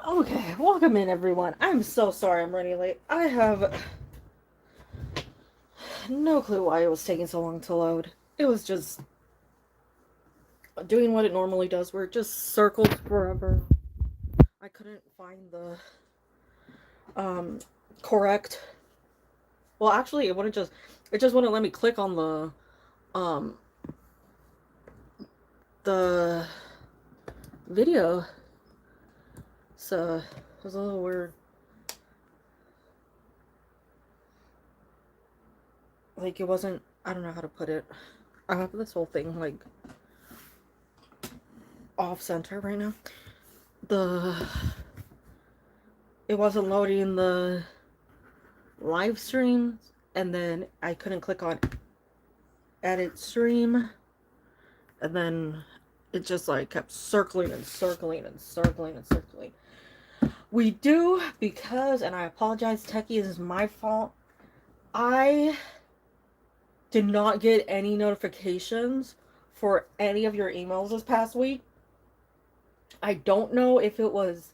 Okay, welcome in everyone. I'm so sorry I'm running late. I have no clue why it was taking so long to load. It was just doing what it normally does, where it just circled forever. I couldn't find the um correct. Well, actually, it just wouldn't let me click on um the video. So it was a little weird. Like it wasn't. I don't know how to put it. I have this whole thing like off center right now. The It wasn't loading the live stream, and then I couldn't click on edit stream, and then it just like kept circling and circling and circling and circling. We do, because, and I apologize, Techie, this is my fault. I did not get any notifications for any of your emails this past week. I don't know if it was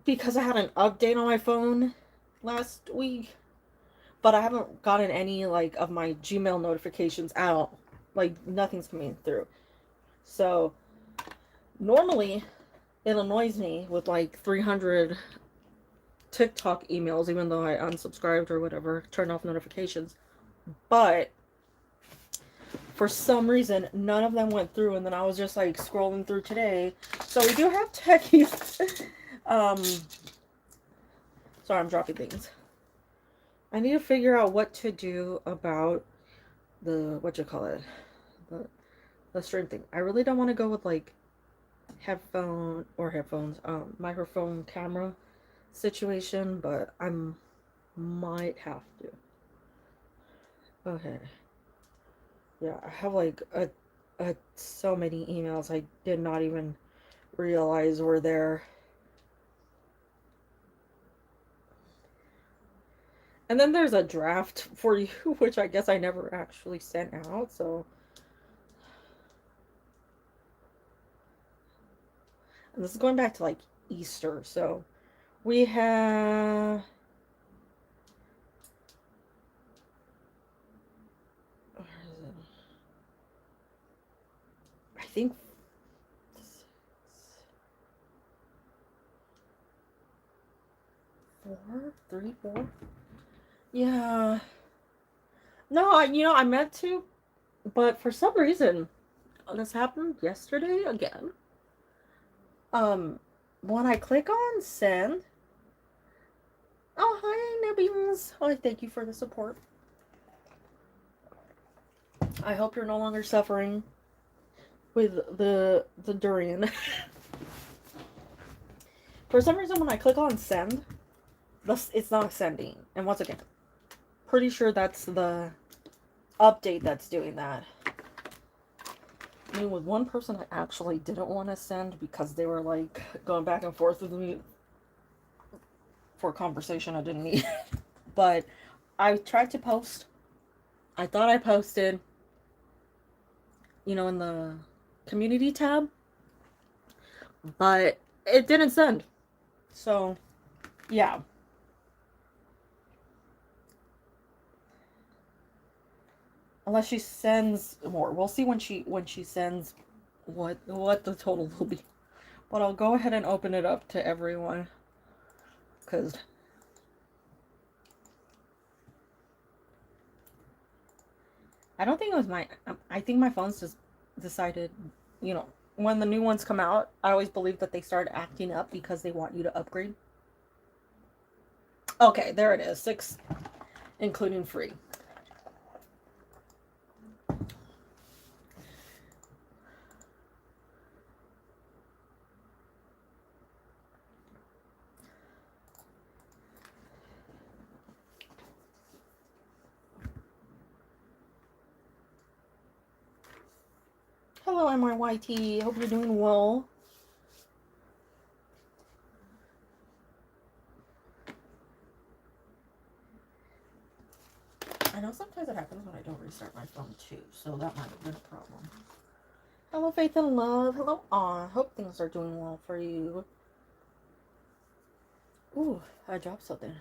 because I had an update on my phone last week, but I haven't gotten any like of my Gmail notifications out. Like nothing's coming through. So normally it annoys me with like 300 TikTok emails, even though I unsubscribed or whatever, turned off notifications. But for some reason, none of them went through, and then I was just like scrolling through today. So we do have techies. Sorry, I'm dropping things. I need to figure out what to do about the the the stream thing. I really don't want to go with like headphones, microphone camera situation, but might have to. Okay. Yeah, I have like a so many emails I did not even realize were there. And then there's a draft for you, which I guess I never actually sent out, so. And this is going back to like Easter, so we have. Where is it? I think 4. Yeah. No, I meant to, but for some reason, this happened yesterday again. Um, when I click on send, oh hi Nibbies, oh thank you for the support. I hope you're no longer suffering with the durian. For some reason, when I click on send, it's not sending. And once again, pretty sure that's the update that's doing that. I mean, with one person I actually didn't want to send because they were like going back and forth with me for a conversation I didn't need. But I tried to post. I thought I posted, in the community tab, but it didn't send. So, yeah. Unless she sends more. We'll see when she sends what the total will be. But I'll go ahead and open it up to everyone, cuz I don't think it was I think my phone's just decided, when the new ones come out, I always believe that they start acting up because they want you to upgrade. Okay, there it is. 6 including free. Hello, MRYT. Hope you're doing well. I know sometimes it happens when I don't restart my phone too, so that might have been a problem. Hello, Faith and Love. Hello, Aw. Hope things are doing well for you. Ooh, I dropped something.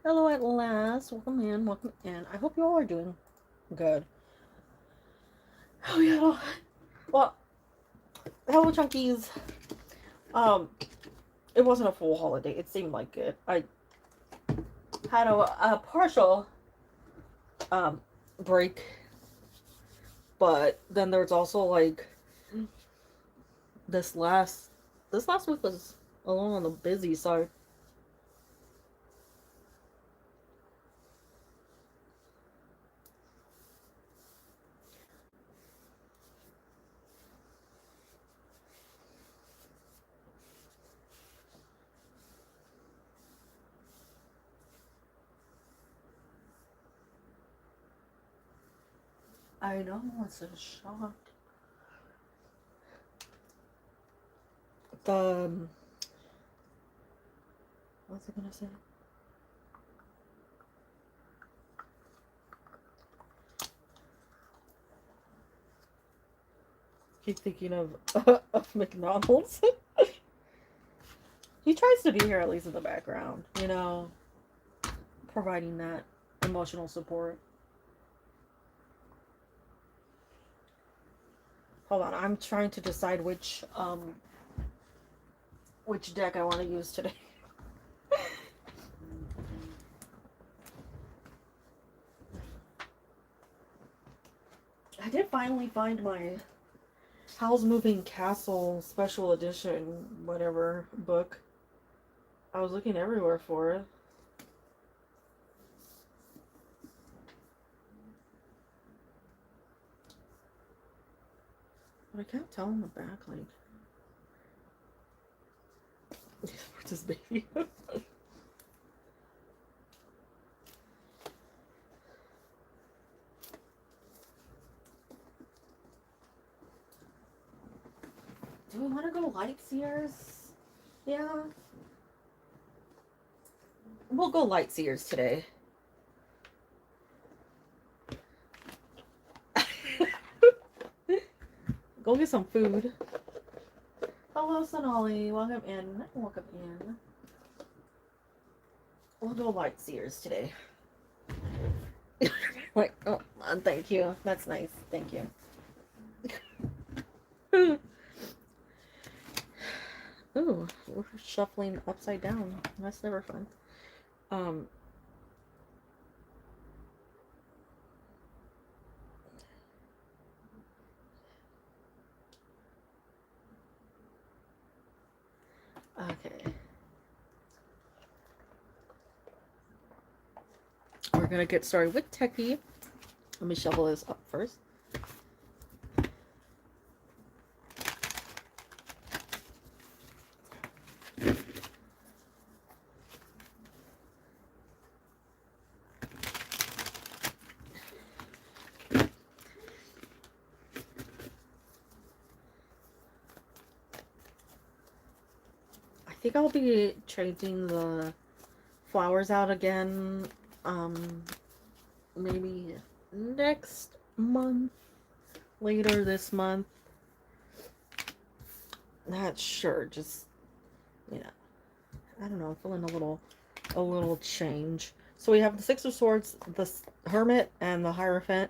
Hello at last. Welcome in. Welcome in. I hope you all are doing good. Oh yeah. Well, hello Chunkies. Um, it wasn't a full holiday. It seemed like it. I had a partial break, but then there's also like this last this last week was a little on the busy side. I know it's a shock. The what's I gonna say? Keep thinking of of McDonald's. He tries to be here at least in the background, you know, providing that emotional support. Hold on, I'm trying to decide which deck I want to use today. I did finally find my Howl's Moving Castle special edition whatever book. I was looking everywhere for it. But I can't tell on the back, like, where's this baby? Do we want to go Lightseers? Yeah. We'll go Lightseers today. Go get some food. Hello, Sonali. Welcome in. Welcome in. We'll go Lightseers today. Like, oh, thank you. That's nice. Thank you. Ooh, we're shuffling upside down. That's never fun. Okay. We're gonna get started with Techie. Let me shuffle this up first. I think I'll be changing the flowers out again, maybe next month, later this month. Not sure, just, you know, I don't know, I'm feeling a little change. So we have the Six of Swords, the Hermit, and the Hierophant.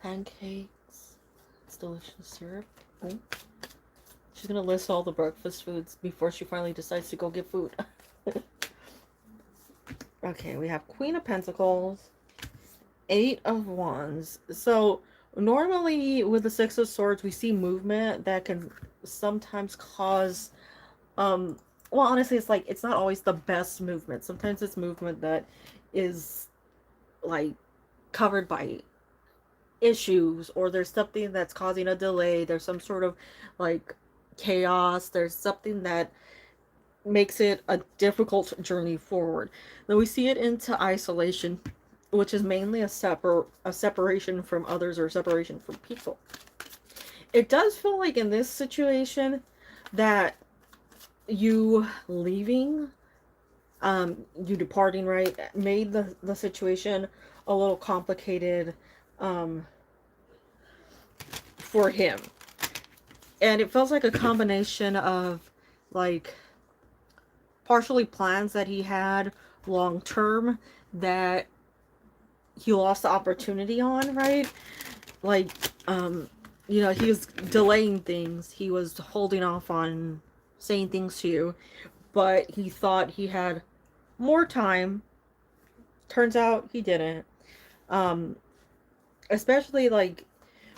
Pancakes. It's delicious syrup. Oh. She's gonna list all the breakfast foods before she finally decides to go get food. Okay, we have Queen of Pentacles, Eight of Wands. So normally with the Six of Swords, we see movement that can sometimes cause, well, honestly, it's like, it's not always the best movement. Sometimes it's movement that is like covered by issues, or there's something that's causing a delay. There's some sort of like chaos. There's something that makes it a difficult journey forward. Then we see it into isolation, which is mainly a separation from others or separation from people. It does feel like in this situation that you leaving, you departing, right, made the situation a little complicated for him. And it feels like a combination of like partially plans that he had long term that he lost the opportunity on, right? Like, um, he was delaying things. He was holding off on saying things to you, but he thought he had more time. Turns out he didn't. Um, Especially like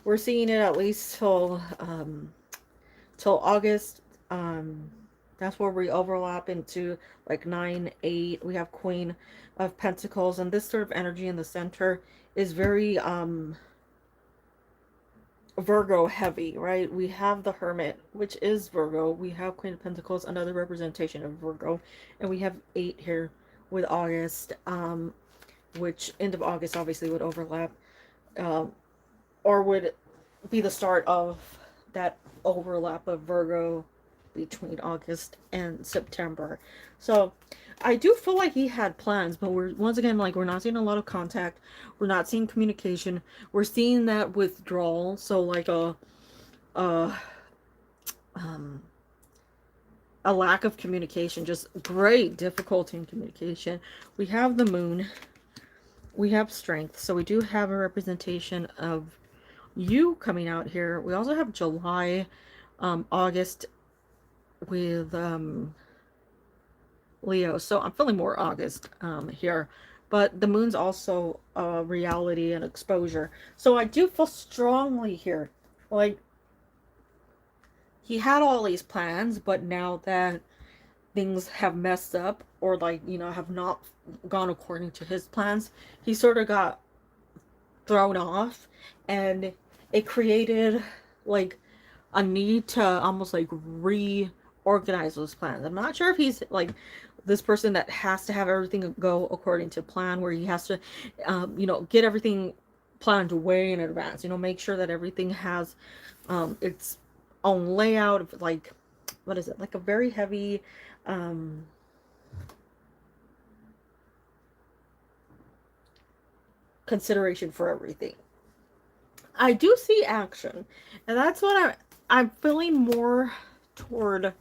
we're seeing it at least till August. Um, that's where we overlap into like 9, 8. We have Queen of Pentacles, and this sort of energy in the center is very Virgo heavy, right? We have the Hermit, which is Virgo. We have Queen of Pentacles, another representation of Virgo, and we have 8 here with August, which end of August obviously would overlap, um, or would be the start of that overlap of Virgo between August and September. So I do feel like he had plans, but we're once again like we're not seeing a lot of contact. We're not seeing communication. We're seeing that withdrawal. So like a um a lack of communication, just great difficulty in communication. We have the moon. We have strength. So we do have a representation of you coming out here. We also have July, August with Leo. So I'm feeling more August here. But the moon's also reality and exposure. So I do feel strongly here. Like, he had all these plans, but now that things have messed up or, like, have not gone according to his plans, he sort of got thrown off. And it created, like, a need to almost like reorganize those plans. I'm not sure if he's like this person that has to have everything go according to plan, where he has to, get everything planned way in advance. Make sure that everything has its own layout of like, what is it? Like a very heavy, consideration for everything. I do see action, and that's what I'm feeling more toward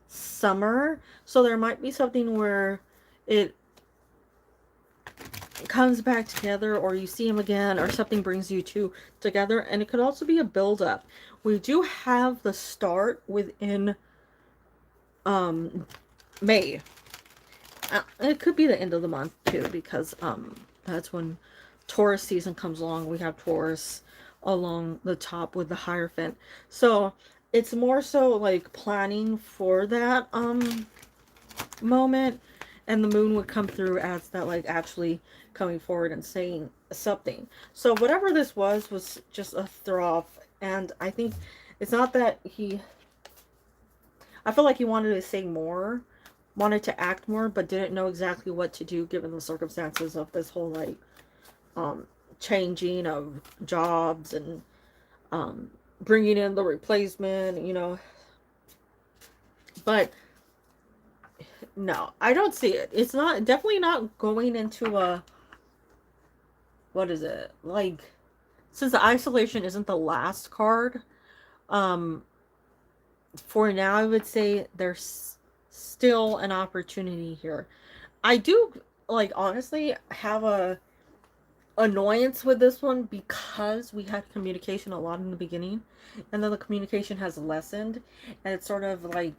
summer. So there might be something where it comes back together, or you see him again, or something brings you two together. And it could also be a build up. We do have the start within May. It could be the end of the month too, because that's when Taurus season comes along. We have Taurus along the top with the Hierophant. So it's more so like planning for that moment, and the moon would come through as that, like, actually coming forward and saying something. So whatever this was just a throw off. And I think it's not that I feel like he wanted to say more, wanted to act more, but didn't know exactly what to do given the circumstances of this whole, like, changing of jobs and bringing in the replacement. But no, I don't see it. It's not, definitely not going into a, what is it? Like, since the isolation isn't the last card, um, for now, I would say there's still an opportunity here. I do, like, honestly have a annoyance with this one because we had communication a lot in the beginning, and then the communication has lessened, and it's sort of like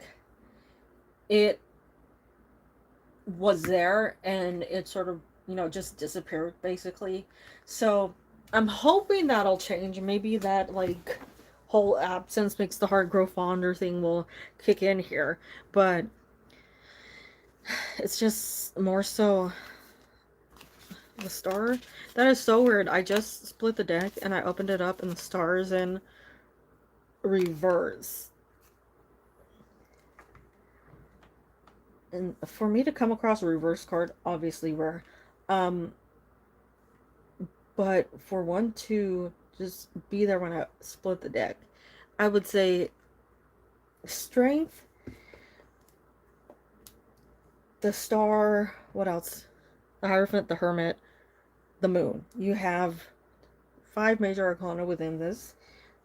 it was there and it sort of, just disappeared basically. So I'm hoping that'll change. Maybe that, like, whole absence makes the heart grow fonder thing will kick in here. But it's just more so the star. That is so weird. I just split the deck and I opened it up and the stars in reverse. And for me to come across a reverse card, obviously rare. Um, but for one to just be there when I split the deck, I would say strength, the star, what else? The Hierophant, the Hermit, the Moon. You have 5 major arcana within this.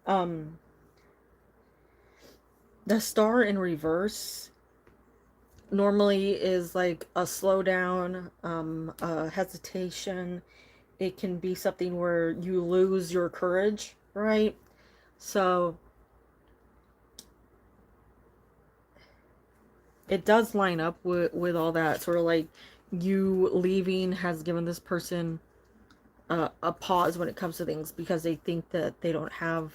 Um, The star in reverse normally is like a slowdown, a hesitation. It can be something where you lose your courage, right? So it does line up with all that. Sort of like you leaving has given this person a pause when it comes to things because they think that they don't have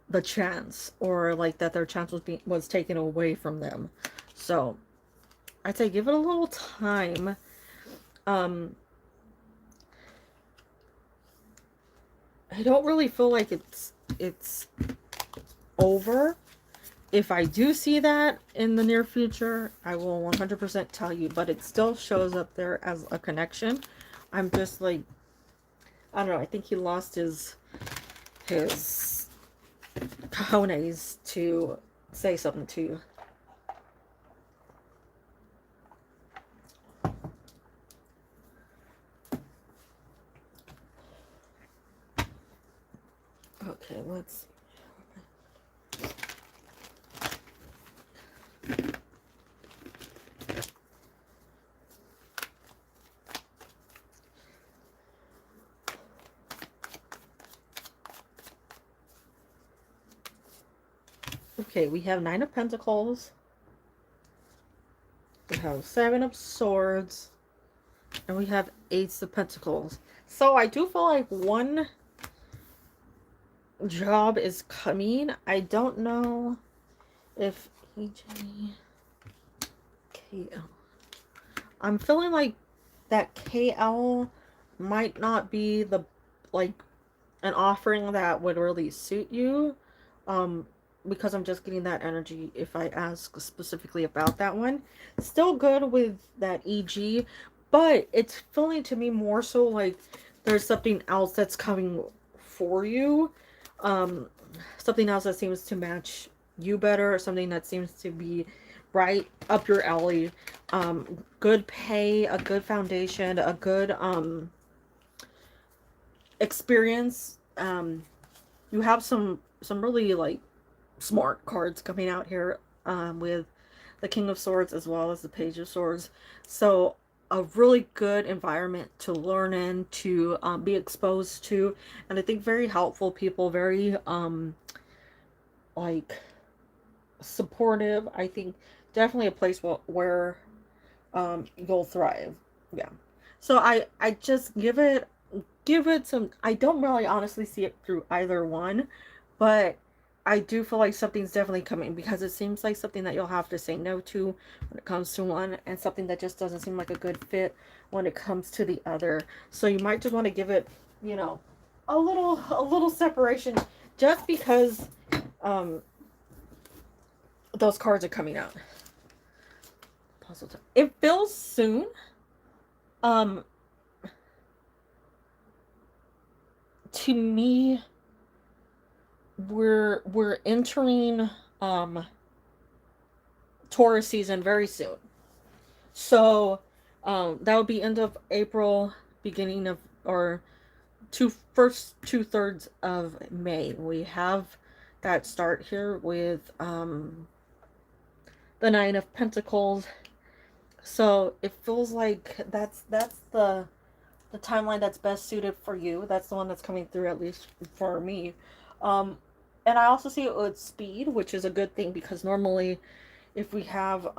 the chance, or like that their chance was taken away from them. So I'd say give it a little time. um I don't really feel like it's over. If I do see that in the near future, I will 100% tell you, but it still shows up there as a connection. I'm just like, I don't know, I think he lost his cojones to say something to you. Okay, let's see. Okay, we have Nine of Pentacles. We have Seven of Swords. And we have Ace of Pentacles. So I do feel like one job is coming. I don't know if KL. I'm feeling like that KL might not be the, like, an offering that would really suit you. Because I'm just getting that energy if I ask specifically about that one. Still good with that EG, but it's feeling to me more so like there's something else that's coming for you. Um, Something else that seems to match you better, or something that seems to be right up your alley. Good pay, a good foundation, a good experience. You have some really like smart cards coming out here, with the King of Swords as well as the Page of Swords. So a really good environment to learn in, to be exposed to, and I think very helpful people, very like supportive. I think definitely a place where you'll thrive. Yeah. So I just give it some. I don't really honestly see it through either one, but I do feel like something's definitely coming, because it seems like something that you'll have to say no to when it comes to one, and something that just doesn't seem like a good fit when it comes to the other. So you might just want to give it, you know, a little separation, just because um those cards are coming out. Puzzle time. It feels soon. Um to me, we're entering Taurus season very soon. So that would be end of April, beginning of, or first 2/3 of May. We have that start here with the Nine of Pentacles. So it feels like that's the timeline that's best suited for you. That's the one that's coming through, at least for me. Um, and I also see it with speed, which is a good thing, because normally if we have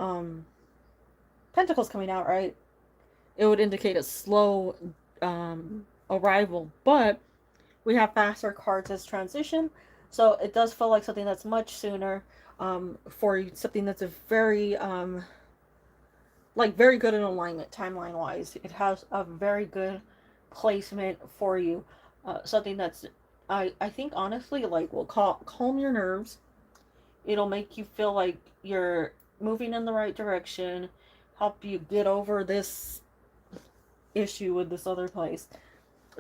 Pentacles coming out, right, it would indicate a slow arrival. But we have faster cards as transition, so it does feel like something that's much sooner, for something that's a very like very good in alignment timeline wise. It has a very good placement for you. Something that's, I think honestly, like, will calm your nerves. It'll make you feel like you're moving in the right direction, help you get over this issue with this other place.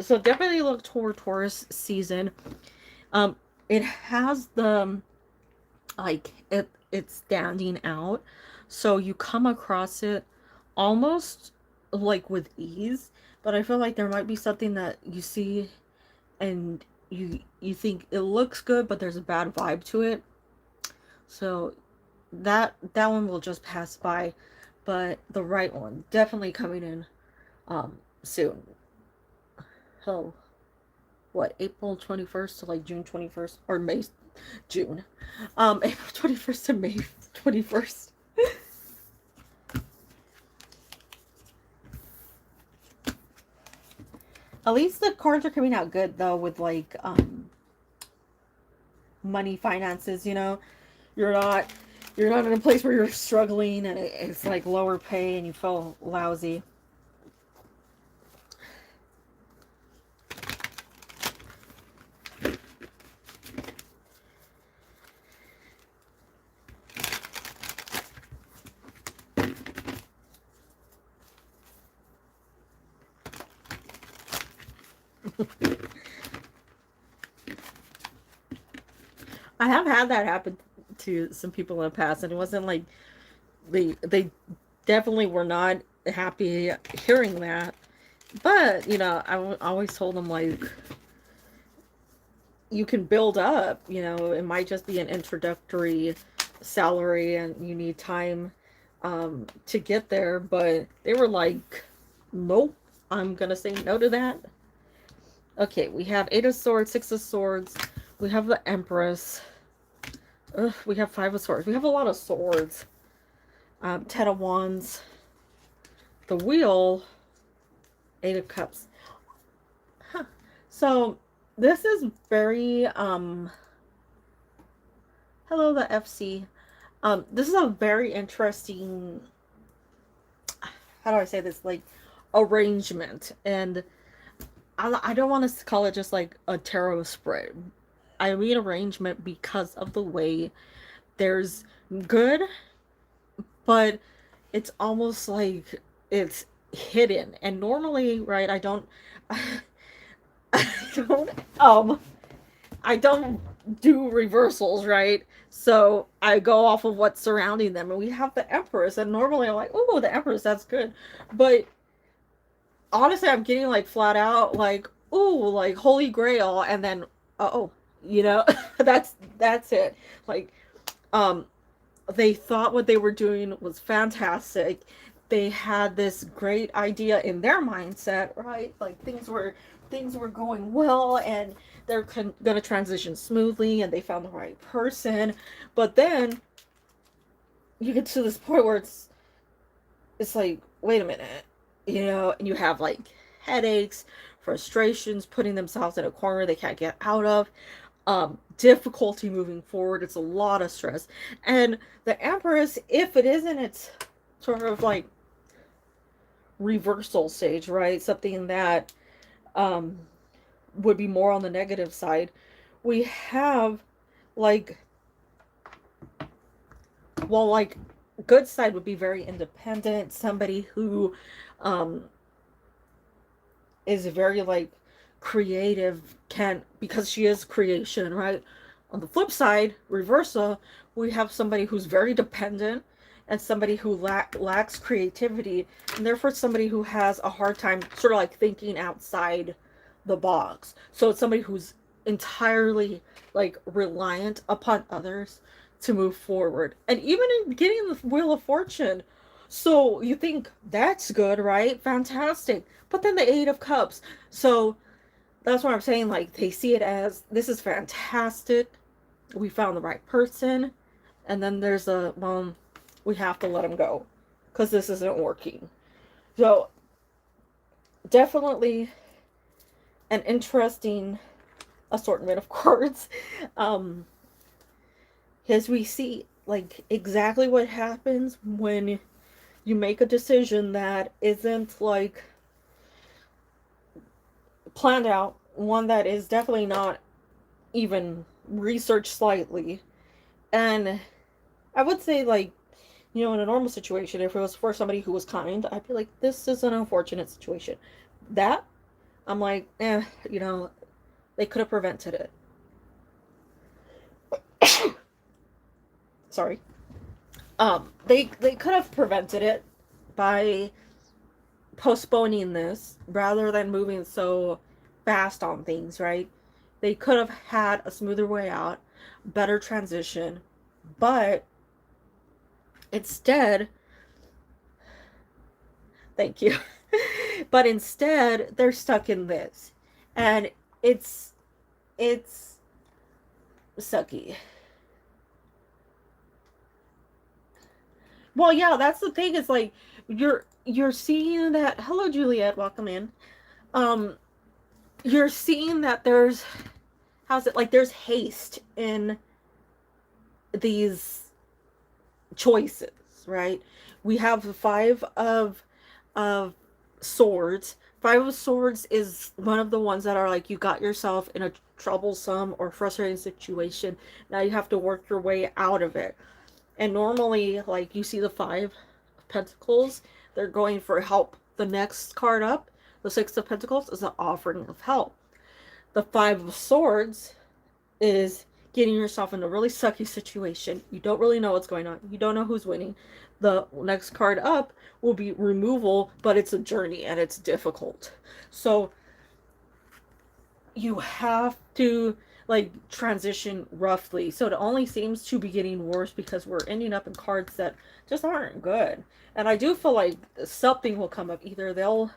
So definitely look toward Taurus season. Um, it has the, like, it's standing out, so you come across it almost like with ease. But I feel like there might be something that you see and you think it looks good, but there's a bad vibe to it. So that one will just pass by, but the right one definitely coming in soon. Oh, what, April 21st to like June 21st, or May, June, April 21st to May 21st. At least the cards are coming out good though, with like money, finances, you're not you're not in a place where you're struggling and it's like lower pay and you feel lousy. I have had that happen to some people in the past, and it wasn't like they definitely were not happy hearing that. But always told them, like, you can build up. It might just be an introductory salary, and you need time to get there. But they were like, nope, I'm gonna say no to that. Okay, we have Eight of Swords, Six of Swords. We have the Empress. Ugh, we have Five of Swords. We have a lot of swords. Ten of Wands. The Wheel. Eight of Cups. Huh. So, this is very, hello, the FC. This is a very interesting, how do I say this, like, arrangement. And I don't want to call it just like a tarot spread. I mean arrangement because of the way there's good, but it's almost like it's hidden. And normally, right, I don't I don't I don't do reversals, right? So I go off of what's surrounding them, and we have the Empress, and normally I'm like, oh, the Empress, that's good. But honestly, I'm getting like flat out like, ooh, like Holy Grail, and then oh, that's it. Like, um, they thought what they were doing was fantastic. They had this great idea in their mindset, right? Like things were going well, and they're going to transition smoothly, and they found the right person. But then you get to this point where it's like, wait a minute, and you have like headaches, frustrations, putting themselves in a corner they can't get out of, difficulty moving forward. It's a lot of stress. And the Empress, if it isn't, it's sort of like reversal stage, right? Something that um would be more on the negative side. We have like, well, like, good side would be very independent, somebody who um is very like creative, can, because she is creation, right? On the flip side, reversa, we have somebody who's very dependent, and somebody who lacks creativity, and therefore somebody who has a hard time sort of like thinking outside the box. So it's somebody who's entirely like reliant upon others to move forward, and even in getting the Wheel of Fortune. So you think that's good, right? Fantastic. But then the Eight of Cups. So that's what I'm saying. Like, they see it as, this is fantastic. We found the right person. And then there's well, we have to let him go because this isn't working. So definitely an interesting assortment of cards. As we see like exactly what happens when you make a decision that isn't like planned out, one that is definitely not even researched slightly. And I would say, like, in a normal situation, if it was for somebody who was kind, I'd be like, this is an unfortunate situation. That, I'm like, they could have prevented it. Sorry. They could have prevented it by postponing this rather than moving so fast on things, right? They could have had a smoother way out, better transition, but Instead, thank you. But instead, they're stuck in this. And it's sucky. Well, yeah, that's the thing. Is like you're seeing that. Hello, Juliet. Welcome in. Um, you're seeing that there's how's it like? There's haste in these choices, right? We have the five of swords. Five of swords is one of the ones that are like you got yourself in a troublesome or frustrating situation. Now you have to work your way out of it. And normally, like you see the five of pentacles, they're going for help. The next card up, the six of pentacles, is an offering of help. The five of swords is getting yourself in a really sucky situation. You don't really know what's going on. You don't know who's winning. The next card up will be removal, but it's a journey and it's difficult. So you have to like transition roughly. So it only seems to be getting worse because we're ending up in cards that just aren't good. And I do feel like something will come up. Either they'll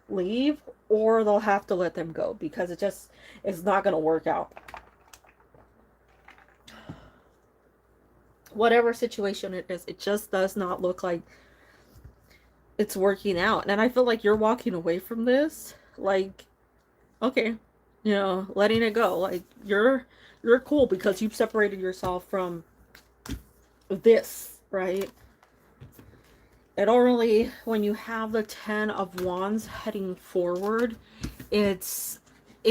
leave or they'll have to let them go because it just is not going to work out. Whatever situation it is, it just does not look like it's working out. And I feel like you're walking away from this like, okay, you know, letting it go. Like you're cool because you've separated yourself from this, right? It don't really, when you have the 10 of wands heading forward, it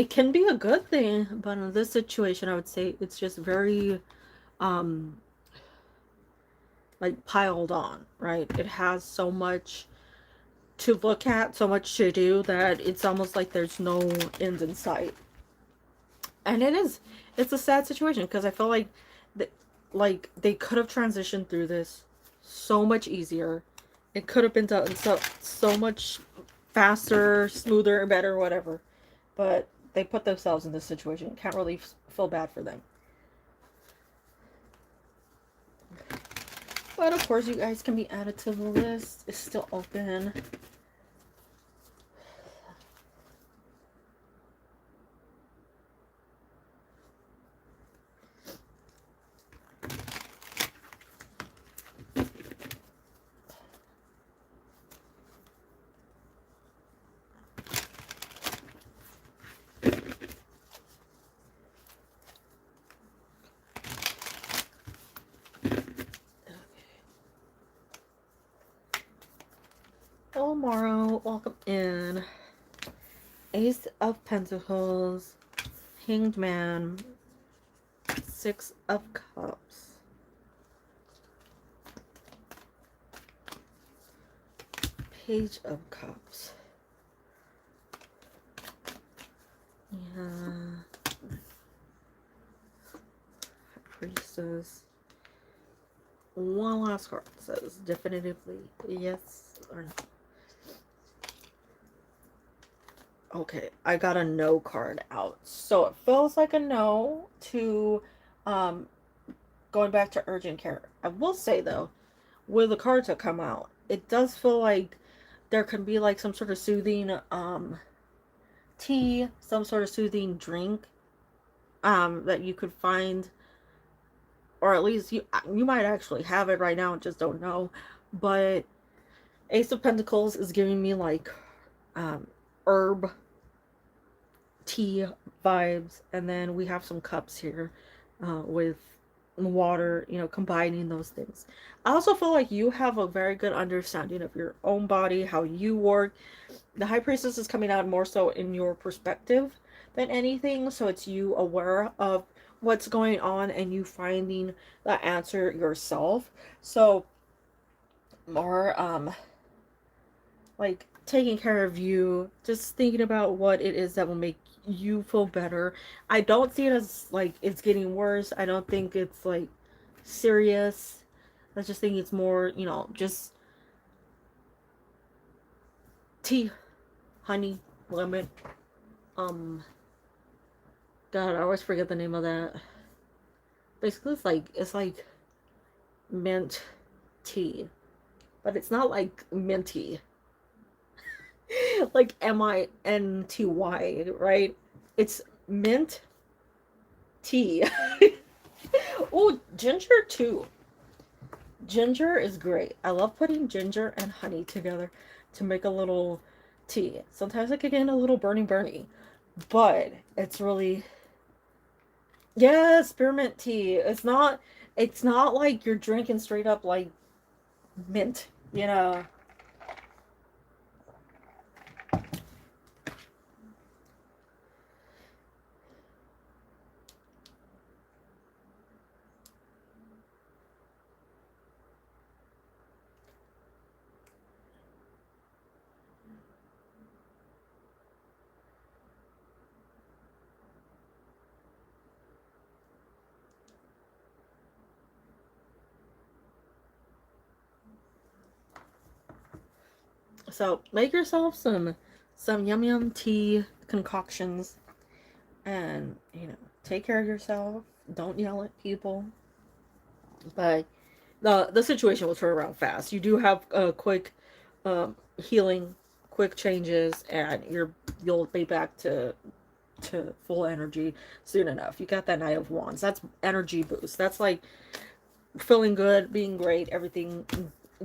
can be a good thing, but in this situation I would say it's just very like piled on, right? It has so much to look at, so much to do that it's almost like there's no end in sight. And it's a sad situation because I feel like like they could have transitioned through this so much easier. It could have been done so much faster, smoother, better, whatever. But they put themselves in this situation. Can't really feel bad for them. But of course, you guys can be added to the list. It's still open. Hello, Morrow. Welcome in. Ace of Pentacles, Hanged Man, Six of Cups, Page of Cups. Yeah. Priestess. One last card says definitively yes or no. Okay, I got a no card out. So it feels like a no to going back to urgent care. I will say though, with the cards that come out, it does feel like there can be like some sort of soothing tea, some sort of soothing drink that you could find, or at least you might actually have it right now and just don't know. But Ace of Pentacles is giving me like herb tea vibes, and then we have some cups here with water, you know, combining those things. I also feel like you have a very good understanding of your own body, how you work. The High Priestess is coming out more so in your perspective than anything, so it's you aware of what's going on and you finding the answer yourself. So more like taking care of you, just thinking about what it is that will make you feel better. I don't see it as like it's getting worse. I don't think it's like serious. I just think it's more, you know, just tea, honey, lemon. God, I always forget the name of that. Basically, it's like mint. tea, but it's not like minty, like minty, right? It's mint tea. Oh, ginger too. Ginger is great. I love putting ginger and honey together to make a little tea. Sometimes it can get a little burny, but it's really, yeah, spearmint tea. It's not like you're drinking straight up like mint, you know. So make yourself some yum tea concoctions, and take care of yourself. Don't yell at people. But the situation will turn around fast. You do have a quick healing, quick changes, and you'll be back to full energy soon enough. You got that Knight of Wands. That's energy boost. That's like feeling good, being great, everything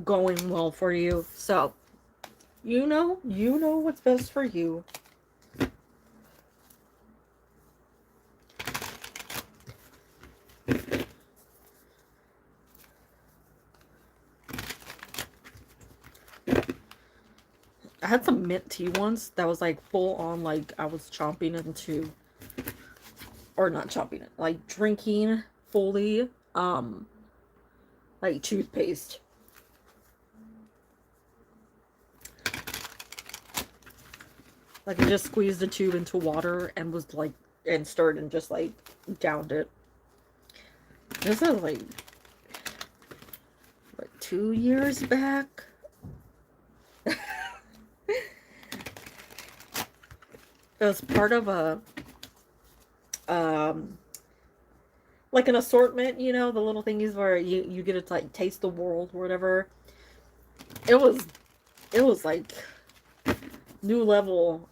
going well for you. So you know what's best for you. I had some mint tea once that was like full on, like I was chomping into, or not chomping it, like drinking fully, like toothpaste. Like I just squeezed the tube into water and was like, and stirred and just like downed it. This is like 2 years back. It was part of a um like an assortment, the little thingies where you get to like taste the world or whatever. It was like new level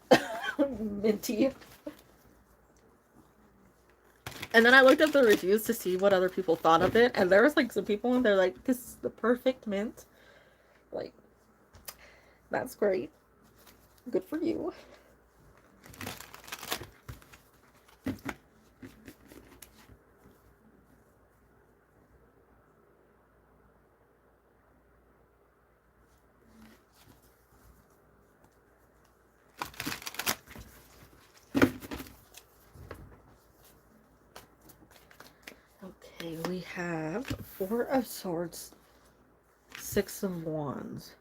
minty. And then I looked up the reviews to see what other people thought of it, and there was like some people and they're like, this is the perfect mint. Like, that's great. Good for you. Okay, we have Four of Swords, Six of Wands.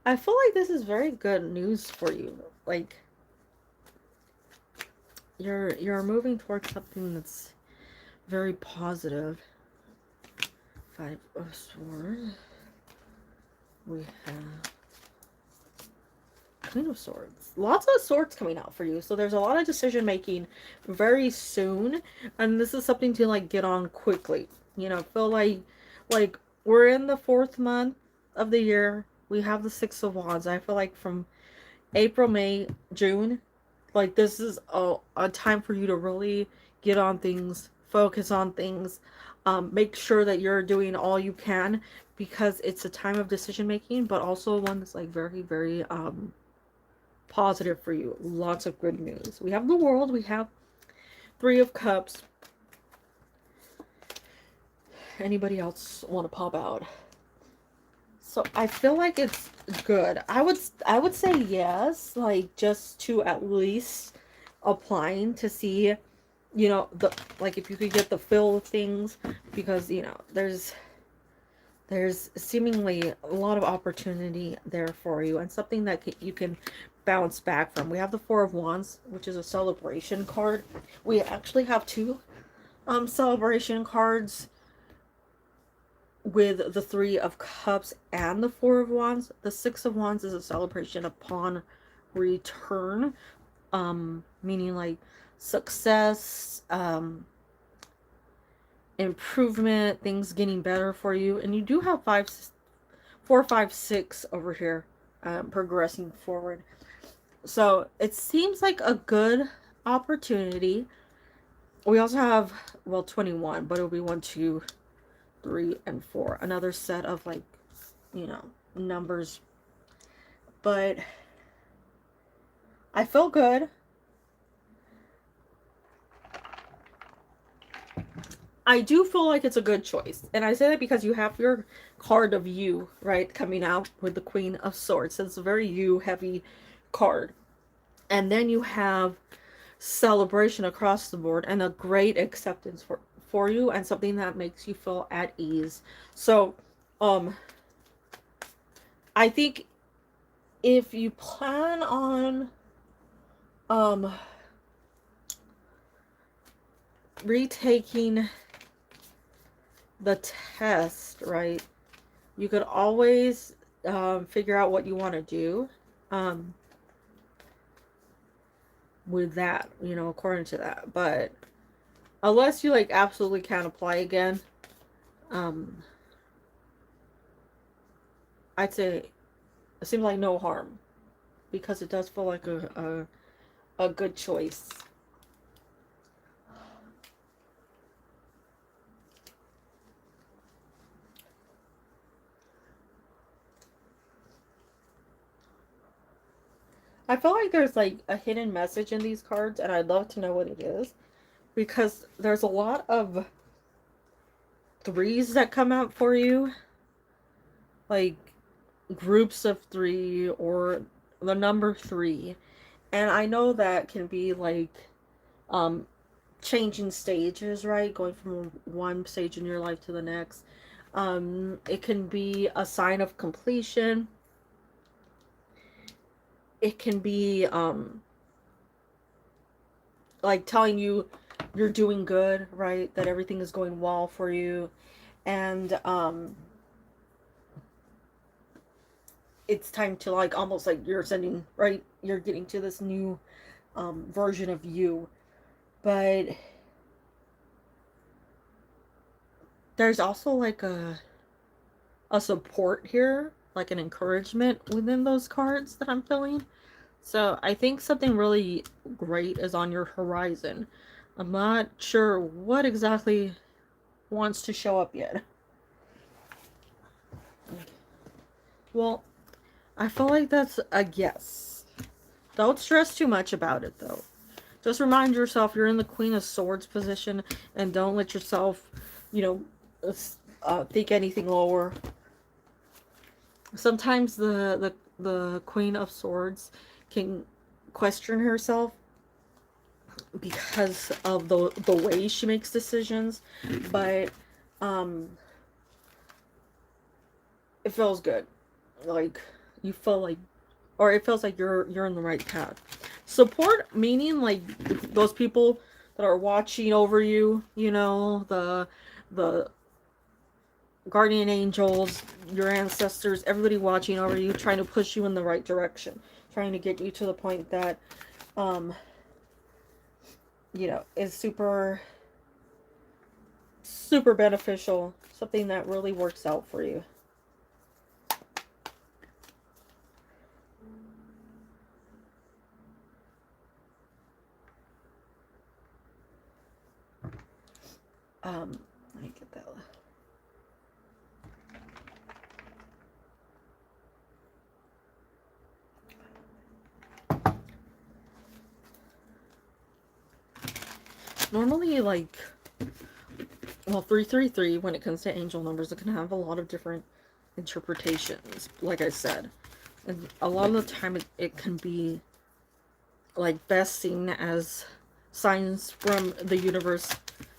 I feel like this is very good news for you. Like, you're moving towards something that's very positive. Five of Swords. We have Queen of Swords. Lots of swords coming out for you. So there's a lot of decision making very soon, and this is something to like get on quickly. Feel like we're in the 4th month of the year. We have the Six of Wands. I feel like from April, May, June, like this is a time for you to really get on things, focus on things, make sure that you're doing all you can, because it's a time of decision making, but also one that's like very, very positive for you. Lots of good news. We have the World. We have Three of Cups. Anybody else want to pop out? So I feel like it's good. I would say yes, like just to at least applying to see, the like if you could get the feel of things, because there's seemingly a lot of opportunity there for you, and something that you can bounce back from. We have the Four of Wands, which is a celebration card. We actually have two celebration cards with the Three of Cups and the Four of Wands. The Six of Wands is a celebration upon return, meaning like success, improvement, things getting better for you. And you do have 4, 5, 6 over here, progressing forward. So it seems like a good opportunity. We also have, well, 21, but it'll be 1, 2, 3, and 4. Another set of, like, you know, numbers. But I feel good. I do feel like it's a good choice. And I say that because you have your card of you, right, coming out with the Queen of Swords. It's a very you heavy card. And then you have celebration across the board and a great acceptance for you and something that makes you feel at ease. So, I think if you plan on retaking the test, right, you could always figure out what you want to do with that, you know, according to that. But unless you like absolutely can't apply again, I'd say it seems like no harm, because it does feel like a good choice. I feel like there's like a hidden message in these cards, and I'd love to know what it is, because there's a lot of threes that come out for you, like groups of 3 or the number 3. And I know that can be like um changing stages, right? Going from one stage in your life to the next. It can be a sign of completion. It can be like telling you you're doing good, right? That everything is going well for you. And it's time to, like, almost like you're sending, right? You're getting to this new version of you. But there's also like a support here, like an encouragement within those cards that I'm feeling. So I think something really great is on your horizon. I'm not sure what exactly wants to show up yet. Well, I feel like that's a yes. Don't stress too much about it, though. Just remind yourself you're in the Queen of Swords position, and don't let yourself, you know, think anything lower. Sometimes the Queen of Swords can question herself because of the way she makes decisions, but it feels good. Like, you feel like, or it feels like you're in the right path. Support, meaning like those people that are watching over you, you know, the guardian angels, your ancestors, everybody watching over you, trying to push you in the right direction, trying to get you to the point that you know, is super beneficial, something that really works out for you. Let me get that. Normally, like, well, 333, when it comes to angel numbers, it can have a lot of different interpretations, like I said. And a lot of the time, it can be, like, best seen as signs from the universe,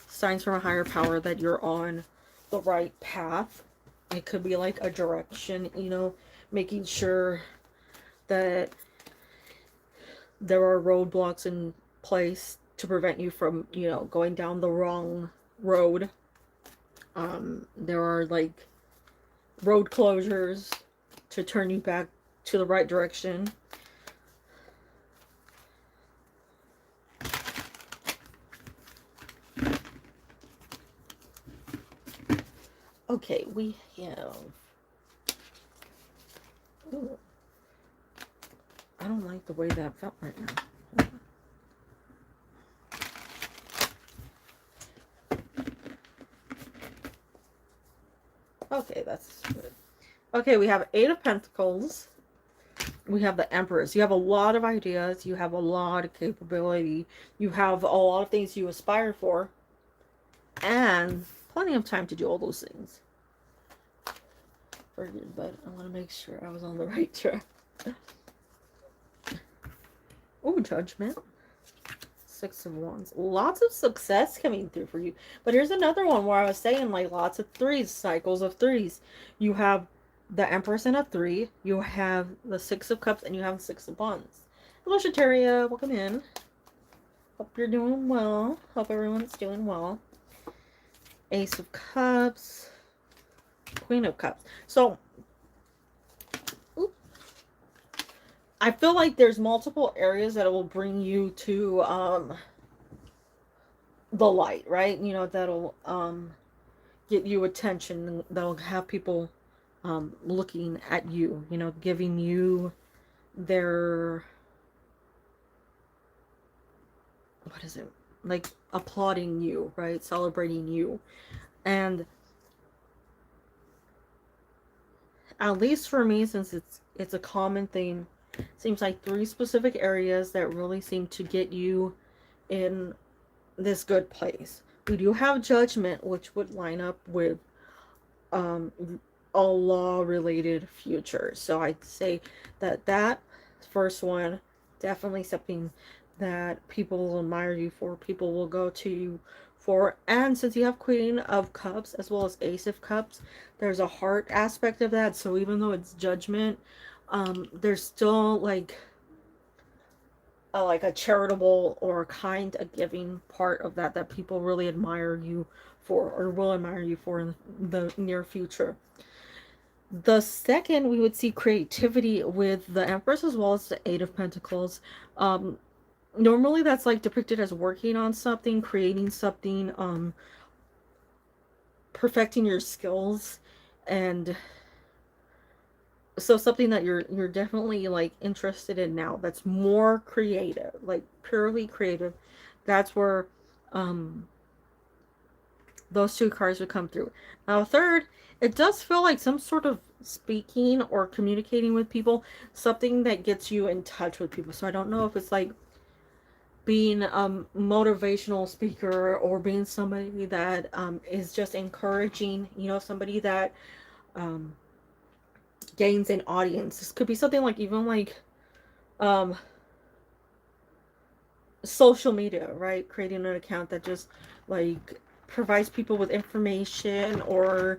signs from a higher power that you're on the right path. It could be like a direction, you know, making sure that there are roadblocks in place to prevent you from, you know, going down the wrong road. There are like road closures to turn you back to the right direction. Okay, we have Ooh, I don't like the way that felt right now. Okay, that's good. Okay, we have Eight of Pentacles. We have the Empress. You have a lot of ideas. You have a lot of capability. You have a lot of things you aspire for. And plenty of time to do all those things. Forget, but I want to make sure I was on the right track. Oh, Judgment. Six of Wands. Lots of success coming through for you. But here's another one where I was saying, like, lots of threes, cycles of threes. You have the Empress and a 3. You have the Six of Cups, and you have the Six of Wands. Hello, Shataria. Welcome in. Hope you're doing well. Hope everyone's doing well. Ace of Cups. Queen of Cups. So, I feel like there's multiple areas that will bring you to the light, right? You know, that'll get you attention, that'll have people looking at you, you know, giving you their, what is it? Like applauding you, right? Celebrating you. And at least for me, since it's a common theme, seems like 3 specific areas that really seem to get you in this good place. We do have Judgment, which would line up with a law related future. So I'd say that first one, definitely something that people will admire you for, people will go to you for. And since you have Queen of Cups as well as Ace of Cups, there's a heart aspect of that. So even though it's Judgment, there's still like a charitable or kind, a giving part of that people really admire you for, or will admire you for in the near future. The second, we would see creativity with the Empress as well as the Eight of Pentacles. Normally that's like depicted as working on something, creating something, perfecting your skills, and so something that you're definitely like interested in now, that's more creative, like purely creative. That's where those 2 cards would come through. Now third, it does feel like some sort of speaking or communicating with people, something that gets you in touch with people. So I don't know if it's like being a motivational speaker or being somebody that is just encouraging, you know, somebody that gains an audience. This could be something like even like social media, right? Creating an account that just like provides people with information or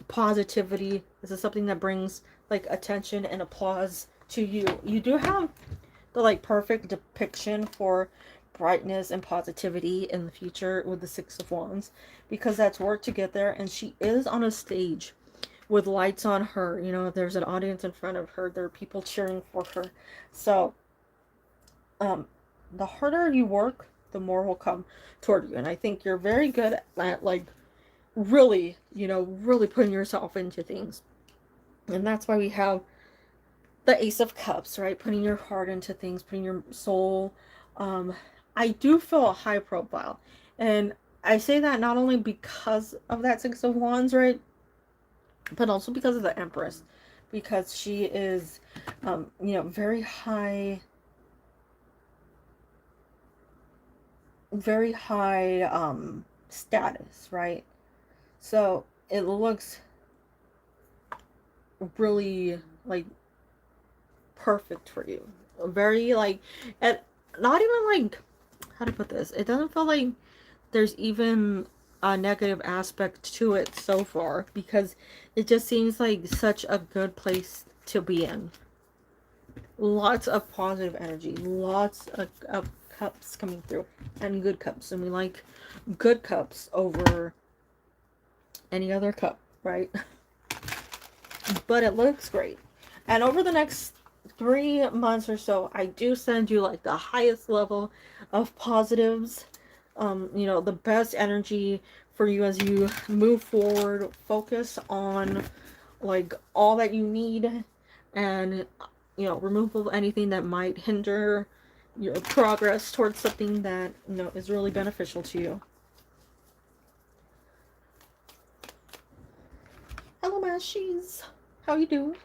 positivity. This is something that brings like attention and applause to you. You do have the like perfect depiction for brightness and positivity in the future with the Six of Wands, because that's work to get there. And she is on a stage with lights on her, you know, there's an audience in front of her, there are people cheering for her. So the harder you work, the more will come toward you. And I think you're very good at like really, you know, really putting yourself into things. And that's why we have the Ace of Cups, right? Putting your heart into things, putting your soul. I do feel a high profile. And I say that not only because of that Six of Wands, right? But also because of the Empress. Because she is, you know, very high status, right? So it looks really like perfect for you. Very like, and not even like, how to put this, it doesn't feel like there's even a negative aspect to it so far, because it just seems like such a good place to be in. Lots of positive energy, lots of cups coming through, and good cups, and we like good cups over any other cup, right? But it looks great. And over the next 3 months or so, I do send you like the highest level of positives, you know, the best energy for you as you move forward. Focus on like all that you need, and remove anything that might hinder your progress towards something that is really beneficial to you. Hello, Mashies. How you doing?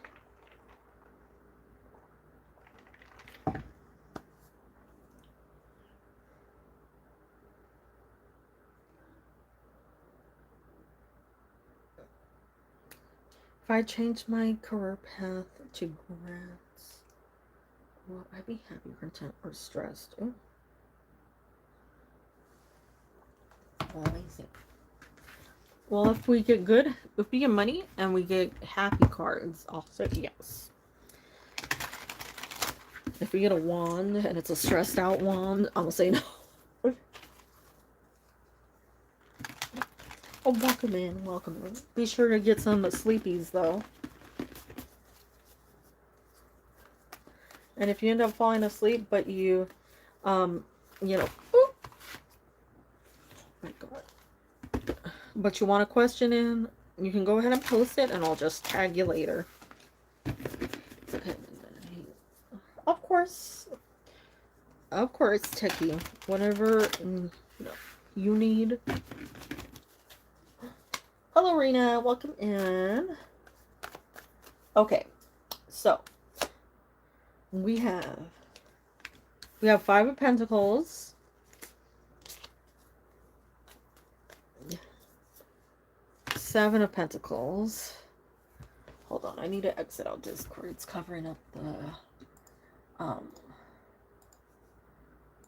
If I change my career path to grants, will I be happy, content, or stressed? Ooh. Well, let me see. Well, if we get money and we get happy cards, I'll say yes. If we get a wand and it's a stressed out wand, I'm gonna say no. Oh, welcome in, welcome in. Be sure to get some sleepies though. And if you end up falling asleep, but you know, oh my God. But you want a question in, you can go ahead and post it and I'll just tag you later. Okay. Of course, Techie. Whatever you need. Hello, Rena. Welcome in. Okay, so we have 5 of Pentacles. Seven of Pentacles. Hold on, I need to exit out Discord. It's covering up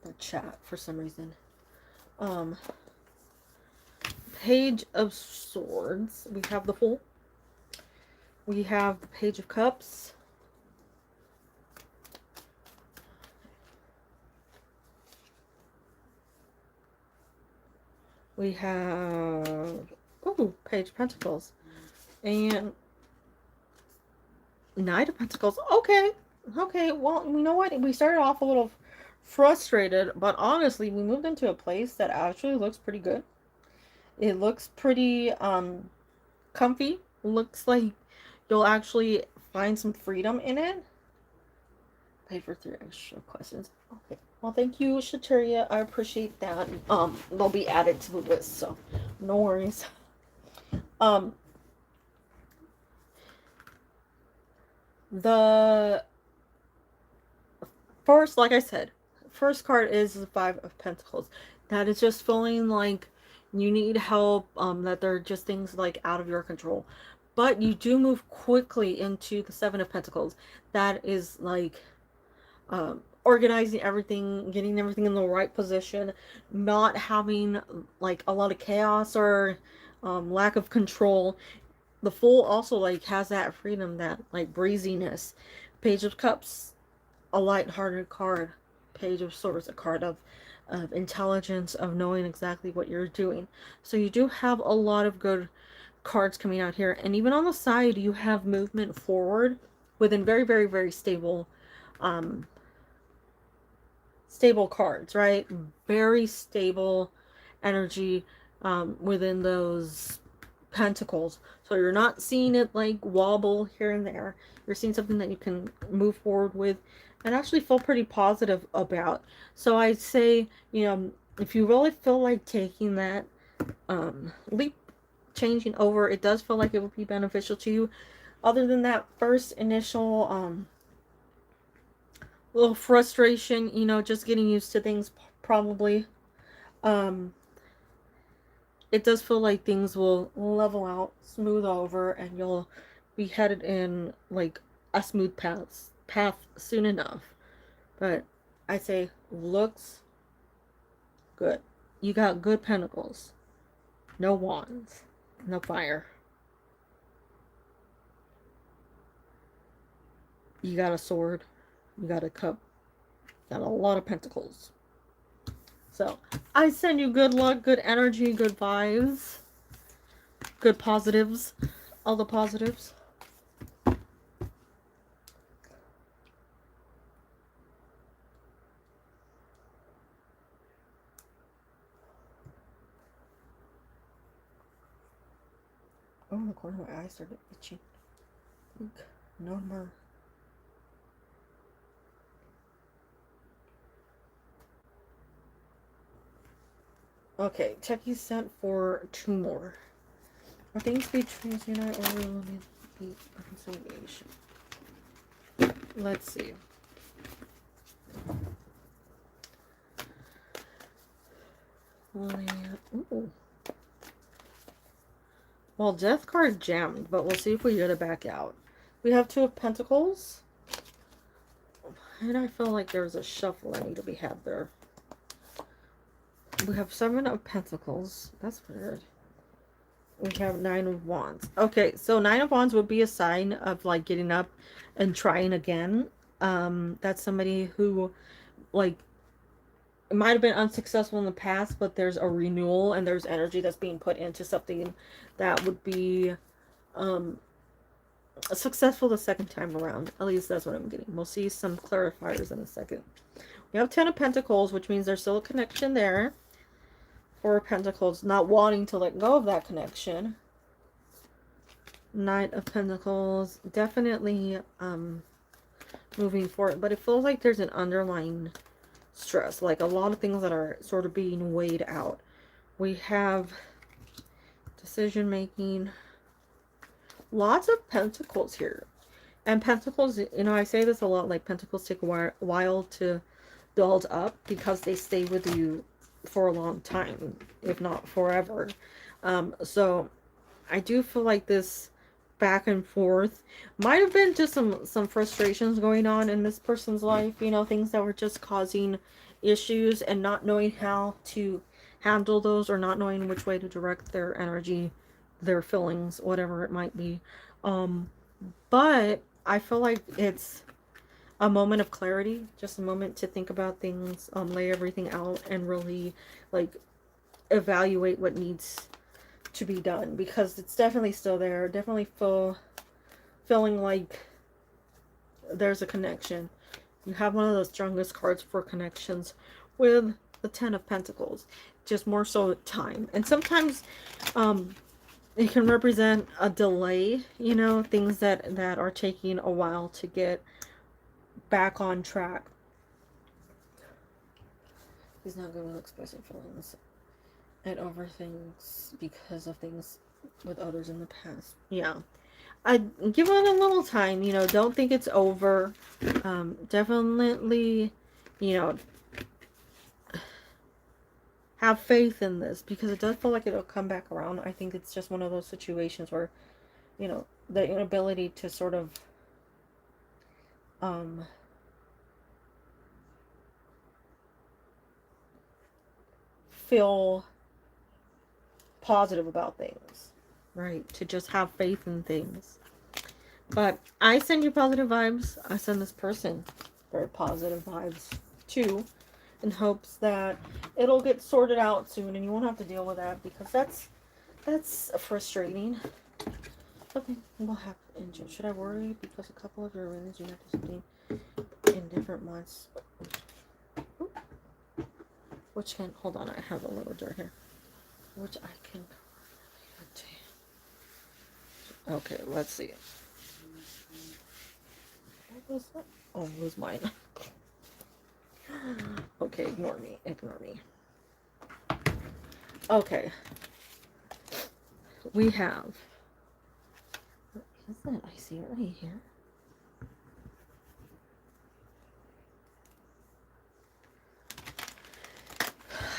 the chat for some reason. Page of Swords. We have the Fool. We have the Page of Cups. We have Page of Pentacles. And Knight of Pentacles. Okay, well, you know what? We started off a little frustrated, but honestly, we moved into a place that actually looks pretty good. It looks pretty comfy. Looks like you'll actually find some freedom in it. Pay for 3 extra questions. Okay. Well, thank you, Shateria. I appreciate that. They'll be added to the list, so no worries. The first, like I said, first card is the 5 of Pentacles. That is just feeling like you need help, that there are just things like out of your control. But you do move quickly into the 7 of Pentacles. That is like organizing everything, getting everything in the right position, not having like a lot of chaos or lack of control. The Fool also like has that freedom, that like breeziness. Page of Cups, a light-hearted card. Page of Swords, a card of intelligence, of knowing exactly what you're doing. So you do have a lot of good cards coming out here. And even on the side, you have movement forward within very, very, very stable cards, right? Very stable energy within those pentacles. So you're not seeing it like wobble here and there. You're seeing something that you can move forward with and actually feel pretty positive about. So I'd say, if you really feel like taking that leap, changing over, it does feel like it would be beneficial to you. Other than that first initial little frustration, just getting used to things probably, it does feel like things will level out, smooth over, and you'll be headed in like a smooth path soon enough. But I say looks good. You got good pentacles. No wands. No fire. You got a sword. You got a cup. You got a lot of pentacles. So I send you good luck, good energy, good vibes, good positives, all the positives. Oh, the corner of my eye started itching. No more. Okay, Chucky sent for 2 more. Are things be transunite or will be reconciliation? Let's see. Ooh. Well, Death card jammed, but we'll see if we get it back out. We have 2 of Pentacles. And I feel like there's a shuffling to be had there. We have 7 of Pentacles. That's weird. We have 9 of Wands. Okay, so 9 of Wands would be a sign of like getting up and trying again. That's somebody who like it might have been unsuccessful in the past, but there's a renewal and there's energy that's being put into something that would be successful the second time around. At least that's what I'm getting. We'll see some clarifiers in a second. We have 10 of Pentacles, which means there's still a connection there. 4 of Pentacles, not wanting to let go of that connection. 9 of Pentacles, definitely moving forward, but it feels like there's an underlying stress, like a lot of things that are sort of being weighed out. We have decision making, lots of Pentacles here. And Pentacles, you know, I say this a lot, like Pentacles take a while to build up because they stay with you for a long time, if not forever. So I do feel like this back and forth might have been just some frustrations going on in this person's life, you know, things that were just causing issues and not knowing how to handle those, or not knowing which way to direct their energy, their feelings, whatever it might be. But I feel like it's a moment of clarity, just a moment to think about things, lay everything out and really like evaluate what needs to be done, because it's definitely still there. Definitely feeling like there's a connection. You have one of the strongest cards for connections with the 10 of Pentacles, just more so time. And sometimes it can represent a delay, you know, things that are taking a while to get back on track. He's not good with expressing feelings and overthinks because of things with others in the past. Yeah, I give it a little time, you know, don't think it's over. Definitely, you know, have faith in this, because it does feel like it'll come back around. I think it's just one of those situations where, you know, the inability to sort of feel positive about things, right? To just have faith in things. But I send you positive vibes. I send this person very positive vibes too, in hopes that it'll get sorted out soon and you won't have to deal with that, because that's frustrating. Okay, we'll have engine. Should I worry because a couple of your rings you have to something in different months? Which can, hold on, I have a little dirt here, which I can, okay, let's see. What was that? Oh, it was mine. Okay, ignore me. Okay. We have, what is that? I see it right here.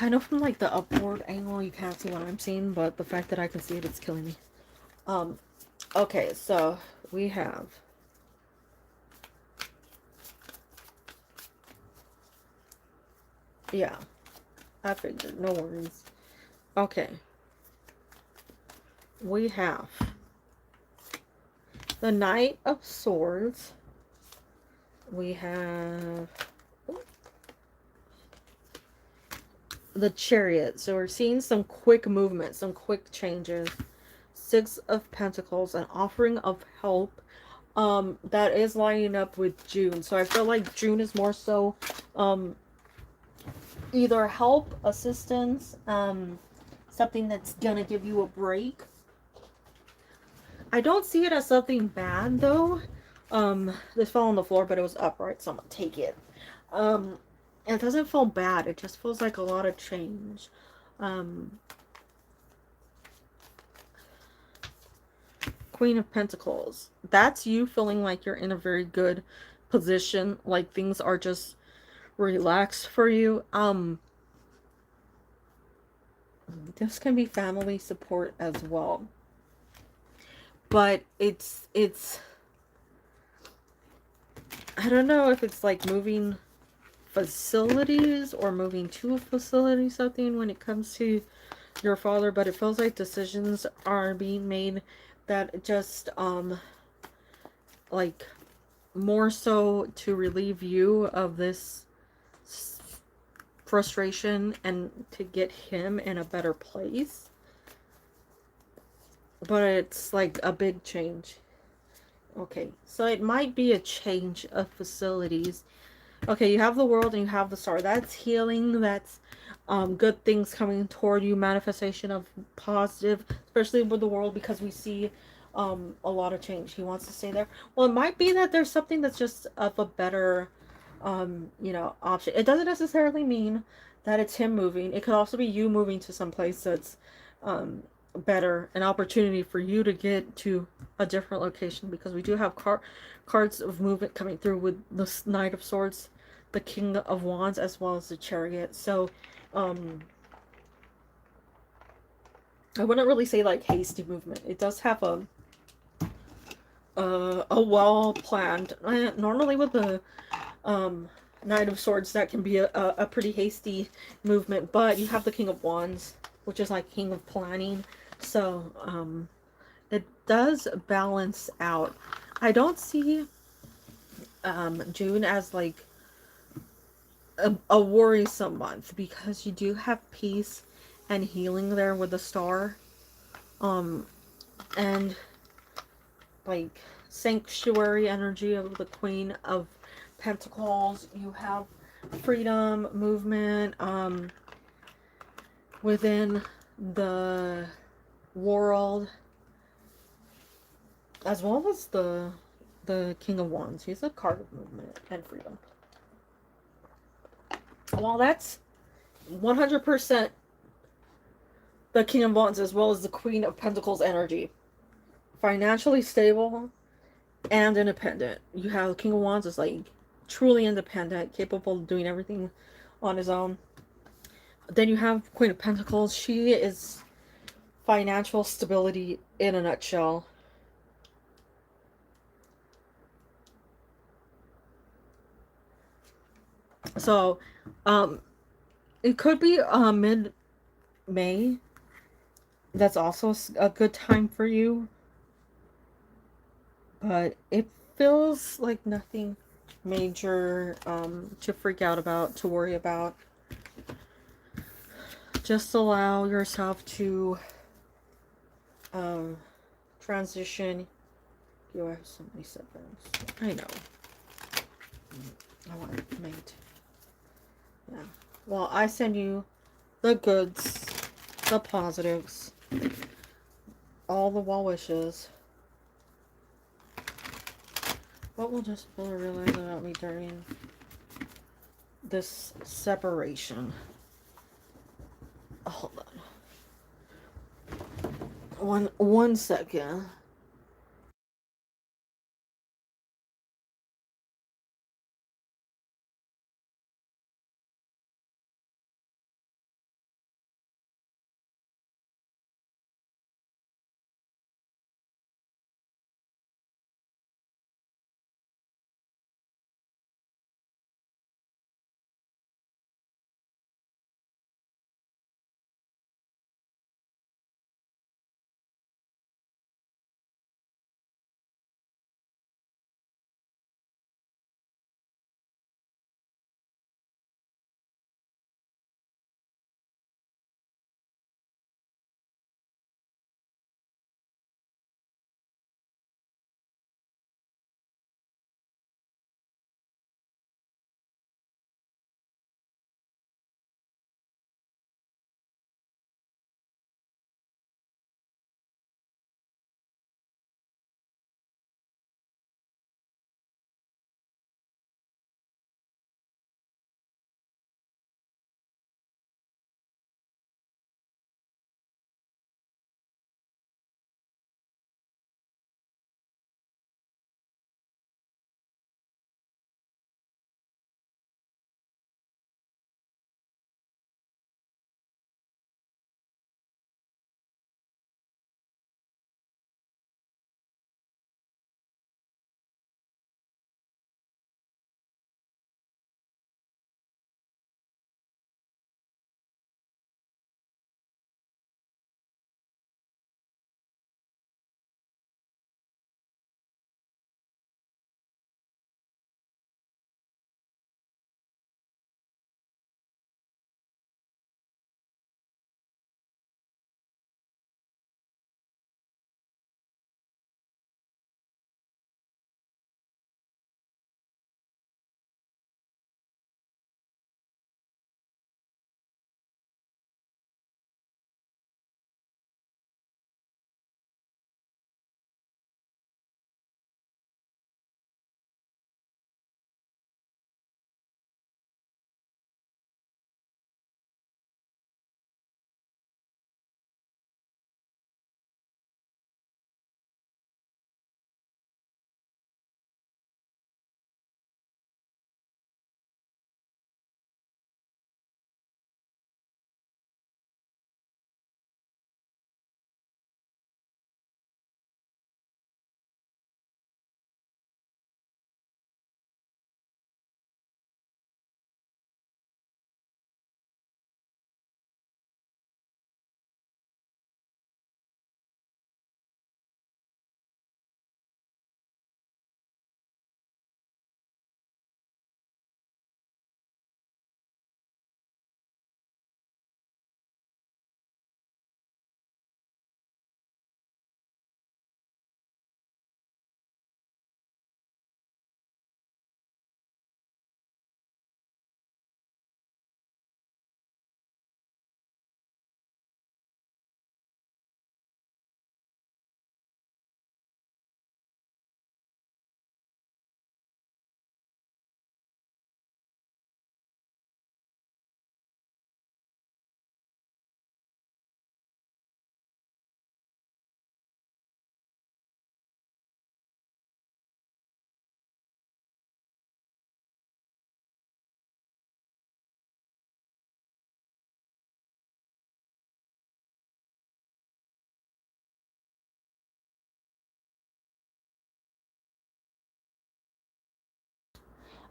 I know from like the upward angle you can't see what I'm seeing, but the fact that I can see it, it's killing me. Okay, so we have yeah, I figured, no worries. Okay. We have the Knight of Swords. We have the Chariot. So we're seeing some quick movement, some quick changes. 6 of Pentacles, an offering of help. That is lining up with June. So I feel like June is more so either help, assistance, something that's gonna give you a break. I don't see it as something bad though. This fell on the floor, but it was upright, so I'm gonna take it. Um, it doesn't feel bad. It just feels like a lot of change. Um, Queen of Pentacles. That's you feeling like you're in a very good position, like things are just relaxed for you. This can be family support as well. But it's I don't know if it's like moving facilities or moving to a facility something when it comes to your father, but it feels like decisions are being made that just like more so to relieve you of this frustration and to get him in a better place. But it's like a big change. Okay, so it might be a change of facilities. Okay, you have the world and you have the star. That's healing. That's good things coming toward you. Manifestation of positive, especially with the world, because we see a lot of change. He wants to stay there. Well, it might be that there's something that's just of a better, option. It doesn't necessarily mean that it's him moving. It could also be you moving to some place that's um, better, an opportunity for you to get to a different location, because we do have cards of movement coming through with the Knight of Swords, the King of Wands, as well as the Chariot. So I wouldn't really say like hasty movement. It does have a well planned. Normally with the Knight of Swords, that can be a pretty hasty movement, but you have the King of Wands, which is like king of planning. So it does balance out. I don't see June as like a worrisome month, because you do have peace and healing there with the star. Um and like sanctuary energy of the Queen of Pentacles. You have freedom, movement, within the world, as well as the King of Wands. He's a card of movement and freedom. Well, that's 100% the King of Wands, as well as the Queen of Pentacles energy. Financially stable and independent. You have King of Wands is like truly independent, capable of doing everything on his own. Then you have Queen of Pentacles. She is financial stability in a nutshell. So, it could be mid-May. That's also a good time for you, but it feels like nothing major to freak out about, to worry about. Just allow yourself to um, transition. You have so many siblings. I know. I want to mate. Yeah. Well, I send you the goods, the positives, all the well wishes. What will this will realize about me during this separation? Hold on. One second.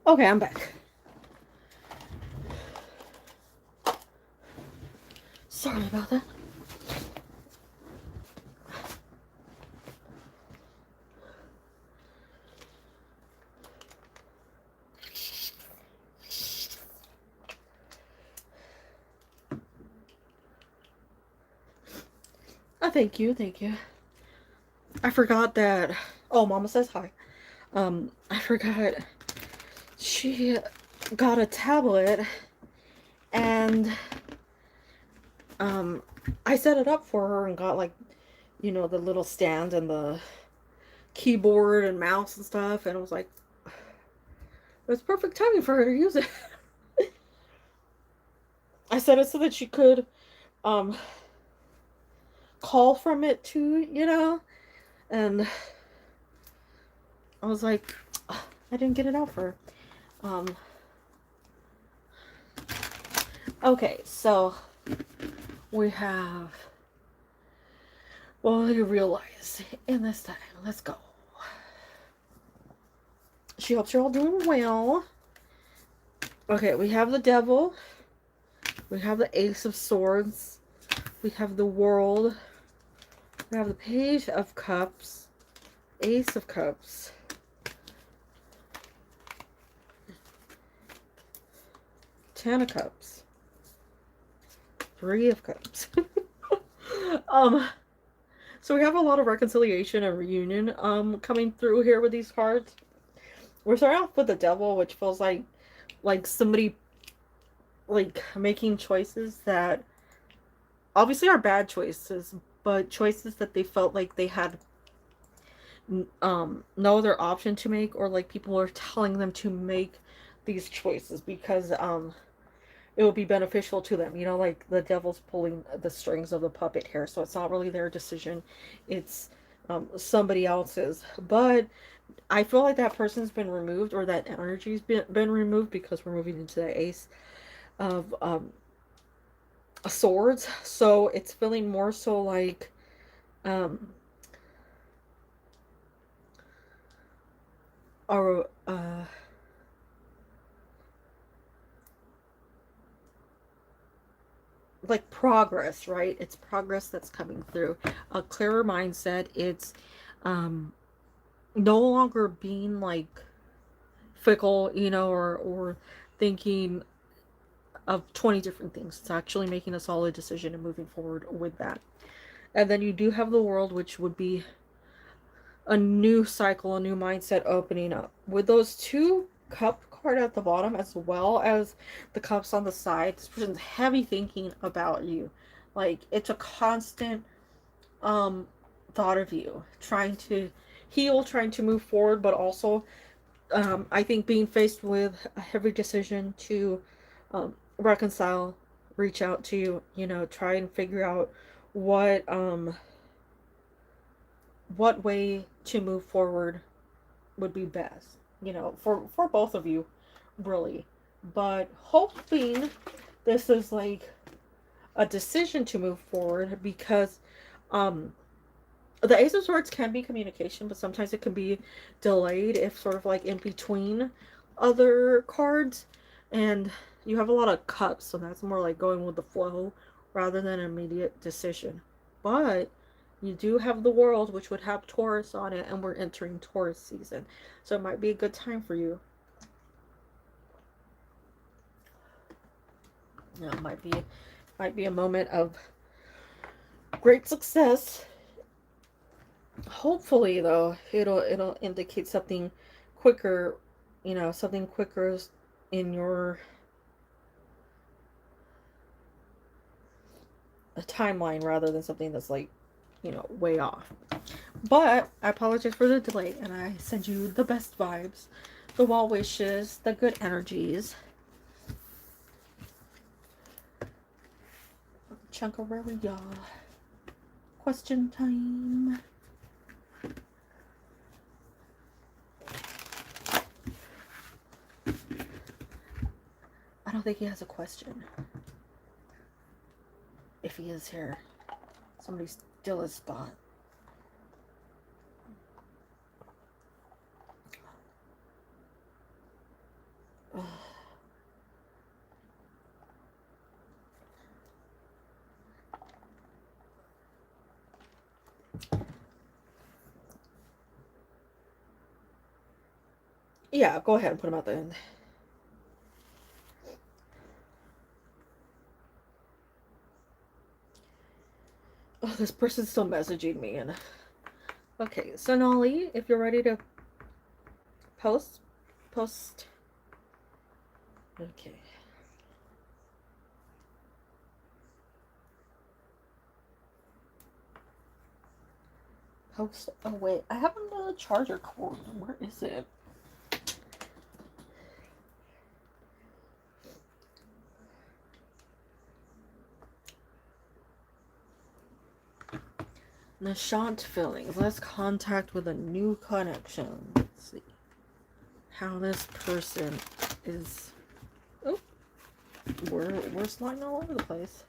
Okay, I'm back. Sorry about that. Oh, thank you, thank you. I forgot that. Oh, Mama says hi. I forgot she got a tablet, and um, I set it up for her and got, like, you know, the little stand and the keyboard and mouse and stuff, and it was like, it was perfect timing for her to use it. I set it so that she could um call from it too, you know, and I was like, I didn't get it out for her. Okay, so we have, well, you realize in this time, let's go. She hopes you're all doing well. Okay, we have the devil. We have the Ace of Swords. We have the World. We have the Page of Cups. Ace of Cups. Ten of Cups. Three of Cups. So we have a lot of reconciliation and reunion coming through here with these cards. We're starting off with the devil, which feels like somebody like making choices that obviously are bad choices, but choices that they felt like they had no other option to make, or like people were telling them to make these choices because it would be beneficial to them, you know, like the devil's pulling the strings of the puppet here, so it's not really their decision, it's somebody else's. But I feel like that person's been removed, or that energy's been removed, because we're moving into the Ace of Swords. So it's feeling more so like um or like progress, right? It's progress that's coming through. A clearer mindset. It's um no longer being like fickle, you know, or thinking of 20 different things. It's actually making a solid decision and moving forward with that. And then you do have the World, which would be a new cycle, a new mindset opening up. With those two cup card at the bottom, as well as the cups on the side, this person's heavy thinking about you. Like, it's a constant um thought of you, trying to heal, trying to move forward, but also I think being faced with a heavy decision to reconcile, reach out to you, you know, try and figure out what way to move forward would be best, you know, for both of you, really. But hoping this is like a decision to move forward, because um the Ace of Swords can be communication, but sometimes it can be delayed if sort of like in between other cards. And you have a lot of cups, so that's more like going with the flow rather than an immediate decision. But you do have the World, which would have Taurus on it, and we're entering Taurus season. So it might be a good time for you. You know, it might be a moment of great success. Hopefully, though, it'll indicate something quicker, you know, something quicker in your timeline, rather than something that's like, you know, way off. But I apologize for the delay, and I send you the best vibes, the well wishes, the good energies. Chunkareria. Question time. I don't think he has a question. If he is here, somebody steal his spot. Yeah, go ahead and put them out there. Oh, this person's still messaging me. And okay, so Nolly, if you're ready to post, post. Okay. Post. Oh wait, I have another charger cord. Where is it? Nashant feelings. Let's contact with a new connection. Let's see how this person is. Oh, we're sliding all over the place.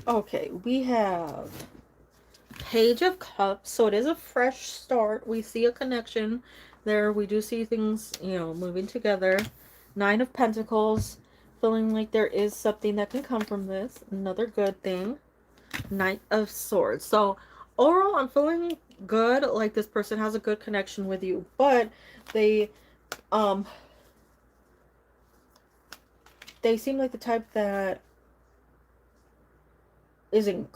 Okay, we have Page of Cups. So it is a fresh start. We see a connection there. We do see things, moving together. Nine of Pentacles. Feeling like there is something that can come from this. Another good thing. Knight of Swords. So overall, I'm feeling good. Like this person has a good connection with you. But um, they seem like the type that isn't,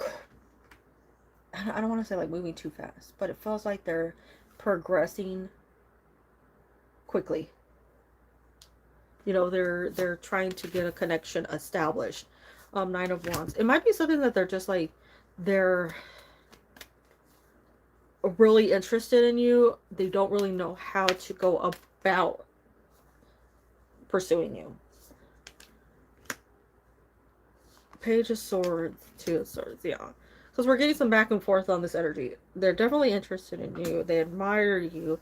I don't want to say like moving too fast, but it feels like they're progressing quickly. They're trying to get a connection established. Nine of Wands. It might be something that they're really interested in you. They don't really know how to go about pursuing you. Page of Swords, Two of Swords, yeah. Because we're getting some back and forth on this energy. They're definitely interested in you. They admire you.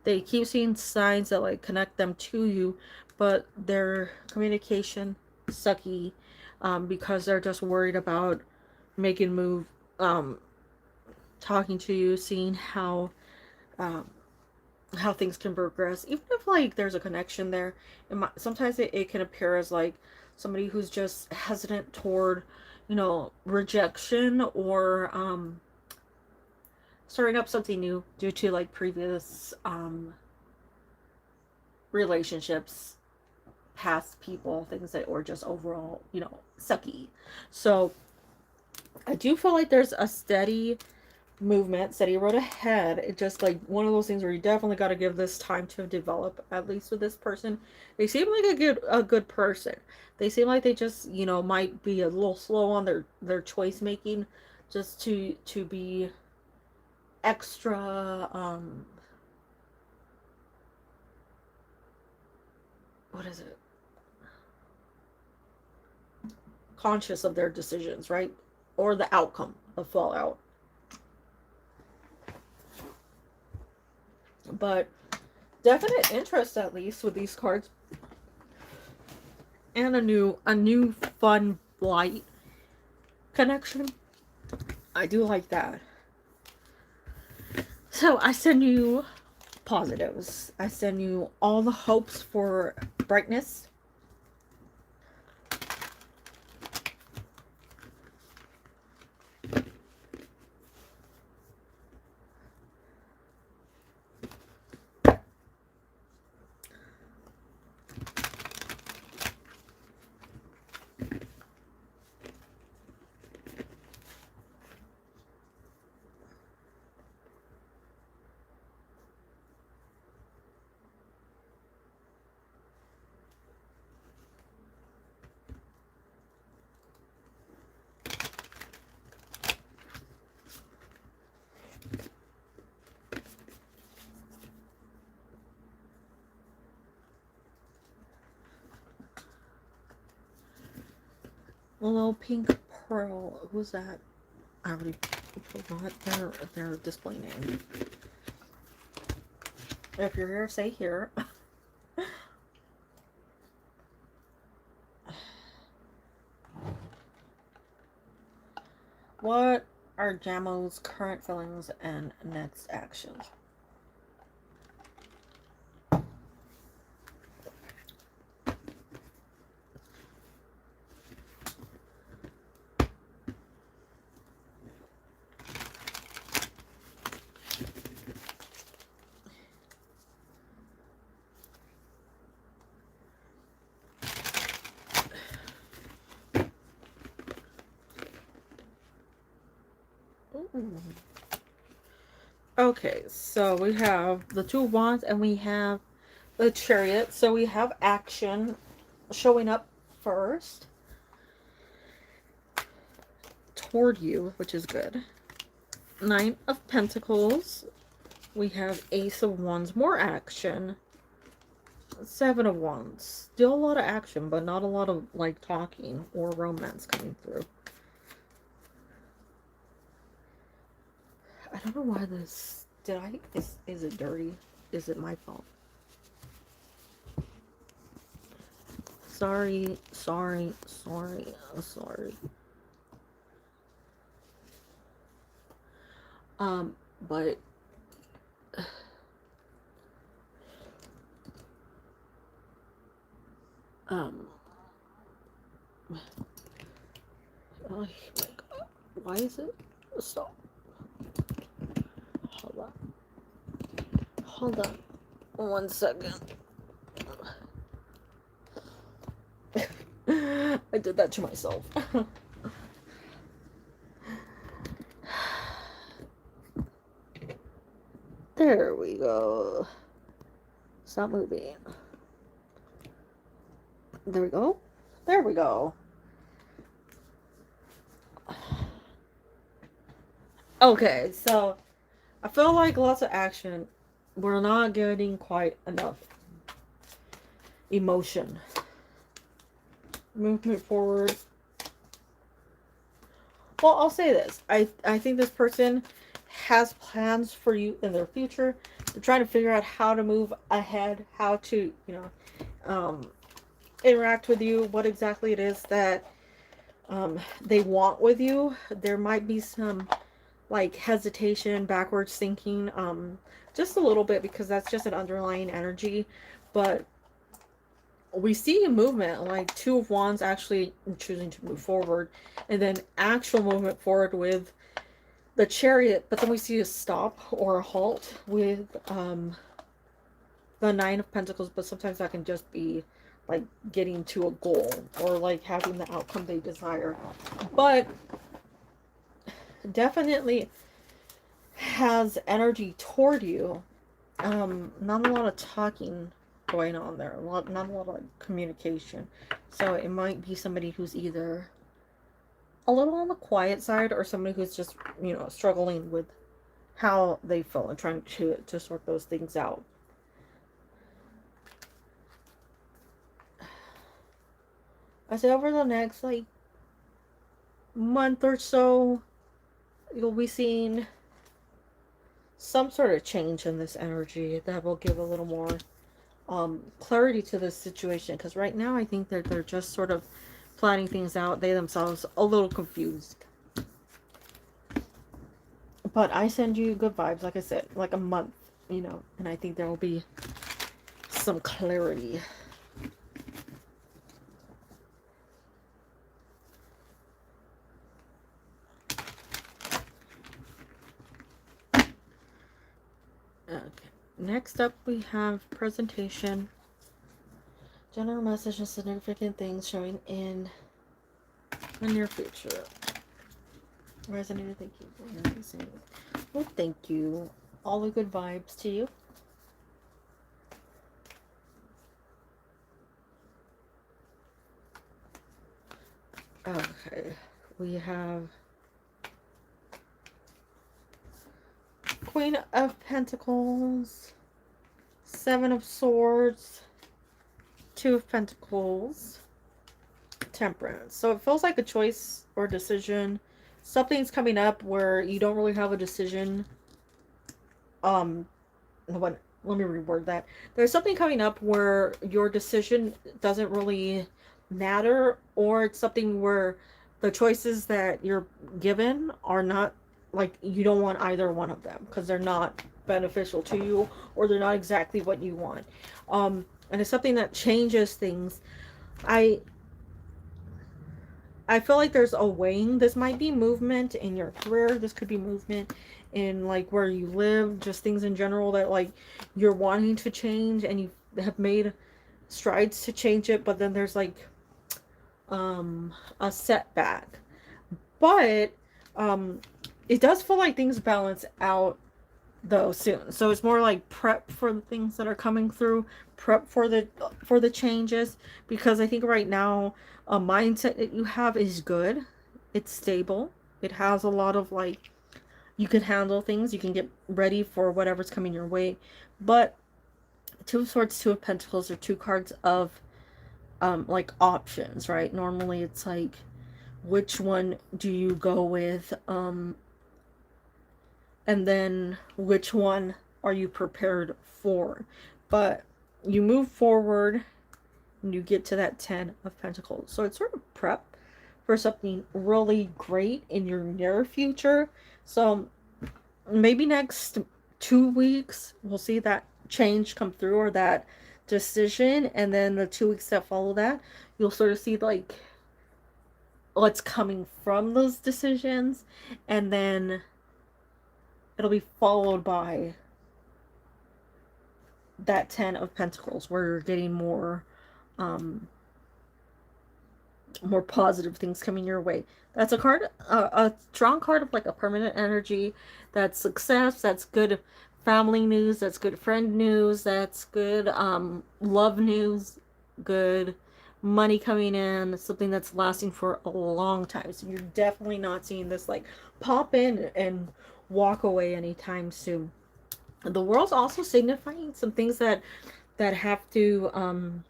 They keep seeing signs that like connect them to you, but their communication sucky, because they're just worried about making move, talking to you, seeing um, how things can progress. Even if like there's a connection there, sometimes it can appear as like somebody who's just hesitant toward, rejection or starting up something new due to like previous relationships, past people, things that were just overall, sucky. So I do feel like there's a steady movement, steady road ahead. It just like one of those things where you definitely got to give this time to develop, at least with this person. They seem like a good person. They seem like they just, might be a little slow on their choice making, just to be extra what is it? Conscious of their decisions, right? Or the outcome of fallout. But definite interest, at least with these cards, and a new fun light connection. I do like that. So I send you positives. I send you all the hopes for brightness. A little pink pearl. Who's that? I already forgot their display name. If you're here, say here. What are required jamos, current feelings, and next actions. Ooh. Okay, so we have the Two of Wands and we have the Chariot. So we have action showing up first toward you, which is good. Nine of Pentacles. We have Ace of Wands, more action. Seven of Wands. Still a lot of action, but not a lot of like talking or romance coming through. I don't know why this... Is it dirty? Is it my fault? Sorry. But... oh my God. Why is it? Stop. Hold on. 1 second. I did that to myself. There we go. Stop moving. There we go. There we go. Okay, so I feel like lots of action. We're not getting quite enough emotion. Movement forward. Well, I'll say this. I think this person has plans for you in their future. They're trying to figure out how to move ahead, how to, interact with you, what exactly it is that they want with you. There might be some like hesitation, backwards thinking, just a little bit, because that's just an underlying energy. But we see a movement, like Two of Wands actually choosing to move forward, and then actual movement forward with the Chariot. But then we see a stop or a halt with the Nine of Pentacles. But sometimes that can just be like getting to a goal or like having the outcome they desire. But definitely has energy toward you. Not a lot of talking going on there. Not a lot of communication. So it might be somebody who's either a little on the quiet side, or somebody who's just, struggling with how they feel and trying to sort those things out. I say over the next like month or so, you'll be seeing some sort of change in this energy that will give a little more clarity to this situation. Because right now I think that they're just sort of planning things out. They themselves a little confused. But I send you good vibes, like I said, like a month, and I think there will be some clarity. Okay, next up we have presentation. General message and significant things showing in the near future. Resonated, thank you. Well, thank you. All the good vibes to you. Okay, we have Queen of Pentacles, Seven of Swords, Two of Pentacles, Temperance. So it feels like a choice or decision. Something's coming up where you don't really have a decision. Let me reword that. There's something coming up where your decision doesn't really matter, or it's something where the choices that you're given are not like you don't want either one of them because they're not beneficial to you, or they're not exactly what you want. And it's something that changes things. I I feel like there's a weighing. This might be movement in your career. This could be movement in like where you live, just things in general that like you're wanting to change and you have made strides to change it, but then there's like a setback. But um it does feel like things balance out though soon. So it's more like prep for the things that are coming through, prep for the changes, because I think right now a mindset that you have is good. It's stable. It has a lot of like you can handle things, you can get ready for whatever's coming your way. But two of swords, two of pentacles are two cards of like options, right? Normally it's like which one do you go with, and then which one are you prepared for. But you move forward and you get to that 10 of Pentacles, so it's sort of prep for something really great in your near future. So maybe next 2 weeks we'll see that change come through, or that decision, and then the 2 weeks that follow that you'll sort of see like what's coming from those decisions, and then it'll be followed by that 10 of Pentacles where you're getting um more positive things coming your way. That's a card, a strong card of like a permanent energy. That's success, that's good family news, that's good friend news, that's good love news, good money coming in, something that's lasting for a long time. So you're definitely not seeing this like pop in and walk away anytime soon. The world's also signifying some things that have to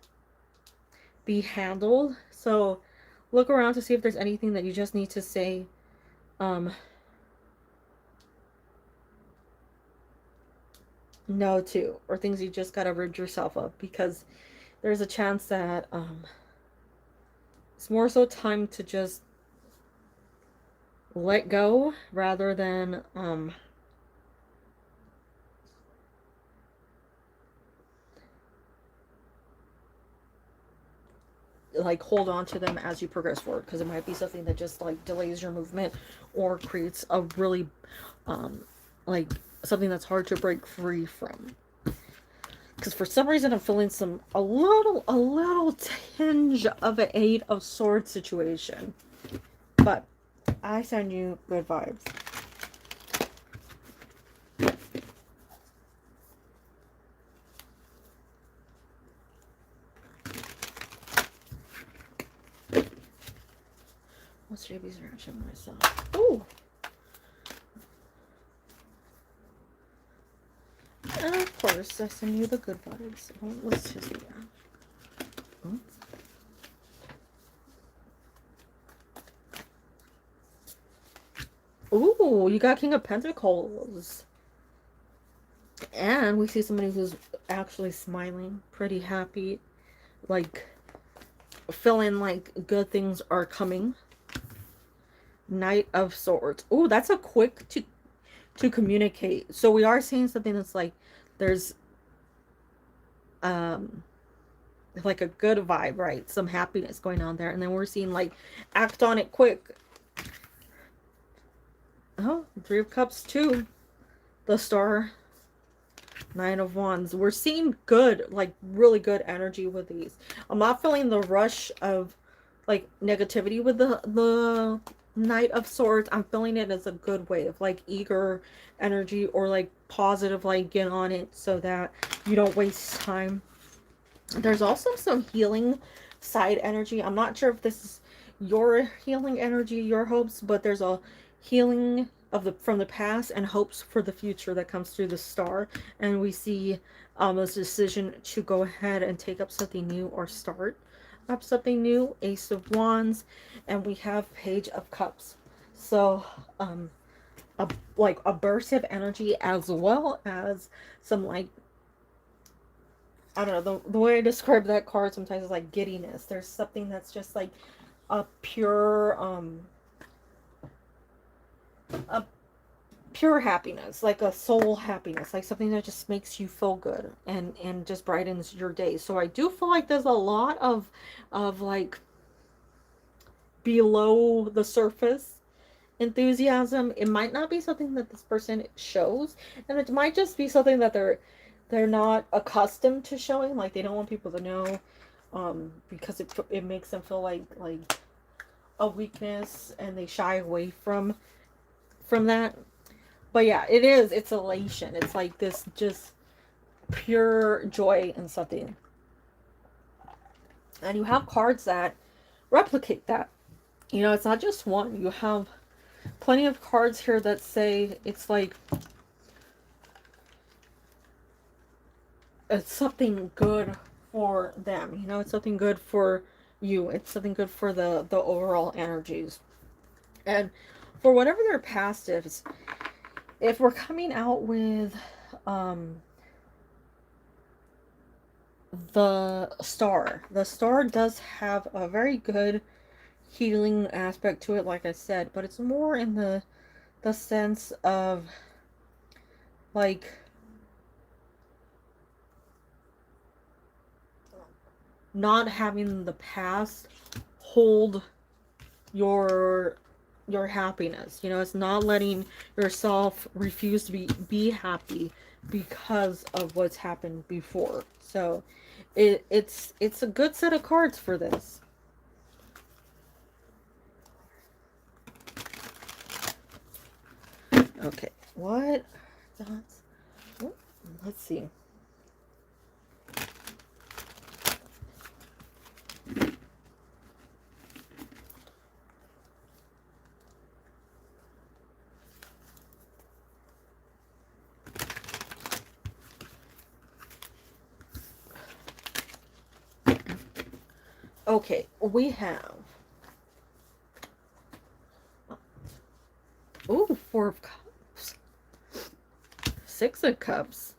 be handled. So look around to see if there's anything that you just need to say no to, or things you just gotta rid yourself of, because there's a chance that it's more so time to just let go rather than like hold on to them as you progress forward, because it might be something that just like delays your movement or creates a really like something that's hard to break free from. Because for some reason I'm feeling a little tinge of an 8 of Swords situation, but I send you good vibes. What's JB's reaction myself? Ooh. And of course, I send you the good vibes. Oh, let's just do that. Ooh, you got King of Pentacles. And we see somebody who's actually smiling, pretty happy, like feeling like good things are coming. Knight of Swords. Ooh, that's a quick to communicate. So we are seeing something that's like there's like a good vibe, right? Some happiness going on there. And then we're seeing like act on it quick. Oh, 3 of Cups too. The Star. 9 of Wands. We're seeing good, like really good energy with these. I'm not feeling the rush of like negativity with the Knight of Swords. I'm feeling it as a good way of like eager energy, or like positive, like get on it so that you don't waste time. There's also some healing side energy. I'm not sure if this is your healing energy, your hopes, but there's a healing of the from the past and hopes for the future that comes through the Star. And we see this decision to go ahead and take up something new or start up something new. Ace of Wands, and we have Page of Cups. So like a burst of energy, as well as some like, I don't know, the way I describe that card sometimes is like giddiness. There's something that's just like a pure a pure happiness, like a soul happiness, like something that just makes you feel good and just brightens your day. So I do feel like there's a lot of like below the surface enthusiasm. It might not be something that this person shows, and it might just be something that they're not accustomed to showing, like they don't want people to know, because it makes them feel like a weakness, and they shy away from that. But yeah, it's elation. It's like this just pure joy in something. And you have cards that replicate that. You know, it's not just one. You have plenty of cards here that say it's like it's something good for them. You know, it's something good for you. It's something good for the overall energies. And for whatever their past is, if we're coming out with um the star does have a very good healing aspect to it, like I said, but it's more in the sense of like not having the past hold your happiness. You know, it's not letting yourself refuse to be happy because of what's happened before. So it's a good set of cards for this. Okay, what dots? Oh, let's see. Okay, we have ooh, Four of Cups, Six of Cups,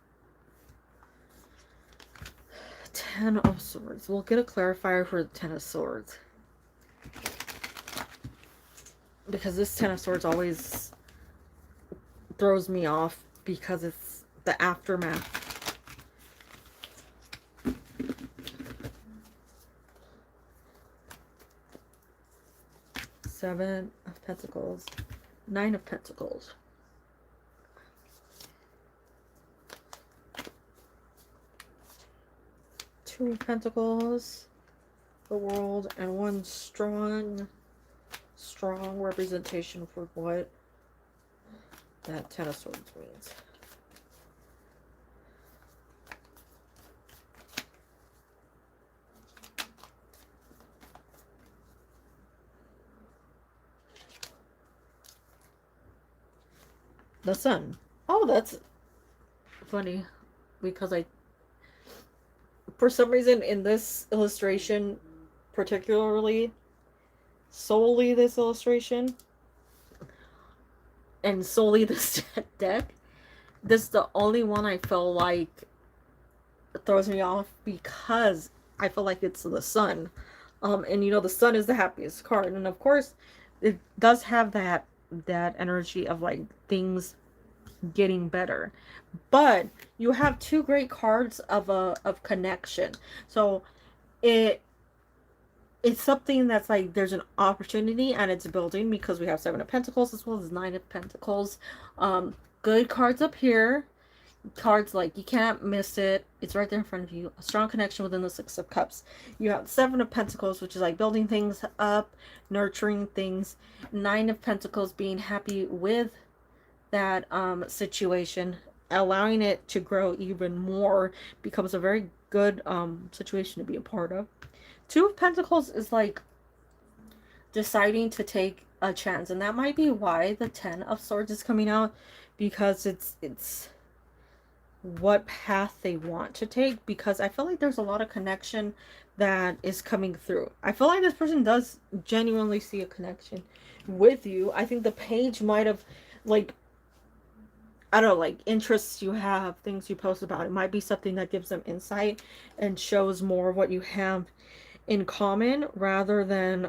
Ten of Swords. We'll get a clarifier for the Ten of Swords, because this Ten of Swords always throws me off because it's the aftermath. Seven of Pentacles, Nine of Pentacles. Two of Pentacles, the World, and one strong representation for what that Ten of Swords means. The Sun. Oh, that's funny, because for some reason in this illustration, particularly, solely this illustration, and solely this deck, this is the only one I feel like throws me off, because I feel like it's the Sun. And you know, the Sun is the happiest card, and of course it does have that energy of like things getting better. But you have two great cards of connection. So it it's something that's like there's an opportunity and it's building, because we have Seven of Pentacles as well as Nine of Pentacles. Good cards up here. Cards like you can't miss it. It's right there in front of you. A strong connection within the Six of Cups. You have Seven of Pentacles, which is like building things up, nurturing things. Nine of Pentacles, being happy with that situation, allowing it to grow even more, becomes a very good situation to be a part of. Two of Pentacles is like deciding to take a chance, and that might be why the Ten of Swords is coming out, because it's what path they want to take, because I feel like there's a lot of connection that is coming through. I feel like this person does genuinely see a connection with you. I think the page might have, like, I don't know, like interests you have, things you post about. It might be something that gives them insight and shows more of what you have in common, rather than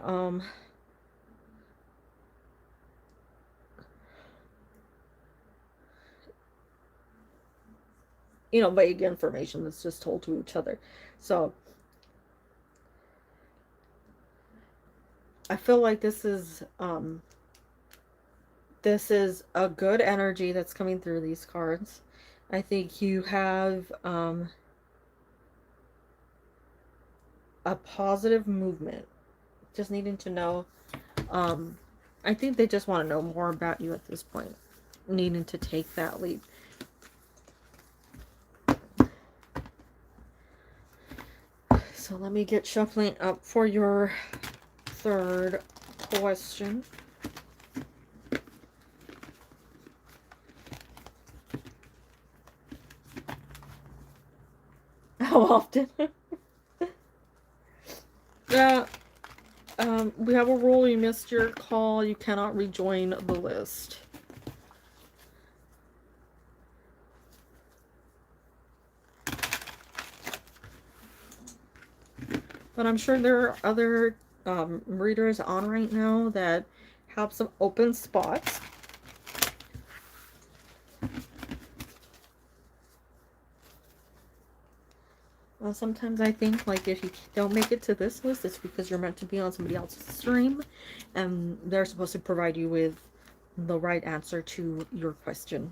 you know, vague information that's just told to each other. So I feel like this is a good energy that's coming through these cards. I think you have a positive movement. Just needing to know. I think they just want to know more about you at this point. Needing to take that leap. So let me get shuffling up for your third question. How often? Yeah. We have a rule. You missed your call. You cannot rejoin the list. But I'm sure there are other readers on right now that have some open spots. Well, sometimes I think, like, if you don't make it to this list, it's because you're meant to be on somebody else's stream, and they're supposed to provide you with the right answer to your question.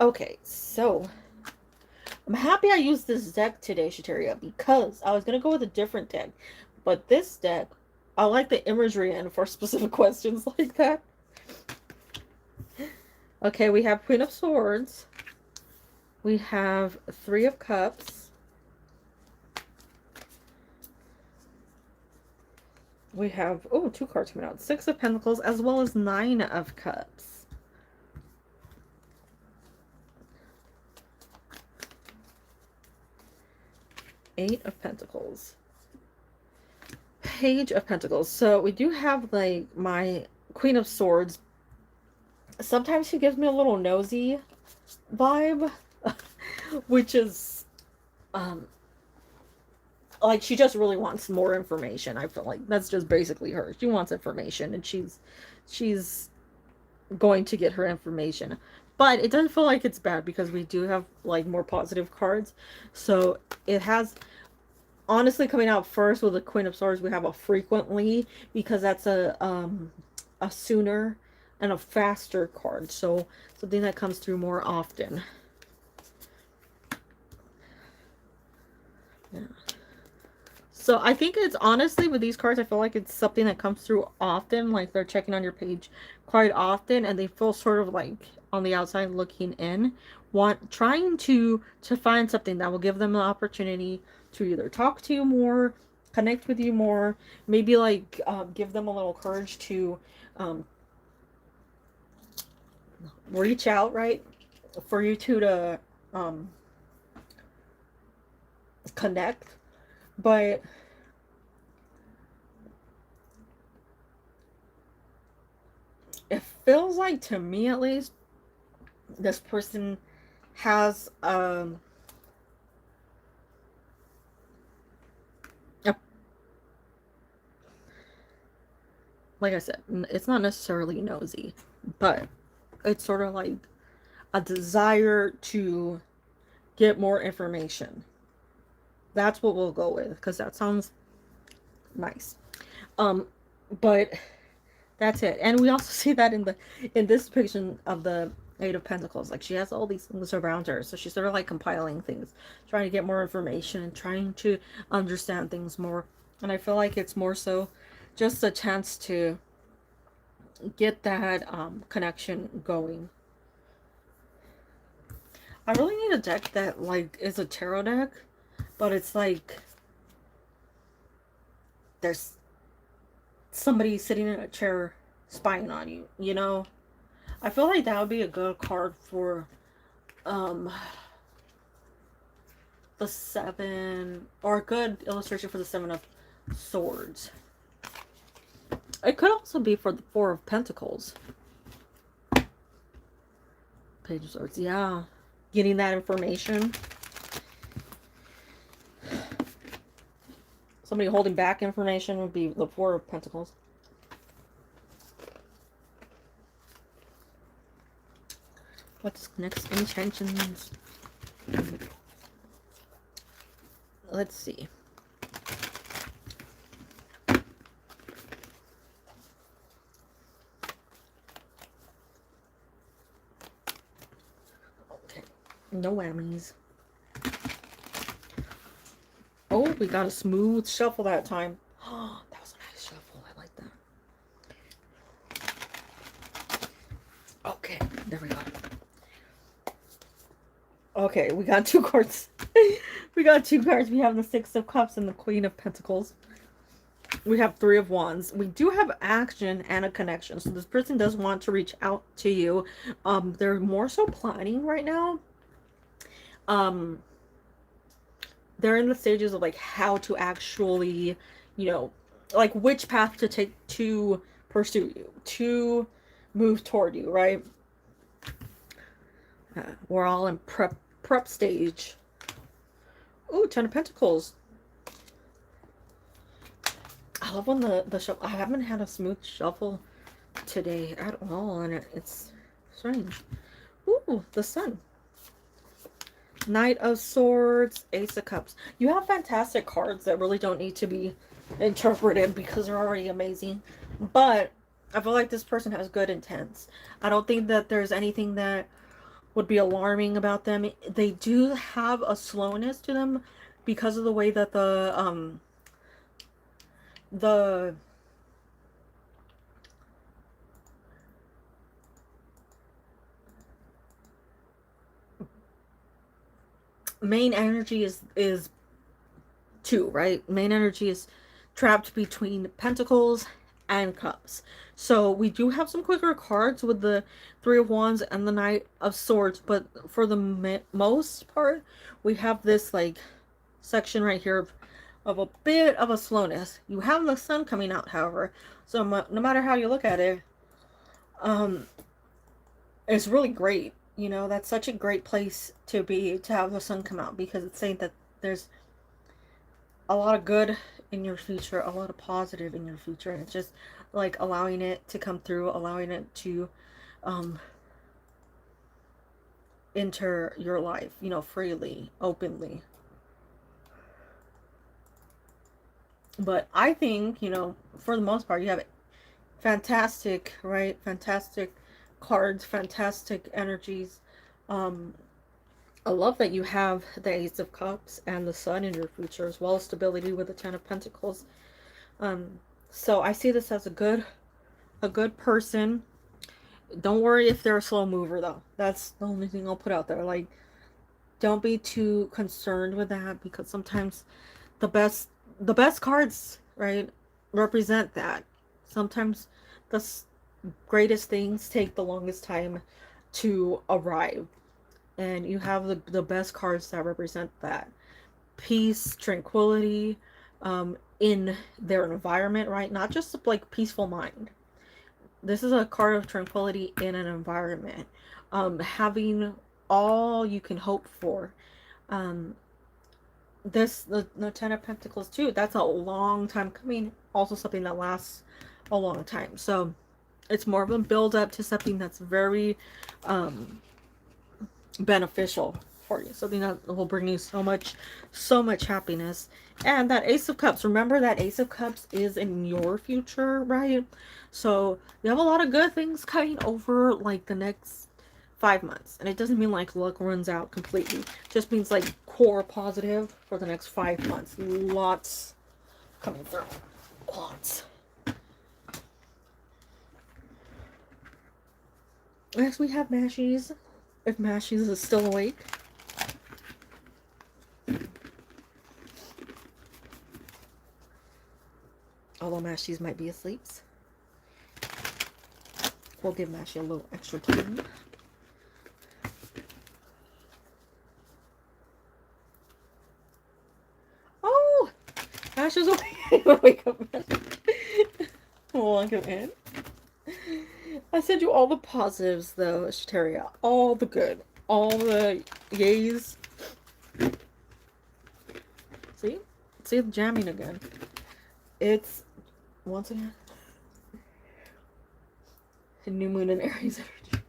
Okay, so I'm happy I used this deck today, Shateria, because I was going to go with a different deck, but this deck, I like the imagery in for specific questions like that. Okay, we have Queen of Swords. We have Three of Cups. We have, oh, 2 cards coming out. 6 of Pentacles, as well as 9 of Cups. Eight of Pentacles. Page of Pentacles. So we do have, like, my Queen of Swords. Sometimes she gives me a little nosy vibe, which is, like, she just really wants more information. I feel like that's just basically her. She wants information, and she's going to get her information. But it doesn't feel like it's bad, because we do have, like, more positive cards. So it has, honestly, coming out first with the Queen of Swords, we have a frequently, because that's a sooner and a faster card. So something that comes through more often. Yeah. So I think it's, honestly, with these cards, I feel like it's something that comes through often. Like, they're checking on your page quite often, and they feel sort of like on the outside looking in, trying to find something that will give them the opportunity to either talk to you more, connect with you more, maybe like give them a little courage to reach out, right? For you two to connect. But it feels like, to me at least, this person has like I said, it's not necessarily nosy, but it's sort of like a desire to get more information. That's what we'll go with, because that sounds nice. But that's it. And we also see that in this depiction of the Eight of Pentacles. Like, she has all these things around her, so she's sort of like compiling things, trying to get more information and trying to understand things more. And I feel like it's more so just a chance to get that connection going. I really need a deck that, like, is a tarot deck, but it's like there's somebody sitting in a chair spying on you, you know? I feel like that would be a good card for the 7, or a good illustration for the 7 of Swords. It could also be for the 4 of Pentacles. Page of Swords, yeah. Getting that information. Somebody holding back information would be the 4 of Pentacles. What's next intentions? Let's see. Okay. No whammies. Oh, we got a smooth shuffle that time. Oh, that was a nice shuffle. I like that. Okay, there we go. Okay, we got two cards. We got two cards. We have the Six of Cups and the Queen of Pentacles. We have Three of Wands. We do have action and a connection. So this person does want to reach out to you. They're more so planning right now. They're in the stages of like how to actually, you know, like which path to take to pursue you, to move toward you, right? We're all in prep stage. Ooh, Ten of Pentacles. I love when the shuffle. I haven't had a smooth shuffle today at all, and it's strange. Ooh, the Sun. Knight of Swords, Ace of Cups. You have fantastic cards that really don't need to be interpreted because they're already amazing. But I feel like this person has good intents. I don't think that there's anything that would be alarming about them. They do have a slowness to them because of the way that the main energy is two, right? Main energy is trapped between Pentacles and Cups. So we do have some quicker cards with the Three of Wands and the Knight of Swords, but for the most part, we have this like section right here of a bit of a slowness. You have the Sun coming out, however, so no matter how you look at it, it's really great. You know, that's such a great place to be, to have the Sun come out, because it's saying that there's a lot of good in your future, a lot of positive in your future, and it's just like allowing it to come through, allowing it to enter your life, you know, freely, openly. But I think, you know, for the most part, you have fantastic, right? Fantastic cards, fantastic energies. I love that you have the Ace of Cups and the Sun in your future, as well as stability with the Ten of Pentacles. So I see this as a good person. Don't worry if they're a slow mover, though. That's the only thing I'll put out there. Like, don't be too concerned with that, because sometimes the best cards, right, represent that. Sometimes the greatest things take the longest time to arrive, and you have the best cards that represent that. Peace, tranquility, in their environment, right? Not just like peaceful mind. This is a card of tranquility in an environment. Having all you can hope for. The Ten of Pentacles too, that's a long time coming. Also something that lasts a long time. So it's more of a build up to something that's very beneficial for you, something that will bring you so much happiness. And that Ace of Cups, remember that Ace of Cups is in your future, right? So you have a lot of good things coming over like the next 5 months, and it doesn't mean like luck runs out completely. It just means like core positive for the next 5 months. Lots coming through. Lots. Next we have Mashies. If Mashies is still awake. Although Mashies might be asleep. We'll give Mashie a little extra time. Oh! Mashie's awake. Wake up. Welcome in. I sent you all the positives, though, Shateria. All the good. All the yays. See? See the jamming again. It's, once again, a new moon in Aries energy.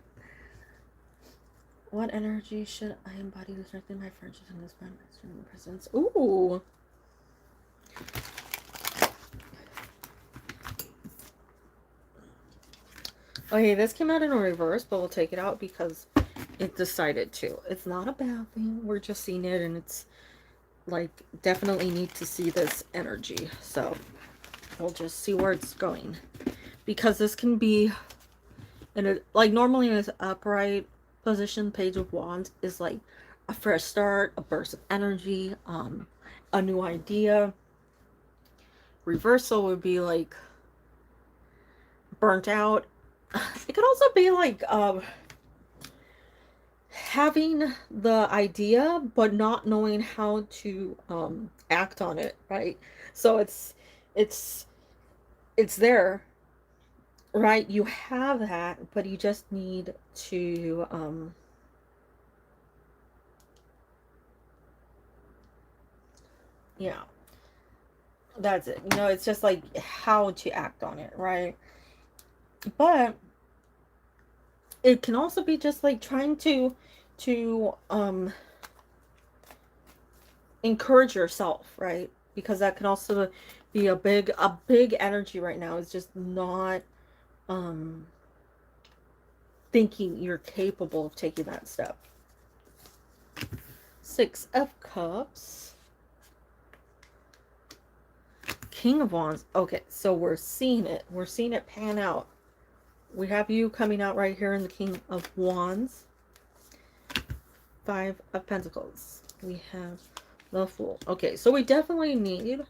What energy should I embody to strengthen my friendships in this presence? Ooh. Okay, this came out in reverse, but we'll take it out because it decided to. It's not a bad thing. We're just seeing it, and it's like definitely need to see this energy. So we'll just see where it's going, because this can be in a, like normally in this upright position, Page of Wands is like a fresh start, a burst of energy, a new idea. Reversal would be like burnt out. It could also be like having the idea but not knowing how to act on it, right? So it's it's there, right? You have that, but you just need to yeah, that's it. You know, it's just like how to act on it, right? But it can also be just like trying to encourage yourself, right? Because that can also be a big energy right now. Is just not um thinking you're capable of taking that step. Six of Cups. King of Wands. Okay, so we're seeing it. We're seeing it pan out. We have you coming out right here in the King of Wands. Five of Pentacles. We have the Fool. Okay, so we definitely need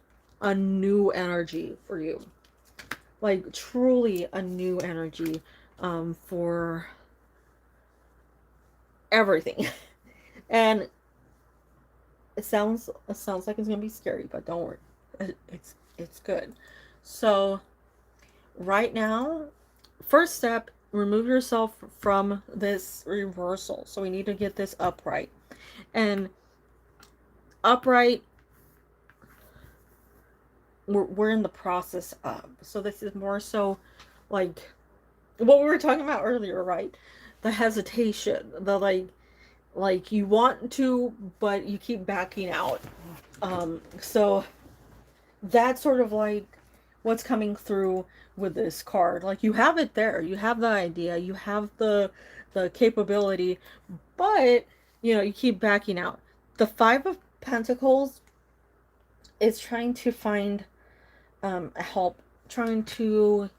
a new energy for you. Like, truly a new energy for everything. And it sounds like it's gonna be scary, but don't worry. It's good. So right now, first step, remove yourself from this reversal. So we need to get this upright. And upright, we're in the process of. So this is more so like what we were talking about earlier, right? The hesitation, the like you want to, but you keep backing out. So that's sort of like what's coming through with this card. Like, you have it there, you have the idea, you have the capability, but you know, you keep backing out. The Five of Pentacles is trying to find help, trying to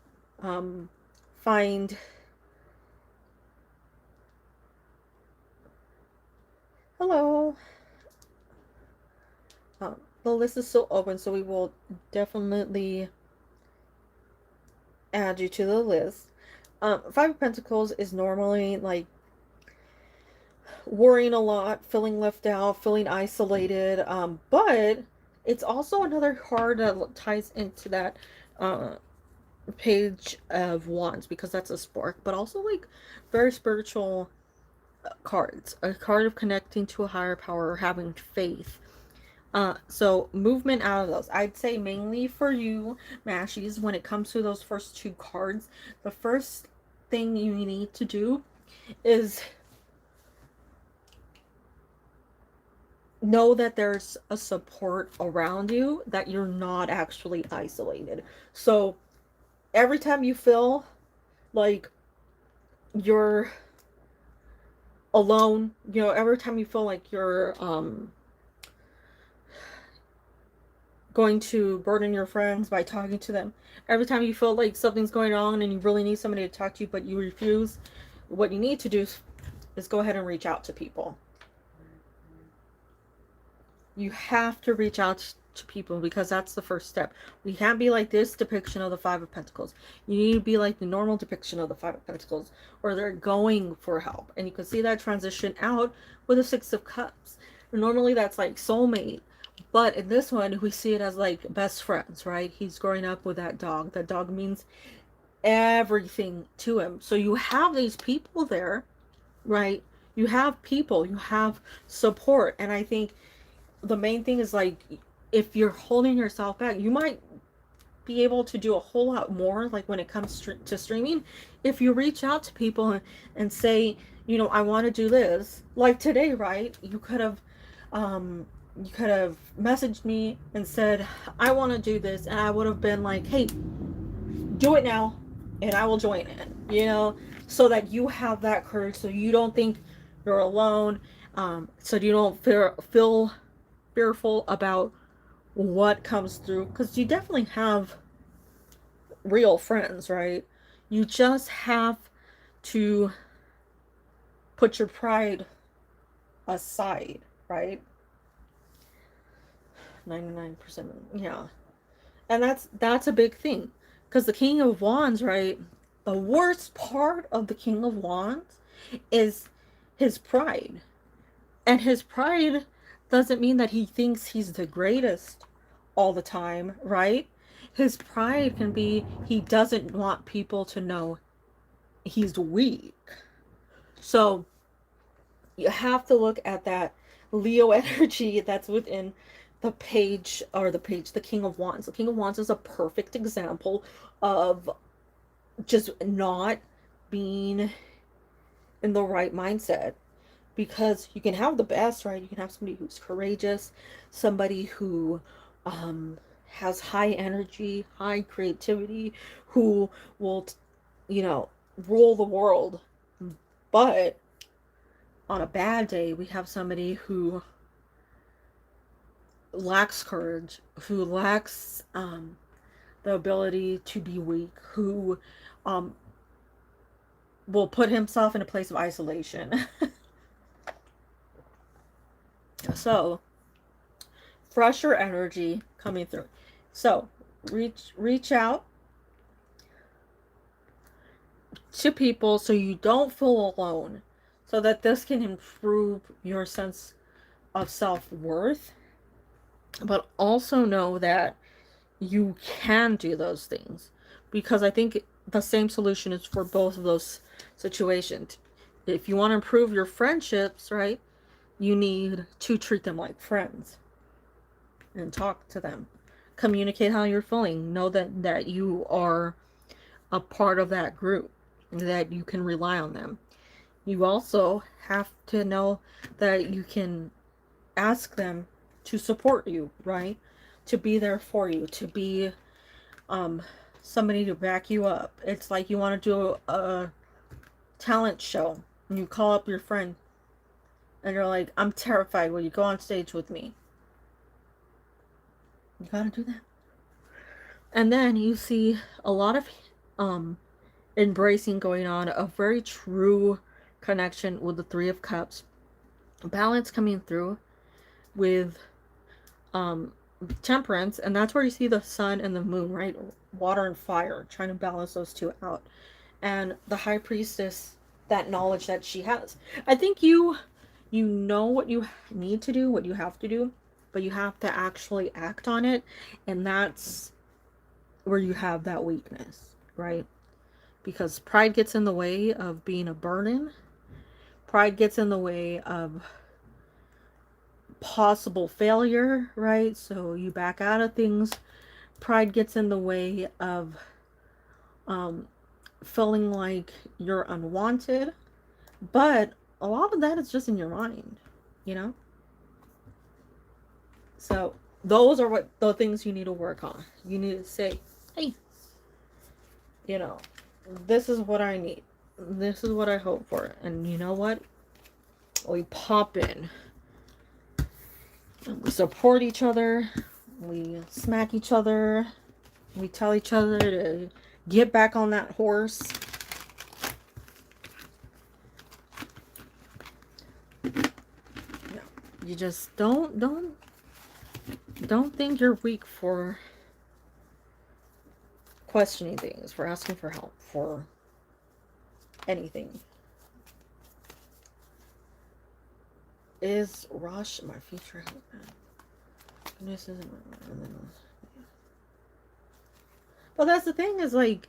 find hello. The list is still open, so we will definitely add you to the list. Five of Pentacles is normally like worrying a lot, feeling left out, feeling isolated. But it's also another card that ties into that Page of Wands, because that's a spark, but also like very spiritual cards. A card of connecting to a higher power or having faith. So movement out of those. I'd say mainly for you, Mashies, when it comes to those first two cards, the first thing you need to do is know that there's a support around you, that you're not actually isolated. So every time you feel like you're alone, you know, every time you feel like you're going to burden your friends by talking to them, every time you feel like something's going on and you really need somebody to talk to you but you refuse, what you need to do is go ahead and reach out to people. You have to reach out to people, because that's the first step. We can't be like this depiction of the Five of Pentacles. You need to be like the normal depiction of the Five of Pentacles, or they're going for help. And you can see that transition out with the Six of Cups. Normally that's like soulmate, but in this one we see it as like best friends, right? He's growing up with that dog. That dog means everything to him. So you have these people there, right? You have people, you have support. And I think the main thing is, like, if you're holding yourself back, you might be able to do a whole lot more, like when it comes to streaming, if you reach out to people and say, I want to do this. Like today, right? You could have messaged me and said, I want to do this. And I would have been like, hey, do it now and I will join in, so that you have that courage, so you don't think you're alone, so you don't feel fearful about what comes through, because you definitely have real friends, right? You just have to put your pride aside, right? 99%, yeah. And that's a big thing, because the King of Wands, right? The worst part of the King of Wands is his pride. And his pride doesn't mean that he thinks he's the greatest all the time, right? His pride can be he doesn't want people to know he's weak. So you have to look at that Leo energy that's within the King of Wands. The King of Wands is a perfect example of just not being in the right mindset, because you can have the best, right? You can have somebody who's courageous, somebody who has high energy, high creativity, who will, rule the world. But on a bad day, we have somebody who lacks courage, who lacks the ability to be weak, who um, will put himself in a place of isolation. So, fresher energy coming through. So, reach out to people so you don't feel alone, so that this can improve your sense of self-worth, but also know that you can do those things, because I think the same solution is for both of those situations. If you want to improve your friendships, right, you need to treat them like friends and talk to them, communicate how you're feeling, know that you are a part of that group, that you can rely on them. You also have to know that you can ask them to support you, right? To be there for you, to be somebody to back you up. It's like you want to do a talent show and you call up your friend and you're like, I'm terrified, will you go on stage with me? You gotta do that. And then you see a lot of embracing going on, a very true connection with the Three of Cups, balance coming through with temperance, and that's where you see the sun and the moon, right? Water and fire, trying to balance those two out. And the High Priestess, that knowledge that she has. I think you know what you need to do, what you have to do, but you have to actually act on it, and that's where you have that weakness, right? Because pride gets in the way of being a burden. Pride gets in the way of possible failure, right? So you back out of things. Pride gets in the way of feeling like you're unwanted. But a lot of that is just in your mind, you know? So those are what the things you need to work on. You need to say, hey, you know, this is what I need. This is what I hope for. And you know what? We pop in. We support each other. We smack each other. We tell each other to get back on that horse. No, you just don't think you're weak for questioning things, for asking for help, for anything. Is Rush my future husband? This isn't. But that's the thing, is like,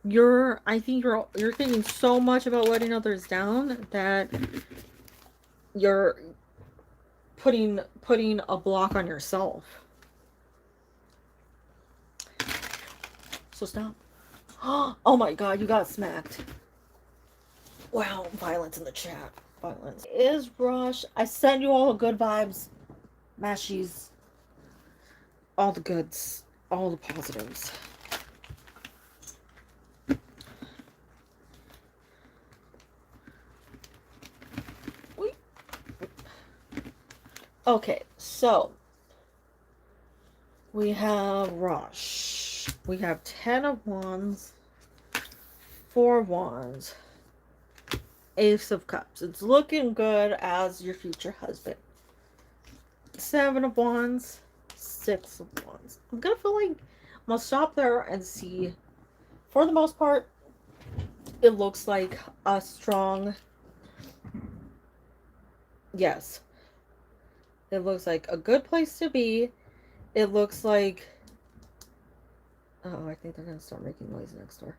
I think you're thinking so much about letting others down that you're putting a block on yourself. So stop. Oh my god, you got smacked. Wow, violence in the chat. Violence. Is Rush. I send you all the good vibes. Mashies. All the goods. All the positives. Okay, so we have Rush. We have 10 of Wands, 4 Wands, Ace of Cups. It's looking good as your future husband. 7 of Wands, 6 of Wands. I'm gonna feel like I'm gonna stop there and see. For the most part, it looks like a strong. Yes. It looks like a good place to be. It looks like. Oh, I think they're gonna start making noise next door.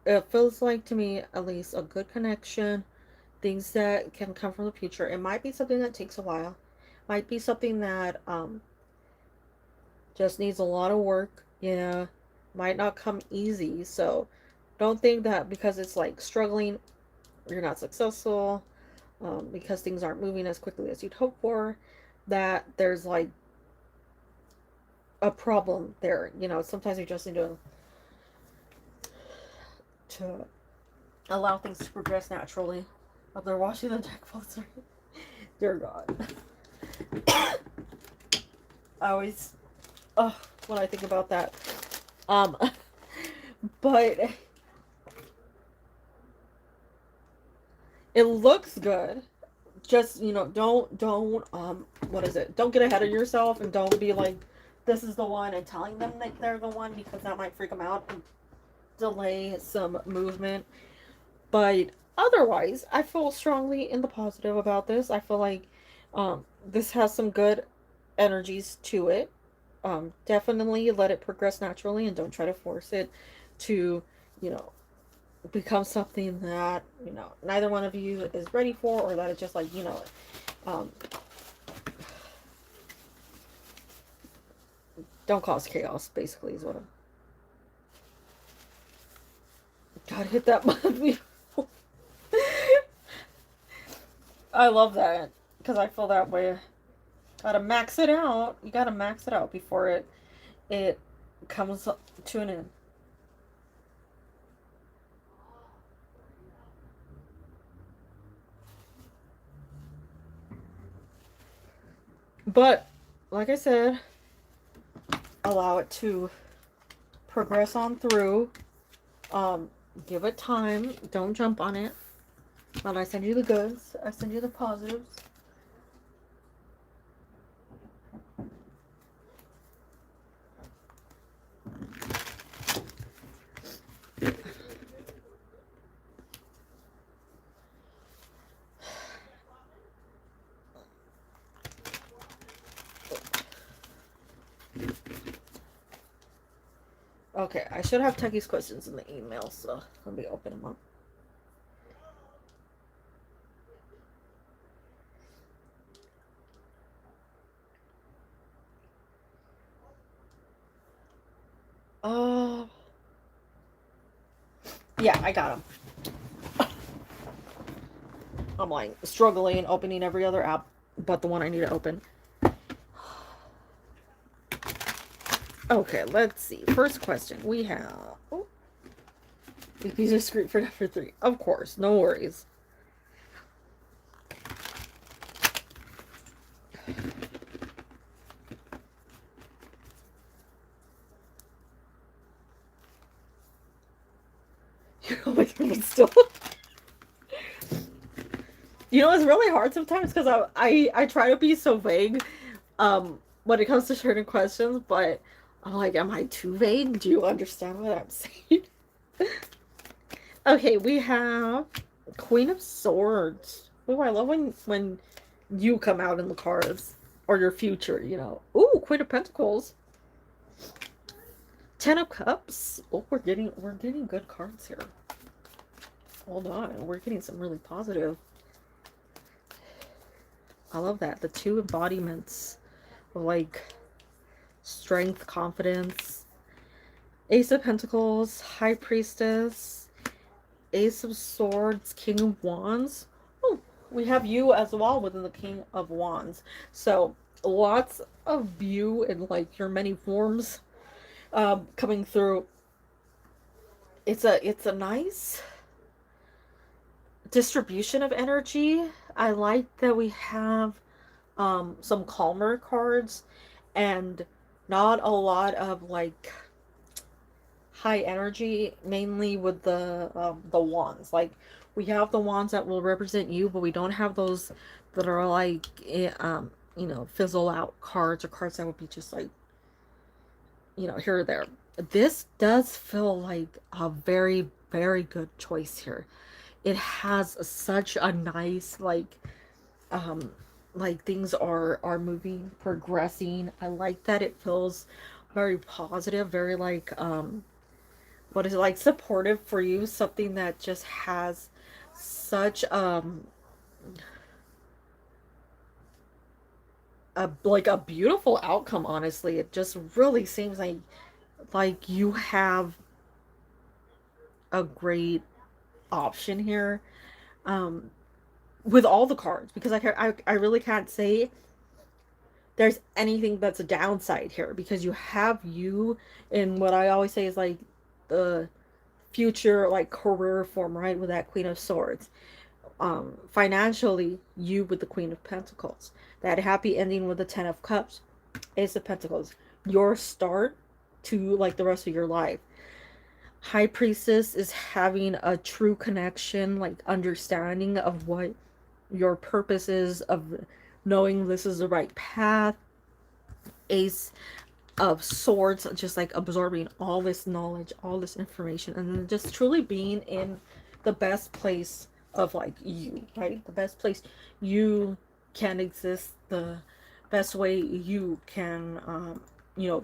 It feels like to me at least a good connection, things that can come from the future. It might be something that takes a while, might be something that just needs a lot of work, might not come easy. So don't think that because it's like struggling, you're not successful, because things aren't moving as quickly as you'd hope for, that there's like a problem there. Sometimes you just need to allow things to progress naturally. Oh, they're washing the deck closer. Dear God. I always, when I think about that. But it looks good. Just, what is it? Don't get ahead of yourself and don't be like, this is the one and telling them that they're the one, because that might freak them out and delay some movement. But otherwise, I feel strongly in the positive about this. I feel like this has some good energies to it. Definitely let it progress naturally and don't try to force it to, you know, become something that, neither one of you is ready for, or that it's just like, um, don't cause chaos, basically, is what I'm. Gotta hit that button. I love that, because I feel that way. Gotta max it out. You gotta max it out before it comes to an end. But like I said, allow it to progress on through. Um, Give it time. Don't jump on it. When I send you the goods, I send you the positives. Okay, I should have Techie's questions in the email, so let me open them up. Yeah, I got them. I'm like struggling opening every other app but the one I need to open. Okay, let's see. First question we have. Oh, these are screen for number 3. Of course, no worries. Oh my God, still. It's really hard sometimes because I try to be so vague when it comes to certain questions, but I'm like, am I too vague? Do you understand what I'm saying? Okay, we have Queen of Swords. Oh, I love when you come out in the cards, or your future, Ooh, Queen of Pentacles. 10 of Cups. Oh, we're getting good cards here. Hold on, we're getting some really positive. I love that. The 2 embodiments of like strength, confidence. Ace of Pentacles, High Priestess, Ace of Swords, King of Wands. Oh, we have you as well within the King of Wands. So lots of you in like your many forms coming through. It's a nice distribution of energy. I like that we have some calmer cards and not a lot of like high energy, mainly with the wands. Like we have the wands that will represent you, but we don't have those that are like fizzle out cards or cards that would be just like here or there. This does feel like a very, very good choice here. It has such a nice um things are moving, progressing. I like that it feels very positive, very what is it, like supportive for you, something that just has such a beautiful outcome. Honestly, it just really seems like you have a great option here with all the cards, because I really can't say there's anything that's a downside here, because you have you in what I always say is like the future like career form, right, with that Queen of Swords. Financially, you with the Queen of Pentacles, that happy ending with the Ten of Cups, Ace of Pentacles, your start to like the rest of your life. High Priestess is having a true connection, like understanding of what your purpose is, of knowing this is the right path. Ace of Swords, just like absorbing all this knowledge, all this information, and then just truly being in the best place of like you, right? The best place you can exist, the best way you can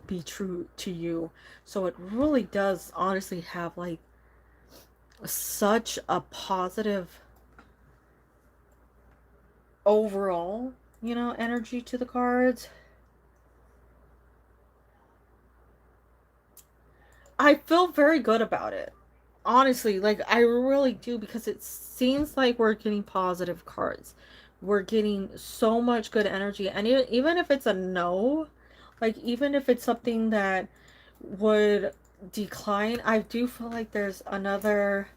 be true to you. So it really does honestly have like such a positive overall energy to the cards. I feel very good about it. Honestly, like I really do, because it seems like we're getting positive cards. We're getting so much good energy, and even if it's a no, like even if it's something that would decline, I do feel like there's another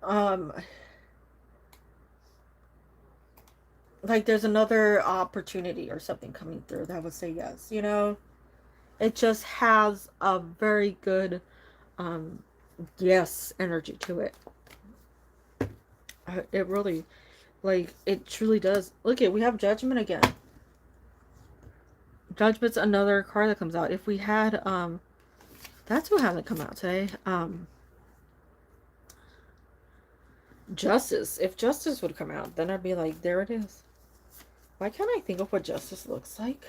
um there's another opportunity or something coming through that would say yes. It just has a very good um yes energy to it. It really, like, it truly does. Look at, we have Judgment again. Judgment's another card that comes out. If we had that's who hasn't come out today. Justice. If Justice would come out, then I'd be like, there it is. Why can't I think of what Justice looks like?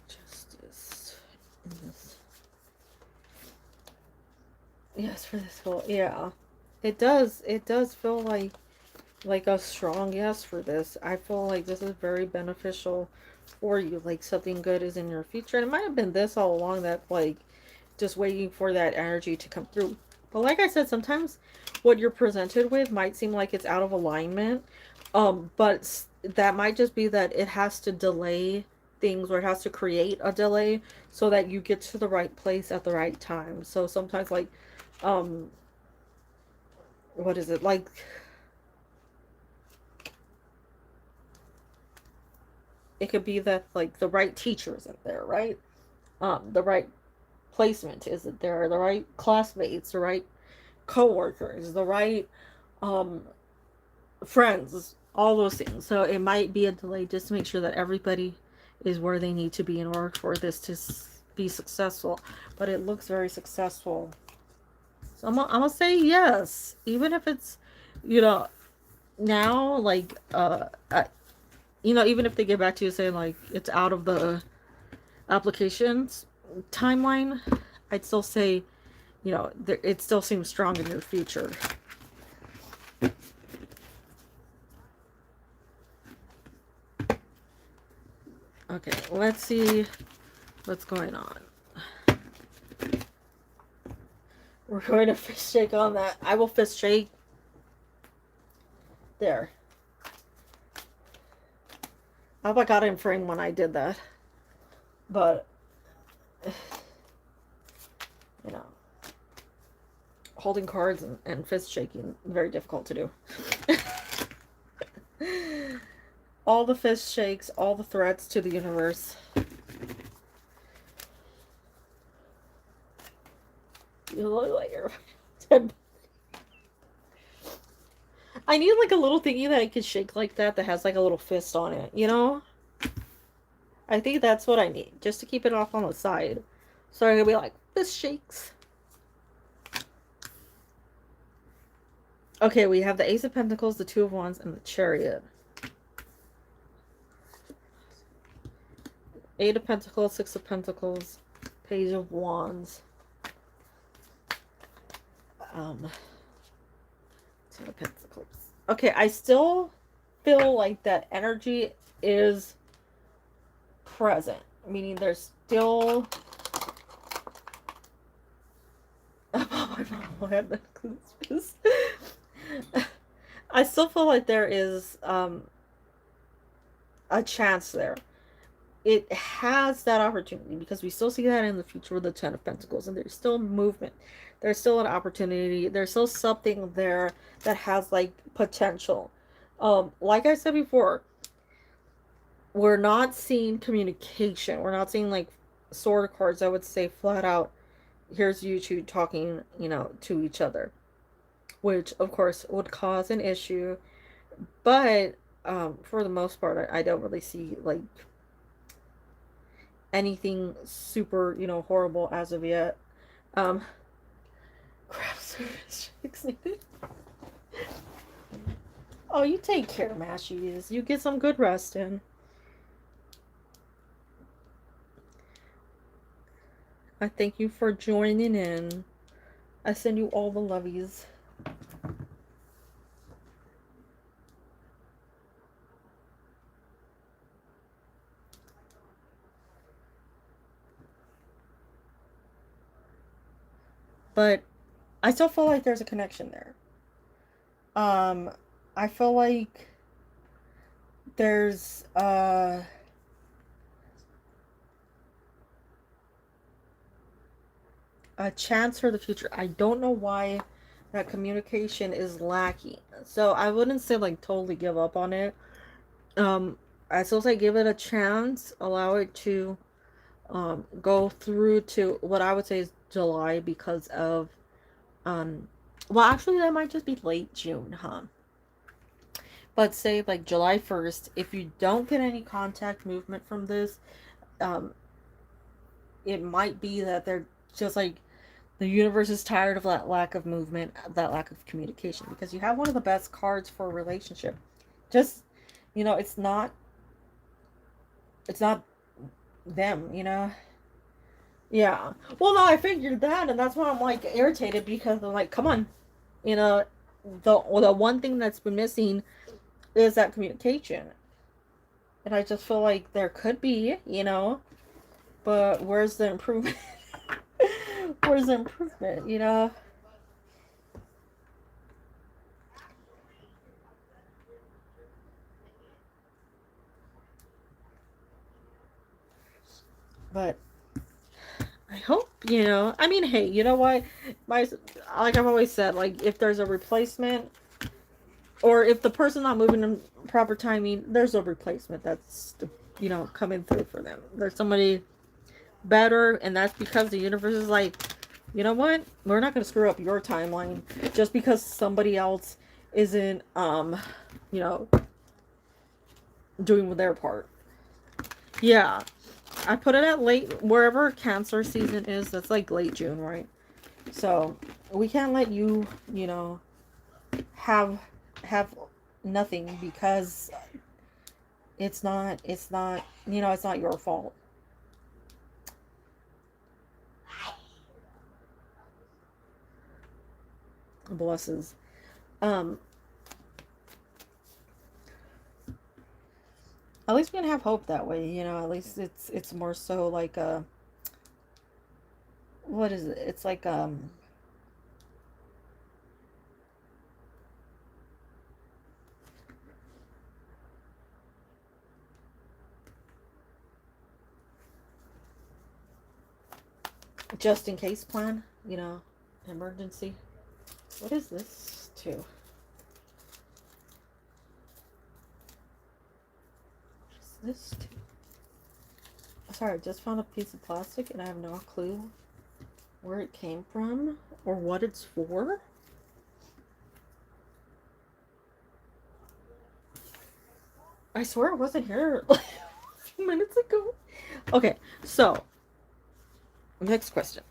Justice in this. Yes, for this whole, yeah. It does feel like a strong yes for this. I feel like this is very beneficial for you. Like something good is in your future. And it might have been this all along, that like just waiting for that energy to come through. But like I said, sometimes what you're presented with might seem like it's out of alignment. But that might just be that it has to delay things, or it has to create a delay so that you get to the right place at the right time. So sometimes like um what is it like, it could be that like the right teacher isn't there, right? The right placement isn't there, the right classmates, the right co-workers, the right um friends, all those things. So it might be a delay just to make sure that everybody is where they need to be in order for this to be successful. But it looks very successful. So I'm gonna say yes, even if it's you know now like even if they get back to you saying like it's out of the applications timeline, I'd still say it still seems strong in your future. Okay, let's see what's going on. We're going to fist shake on that. I will fist shake. There. I hope I got it in frame when I did that. But, you know, holding cards and fist shaking, very difficult to do. All the fist shakes, all the threats to the universe. You look like you're dead. I need like a little thingy that I could shake like that has like a little fist on it, you know? I think that's what I need, just to keep it off on the side. So I'm gonna be like, fist shakes. Okay, we have the Ace of Pentacles, the Two of Wands, and the Chariot. Eight of Pentacles, Six of Pentacles, Page of Wands. Ten of Pentacles. Okay, I still feel like that energy is present. Meaning there's still... I still feel like there is a chance there. It has that opportunity because we still see that in the future with the Ten of Pentacles, and there's still movement. There's still an opportunity. There's still something there that has like potential. Like I said before, we're not seeing communication. We're not seeing like sword cards. I would say flat out, here's you two talking, you know, to each other, which of course would cause an issue. But for the most part, I don't really see like anything super, you know, horrible as of yet. Crap service checks needed. Oh, you take care, Mashies. You get some good rest in. I thank you for joining in. I send you all the lovies. But I still feel like there's a connection there. I feel like there's a chance for the future. I don't know why that communication is lacking. So I wouldn't say like totally give up on it. I still say give it a chance, allow it to go through to what I would say is July because of well actually that might just be late June, huh? But say like July 1st, if you don't get any contact movement from this, it might be that they're just like the universe is tired of that lack of movement, that lack of communication, because you have one of the best cards for a relationship. Just, you know, it's not them, you know. Yeah. Well, no, I figured that, and that's why I'm like irritated because I'm like, come on, you know, the one thing that's been missing is that communication, and I just feel like there could be, you know, but where's the improvement? Where's the improvement, you know? But I hope, you know, I mean, hey, you know what? Like I've always said, like, if there's a replacement, or if the person not moving in proper timing, there's a replacement that's, you know, coming through for them. There's somebody better, and that's because the universe is like, you know what? We're not going to screw up your timeline just because somebody else isn't, you know, doing their part. Yeah. I put it at late, wherever Cancer season is, that's like late June, right? So, we can't let you, you know, have nothing because it's not, you know, it's not your fault. Blesses. At least we can have hope that way, you know, at least it's more so like a, what is it? It's like, just in case plan, you know, emergency. What is this too? What is this too? Sorry, I just found a piece of plastic and I have no clue where it came from or what it's for. I swear it wasn't here like a few minutes ago. Okay, so next question.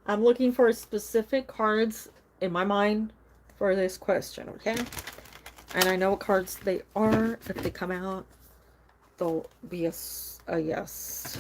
I'm looking for specific cards in my mind for this question, okay? And I know what cards they are. If they come out, they'll be a yes.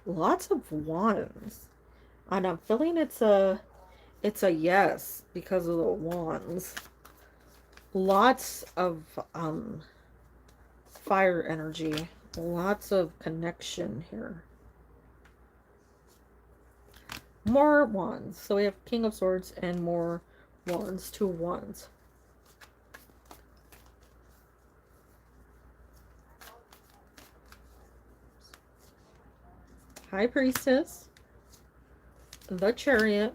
Lots of wands. And I'm feeling it's a yes because of the wands. Lots of fire energy. Lots of connection here. More wands. So we have King of Swords and more wands. 2 wands. High Priestess. The Chariot.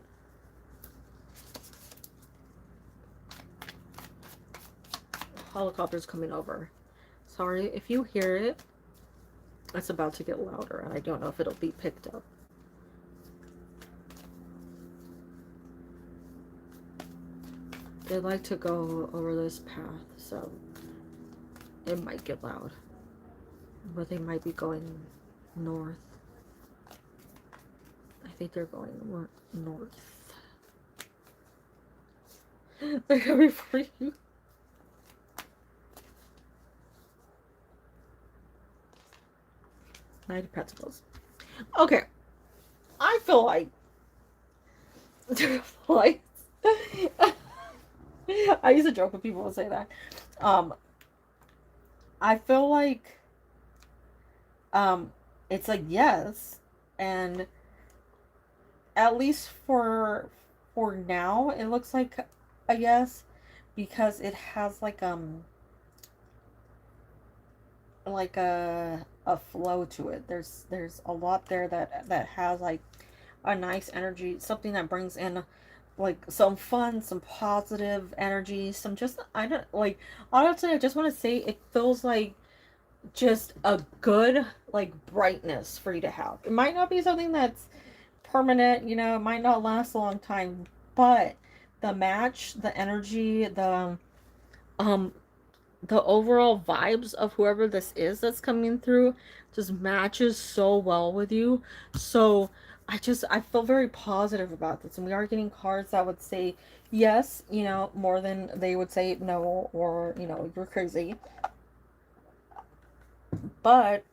Helicopter's coming over. Sorry if you hear it. It's about to get louder and I don't know if it'll be picked up. They like to go over this path, so it might get loud. But they might be going north. I think they're going north. They're coming for you. Knight of Pentacles. Okay. I feel like I used to joke when people would say that. I feel like it's a yes, and at least for now it looks like a yes, because it has like a flow to it. There's a lot there that has like a nice energy, something that brings in like some fun, some positive energy, some just, I don't like, honestly I just want to say it feels like just a good like brightness for you to have. It might not be something that's permanent, you know, it might not last a long time, but the match, the energy, the overall vibes of whoever this is that's coming through just matches so well with you. So I feel very positive about this, and we are getting cards that would say yes, you know, more than they would say no, or, you know, you're crazy. But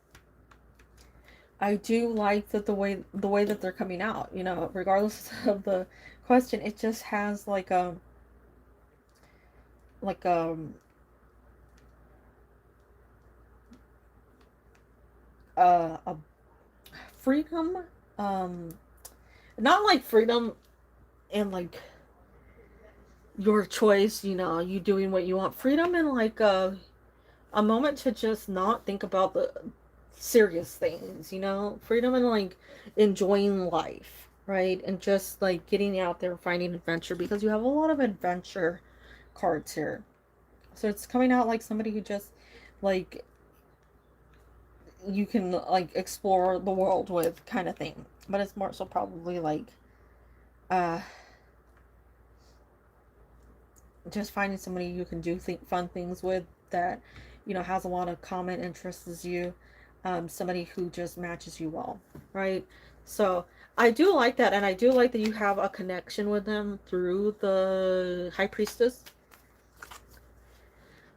I do like that the way that they're coming out, you know, regardless of the question, it just has like a like a freedom, not like freedom and like your choice, you know, you doing what you want, freedom and like a moment to just not think about the serious things, you know, freedom and like enjoying life, right? And just like getting out there, finding adventure, because you have a lot of adventure cards here. So it's coming out like somebody who just like you can like explore the world with, kind of thing. But it's more so probably like uh just finding somebody you can do fun things with, that, you know, has a lot of common interests as you, somebody who just matches you well, right? So I do like that, and I do like that you have a connection with them through the High Priestess.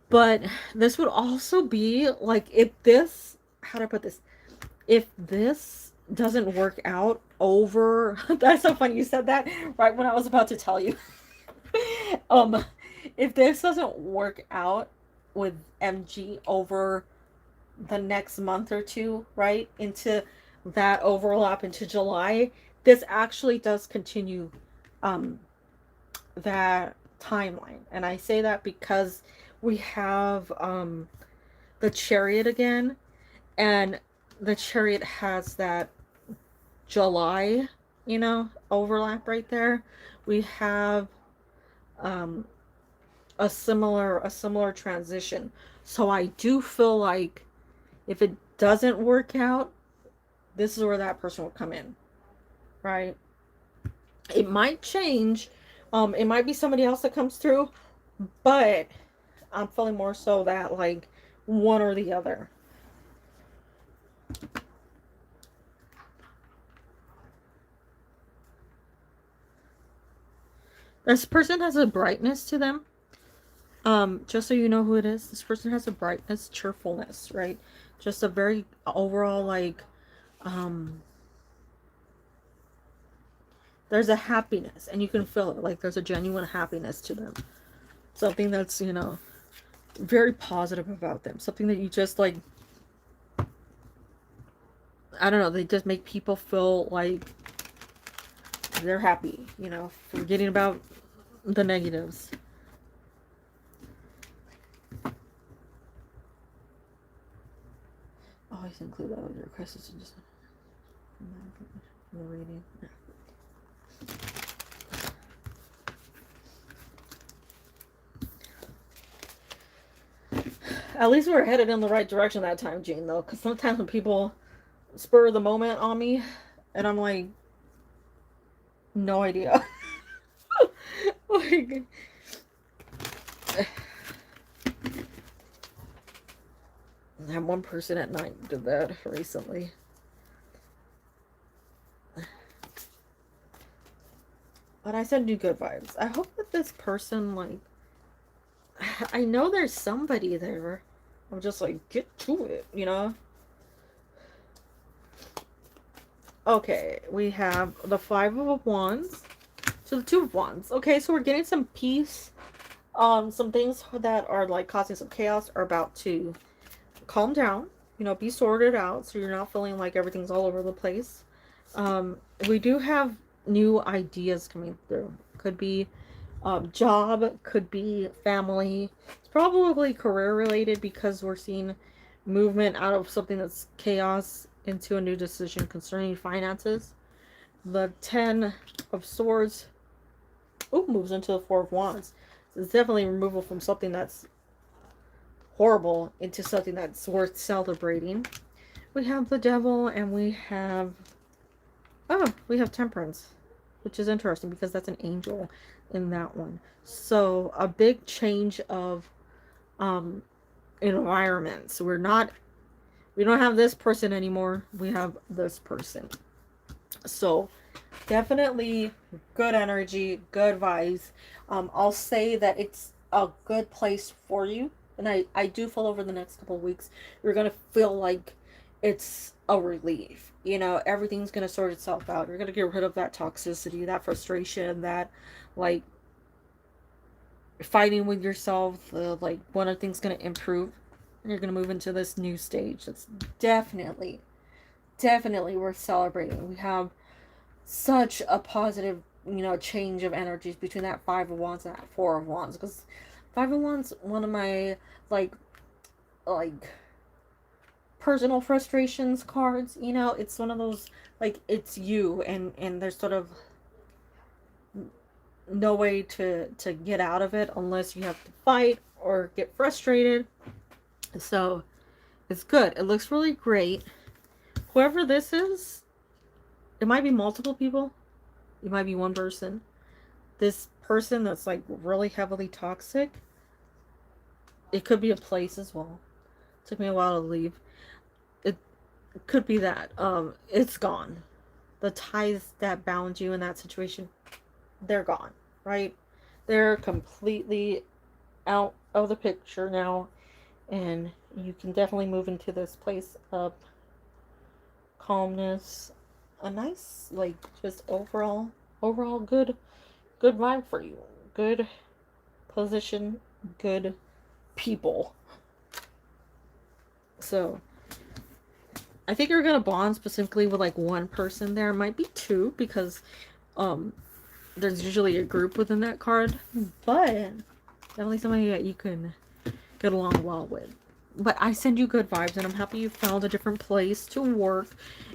But this would also be like, if this, how do I put this, if this doesn't work out over that's so funny you said that right when I was about to tell you. um, if this doesn't work out with MG over the next month or two, right, into that overlap into July, this actually does continue um, that timeline. And I say that because we have the Chariot again, and the Chariot has that July, overlap right there. We have um, a similar transition. So I do feel like if it doesn't work out, this is where that person will come in, right? It might change. It might be somebody else that comes through, but I'm feeling more so that like one or the other. This person has a brightness to them. Just so you know who it is, this person has a brightness, cheerfulness, right? Just a very overall like um there's a happiness and you can feel it. Like there's a genuine happiness to them. Something that's, very positive about them. Something that you just like, I don't know, they just make people feel like they're happy, forgetting about the negatives. Always include that with your requests and just the reading. Yeah. At least we're headed in the right direction that time, Gene, though, because sometimes when people spur the moment on me, and I'm like, no idea. Like, that one person at night did that recently. But I said do good vibes. I hope that this person, like, I know there's somebody there. I'm just like, get to it. Okay, we have the Five of Wands to the Two of Wands. Okay, so we're getting some peace. Some things that are like causing some chaos are about to calm down. Be sorted out so you're not feeling like everything's all over the place. We do have new ideas coming through. Could be job, could be family. It's probably career related because we're seeing movement out of something that's chaos into a new decision concerning finances. The Ten of Swords moves into the Four of Wands. So it's definitely removal from something that's horrible into something that's worth celebrating. We have the Devil and we have Temperance, which is interesting because that's an angel in that one. So a big change of environments. We don't have this person anymore. We have this person. So definitely good energy, good vibes. I'll say that it's a good place for you. And I do feel over the next couple of weeks, you're going to feel like it's a relief. Everything's going to sort itself out. You're going to get rid of that toxicity, that frustration, that like fighting with yourself, like when are things going to improve. And you're going to move into this new stage. That's definitely worth celebrating. We have such a positive, change of energies between that Five of Wands and that Four of Wands. Because Five of Wands, one of my like personal frustrations cards. It's one of those like it's you, and there's sort of no way to get out of it unless you have to fight or get frustrated. So it's good. It looks really great. Whoever this is, it might be multiple people. It might be one person. This person that's like really heavily toxic. It could be a place as well. It took me a while to leave. It could be that. It's gone. The ties that bound you in that situation, they're gone, right? They're completely out of the picture now, and you can definitely move into this place of calmness. A nice, like, just overall good vibe for you. Good position, good people. So I think you're gonna bond specifically with like one person. There might be two because there's usually a group within that card, but definitely somebody that you can get along well with. But I send you good vibes, and I'm happy you found a different place to work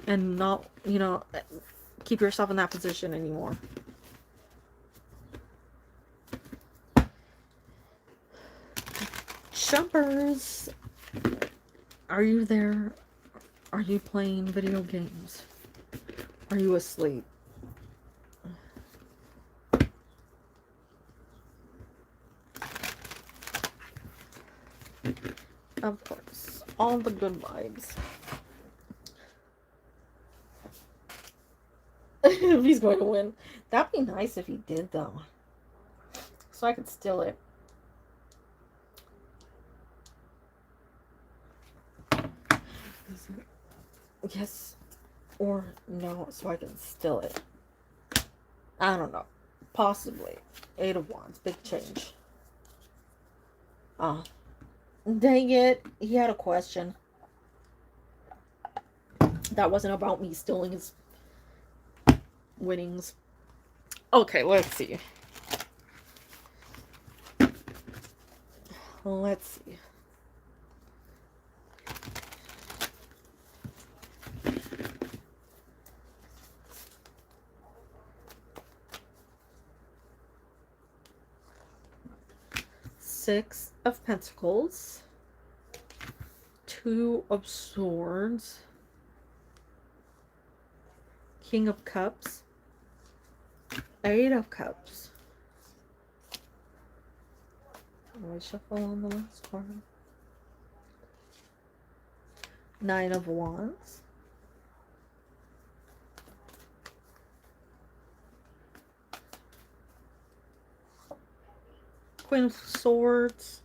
and not, you know, keep yourself in that position anymore. Jumpers, are you there? Are you playing video games? Are you asleep? Of course, all the good vibes. If he's going to win. That'd be nice if he did, though. So I could steal it. Yes or no, so I can steal it. I don't know. Possibly. 8 of Wands. Big change. Dang it. He had a question. That wasn't about me stealing his winnings. Okay, let's see. Let's see. Six of Pentacles, Two of Swords, King of Cups, Eight of Cups. I shuffle on the last card. Nine of Wands, Queen of Swords,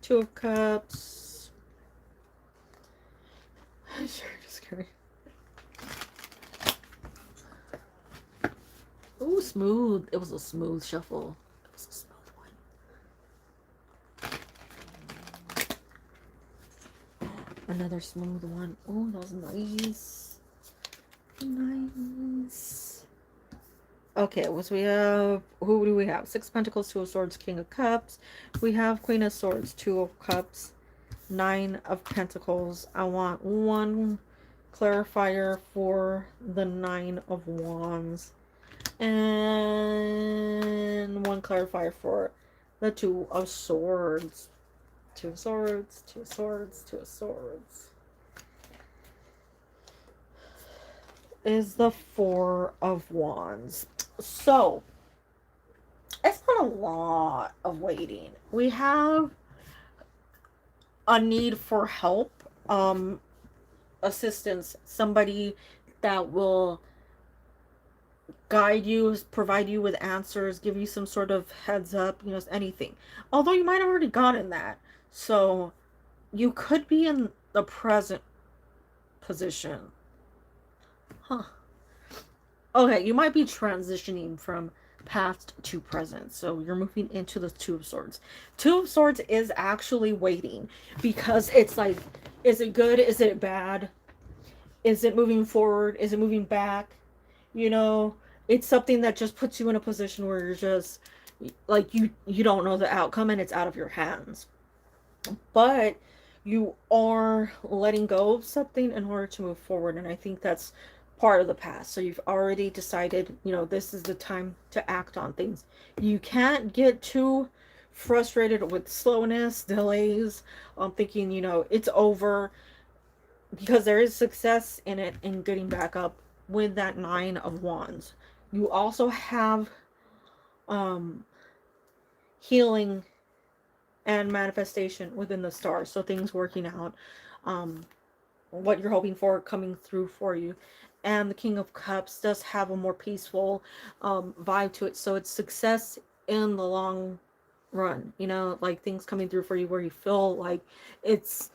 Two of Cups. Sure, just kidding. Ooh, smooth. It was a smooth shuffle. It was a smooth one. Another smooth one. Oh, that was nice. Nice. Okay, so we have, who do we have? Six of Pentacles, Two of Swords, King of Cups. We have Queen of Swords, Two of Cups, Nine of Pentacles. I want one clarifier for the Nine of Wands. And one clarifier for the Two of Swords. Two of Swords, Two of Swords, Two of Swords. Is the Four of Wands. So, it's not a lot of waiting. We have a need for help, assistance, somebody that will guide you, provide you with answers, give you some sort of heads up, you know, anything. Although you might have already gotten that. So, you could be in the present position. Huh. Okay, you might be transitioning from past to present. So you're moving into the Two of Swords. Two of Swords is actually waiting because it's like, is it good? Is it bad? Is it moving forward? Is it moving back? You know, it's something that just puts you in a position where you're just like, you don't know the outcome and it's out of your hands. But you are letting go of something in order to move forward. And I think that's part of the past. So you've already decided, you know, this is the time to act on things. You can't get too frustrated with slowness, delays, thinking, you know, it's over, because there is success in it, in getting back up with that Nine of Wands. You also have healing and manifestation within the stars. So things working out, what you're hoping for coming through for you. And the King of Cups does have a more peaceful vibe to it. So it's success in the long run, you know, like things coming through for you where you feel like it's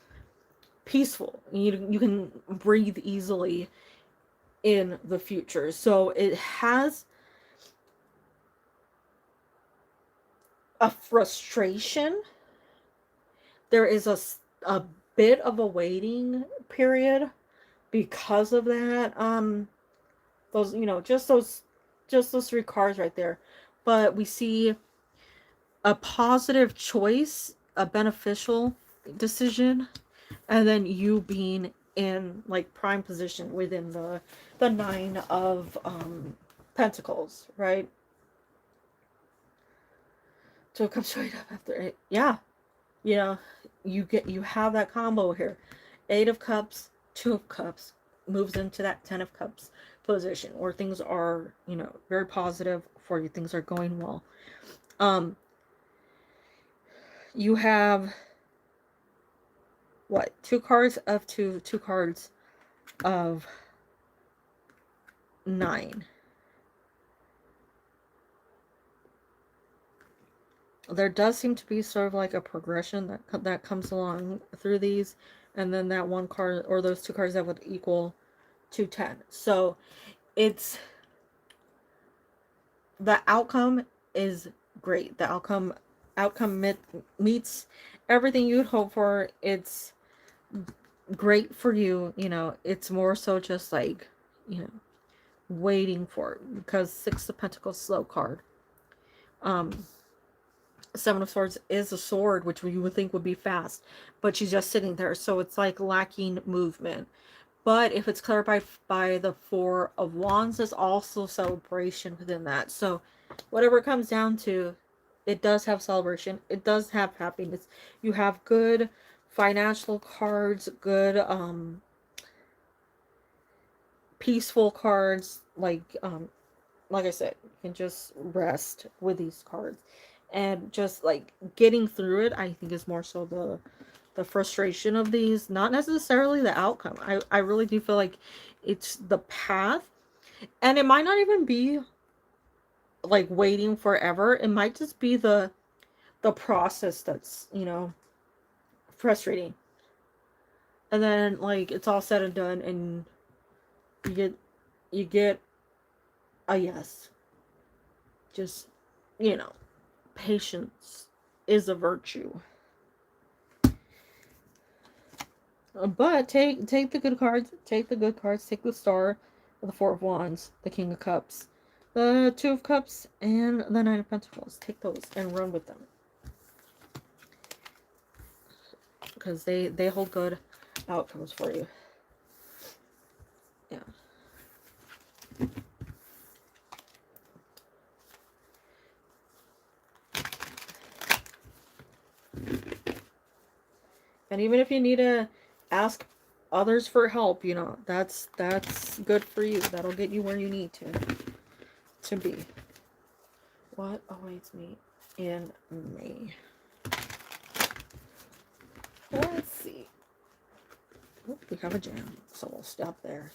peaceful. You can breathe easily in the future. So it has a frustration. There is a bit of a waiting period because of that. Those, just those three cards right there. But we see a positive choice, a beneficial decision, and then you being in like prime position within the nine of pentacles, right? So it comes straight up after it. Yeah, you know, you have that combo here. Eight of Cups, Two of Cups moves into that Ten of Cups position where things are, very positive for you. Things are going well. You have what? Two cards of two cards of nine. There does seem to be sort of like a progression that comes along through these, and then that one card or those two cards that would equal 210. So it's the outcome is great. The outcome meets everything you'd hope for. It's great for you. It's more so just like, waiting for it, because Six of Pentacles slow card. Seven of Swords is a sword, which you would think would be fast, but she's just sitting there, so it's like lacking movement. But if it's clarified by the Four of Wands, there's also celebration within that. So whatever it comes down to, it does have celebration. It does have happiness. You have good financial cards, good peaceful cards. Like I said, you can just rest with these cards. And just like getting through it, I think is more so the frustration of these, not necessarily the outcome. I really do feel like it's the path, and it might not even be like waiting forever. It might just be the process that's, frustrating. And then like it's all said and done, and you get a yes. Just, you know, patience is a virtue. But take the good cards. Take the good cards. Take the Star, the Four of Wands, the King of Cups, the Two of Cups, and the Nine of Pentacles. Take those and run with them, because they hold good outcomes for you. Yeah. And even if you need to ask others for help, that's good for you. That'll get you where you need to be. What awaits me in May? Let's see. Oh, we have a jam, so we'll stop there.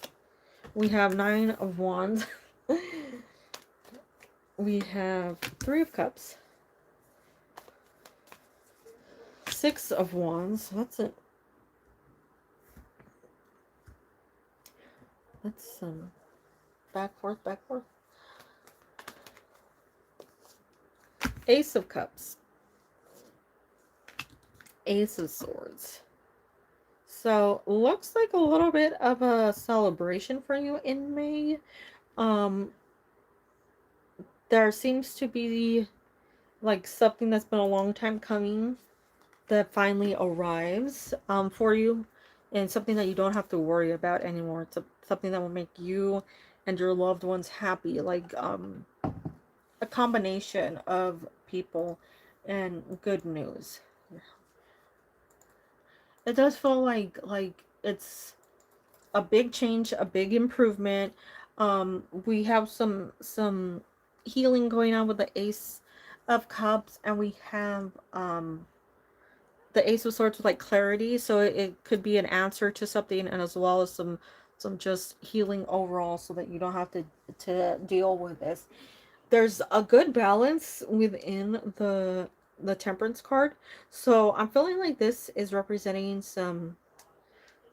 We have Nine of Wands. We have Three of Cups. Six of Wands. That's it. Let's back forth, back forth. Ace of Cups. Ace of Swords. So looks like a little bit of a celebration for you in May. There seems to be like something that's been a long time coming that finally arrives for you, and something that you don't have to worry about anymore. It's something that will make you and your loved ones happy, like a combination of people and good news. It does feel like it's a big change, a big improvement. We have some healing going on with the Ace of Cups, and we have the Ace of Swords with like clarity, so it could be an answer to something, and as well as some just healing overall, so that you don't have to deal with this. There's a good balance within the Temperance card, so I'm feeling like this is representing some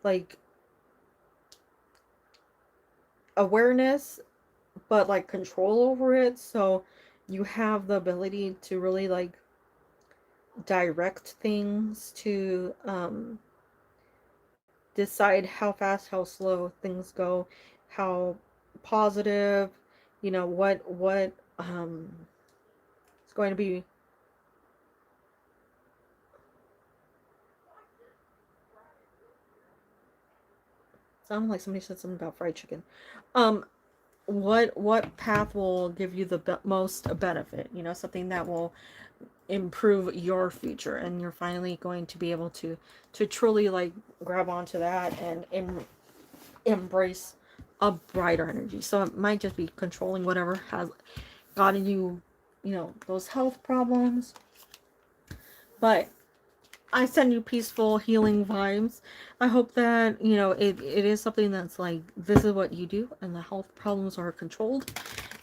like awareness, but like control over it. So you have the ability to really like direct things, to decide how fast, how slow things go, how positive, what is going to be. Sounded like somebody said something about fried chicken. Um, what path will give you the most benefit? Something that will improve your future, and you're finally going to be able to truly like grab onto that and embrace a brighter energy. So it might just be controlling whatever has gotten you, those health problems. But I send you peaceful, healing vibes. I hope that, it is something that's like, this is what you do, and the health problems are controlled,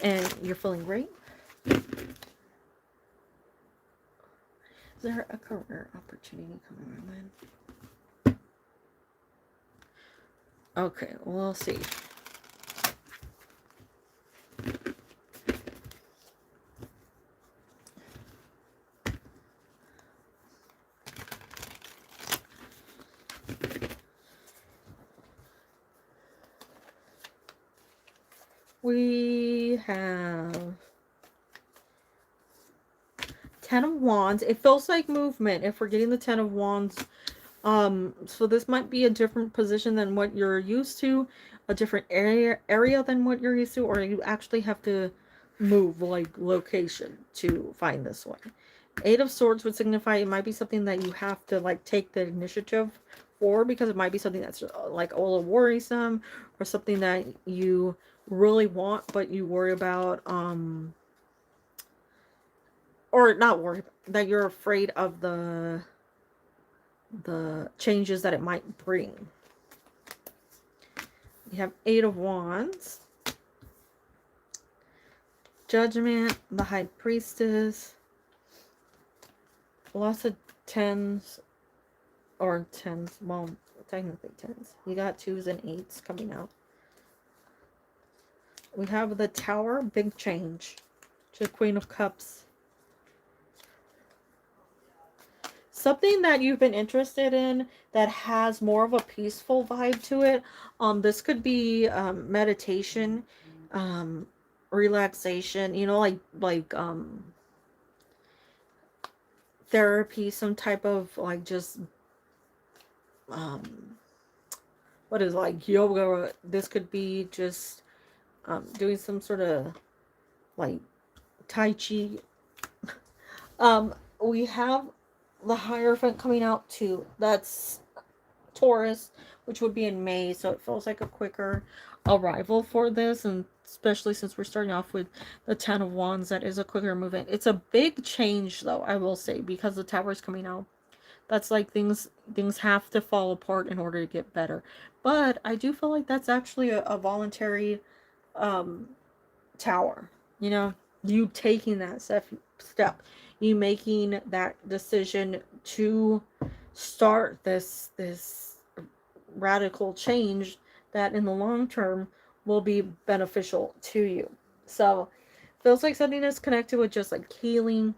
and you're feeling great. Is there a career opportunity coming my way? Okay, we'll see. We have 10 of Wands. It feels like movement if we're getting the 10 of Wands. So this might be a different position than what you're used to, a different area than what you're used to, or you actually have to move like location to find this one. 8 of Swords would signify it might be something that you have to like take the initiative for, because it might be something that's like a little worrisome, or something that you really want but you worry about, or not worry, that you're afraid of the changes that it might bring. You have 8 of Wands, Judgment, the High Priestess, lots of 10s, or 10s, well, technically 10s. You got 2s and 8s coming out. We have the Tower, big change, to Queen of Cups. Something that you've been interested in that has more of a peaceful vibe to it. This could be meditation, relaxation, like therapy, some type of like just what is like yoga. This could be just doing some sort of like tai chi. We have the Hierophant coming out too. That's Taurus, which would be in May, so it feels like a quicker arrival for this, and especially since we're starting off with the 10 of Wands, that is a quicker movement. It's a big change though, I will say, because the Tower is coming out. That's like things have to fall apart in order to get better. But I do feel like that's actually a voluntary tower. You taking that step, you making that decision to start this radical change that in the long term will be beneficial to you. So feels like something that's connected with just like healing,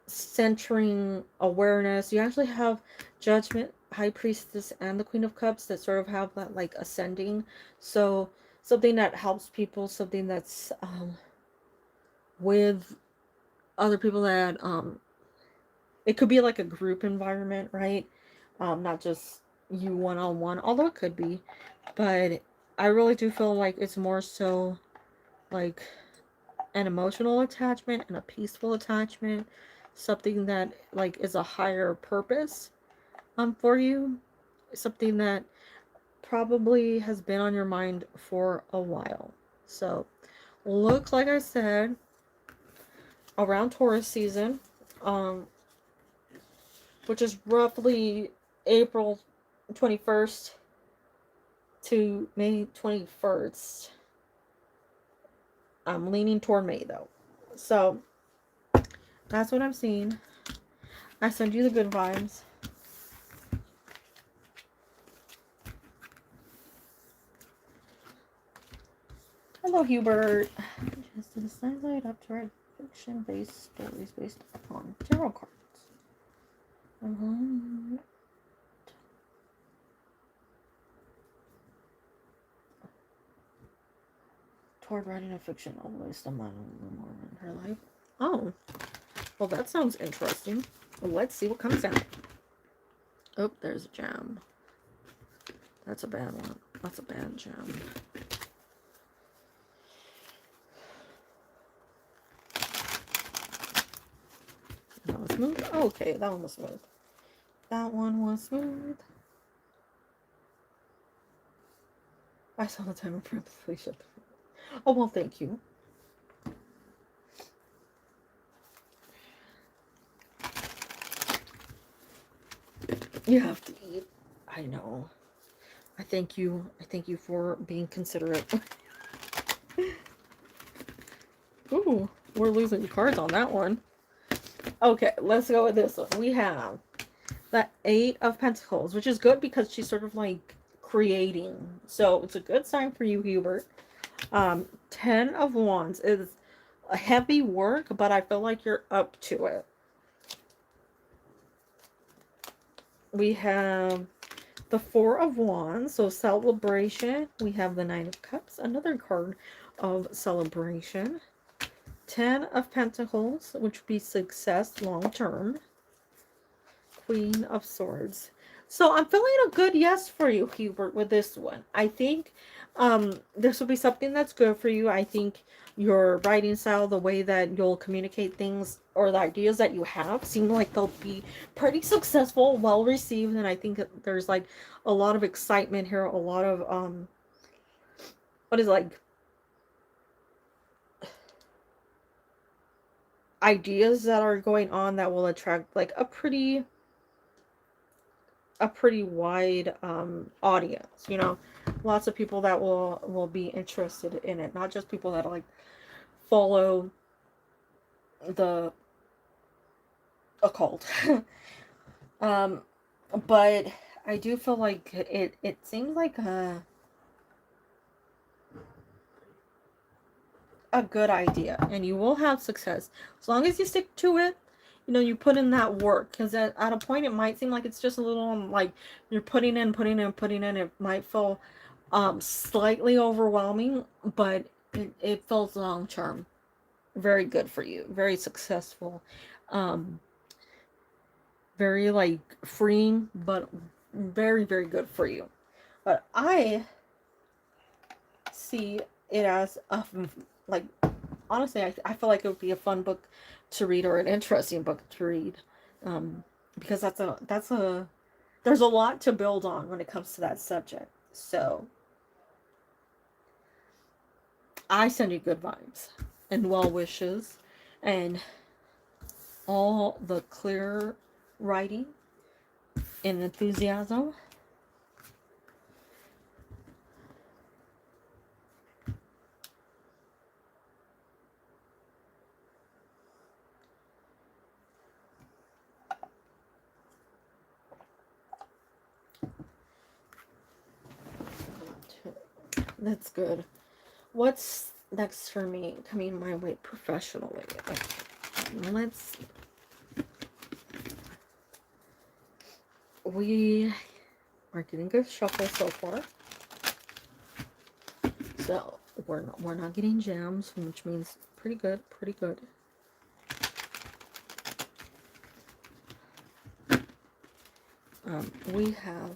centering, awareness. You actually have Judgment, High Priestess, and the Queen of Cups that sort of have that like ascending. So something that helps people, something that's with other people, that it could be like a group environment, right? Not just you one-on-one, although it could be. But I really do feel like it's more so like an emotional attachment and a peaceful attachment, something that like is a higher purpose for you, something that probably has been on your mind for a while. So looks like I said around Taurus season, um which is roughly April 21st to May 21st. I'm leaning toward May though. So that's what I'm seeing. I send you the good vibes. Hello, Hubert. Just decided up to write fiction-based stories based upon tarot cards. Toward writing a fiction novel based on more in her life. Oh, well, that sounds interesting. Well, let's see what comes out. Oh, there's a jam. That's a bad one. That's a bad jam. That was smooth. Oh, okay, that one was smooth. That one was smooth. I saw the timer for please shut the phone. Oh, well, thank you. You have to eat. I know. I thank you. I thank you for being considerate. Ooh, we're losing cards on that one. Okay, let's go with this one. We have the 8 of Pentacles, which is good because she's sort of like creating. So it's a good sign for you, Hubert. 10 of Wands is a heavy work, but I feel like you're up to it. We have the 4 of Wands, so celebration. We have the 9 of Cups, another card of celebration. 10 of Pentacles, which would be success long term. Queen of Swords. So I'm feeling a good yes for you, Hubert, with this one. I think this will be something that's good for you. I think your writing style, the way that you'll communicate things, or the ideas that you have, seem like they'll be pretty successful, well received, and I think there's like a lot of excitement here, a lot of what is like ideas that are going on that will attract like a pretty wide audience, you know, lots of people that will be interested in it, not just people that like follow the occult. But I do feel like it seems like a good idea, and you will have success as long as you stick to it. You know, you put in that work, because at a point it might seem like it's just a little like you're putting in. It might feel slightly overwhelming, but it feels long term very good for you, very successful, very like freeing, but very, very good for you. But I see it as a, like, honestly, I feel like it would be a fun book to read, or an interesting book to read, because there's a lot to build on when it comes to that subject. So I send you good vibes and well wishes and all the clear writing and enthusiasm. That's good. What's next for me coming my way professionally? Okay, let's see. We are getting good shuffle so far. So we're not getting jams, which means pretty good, pretty good. We have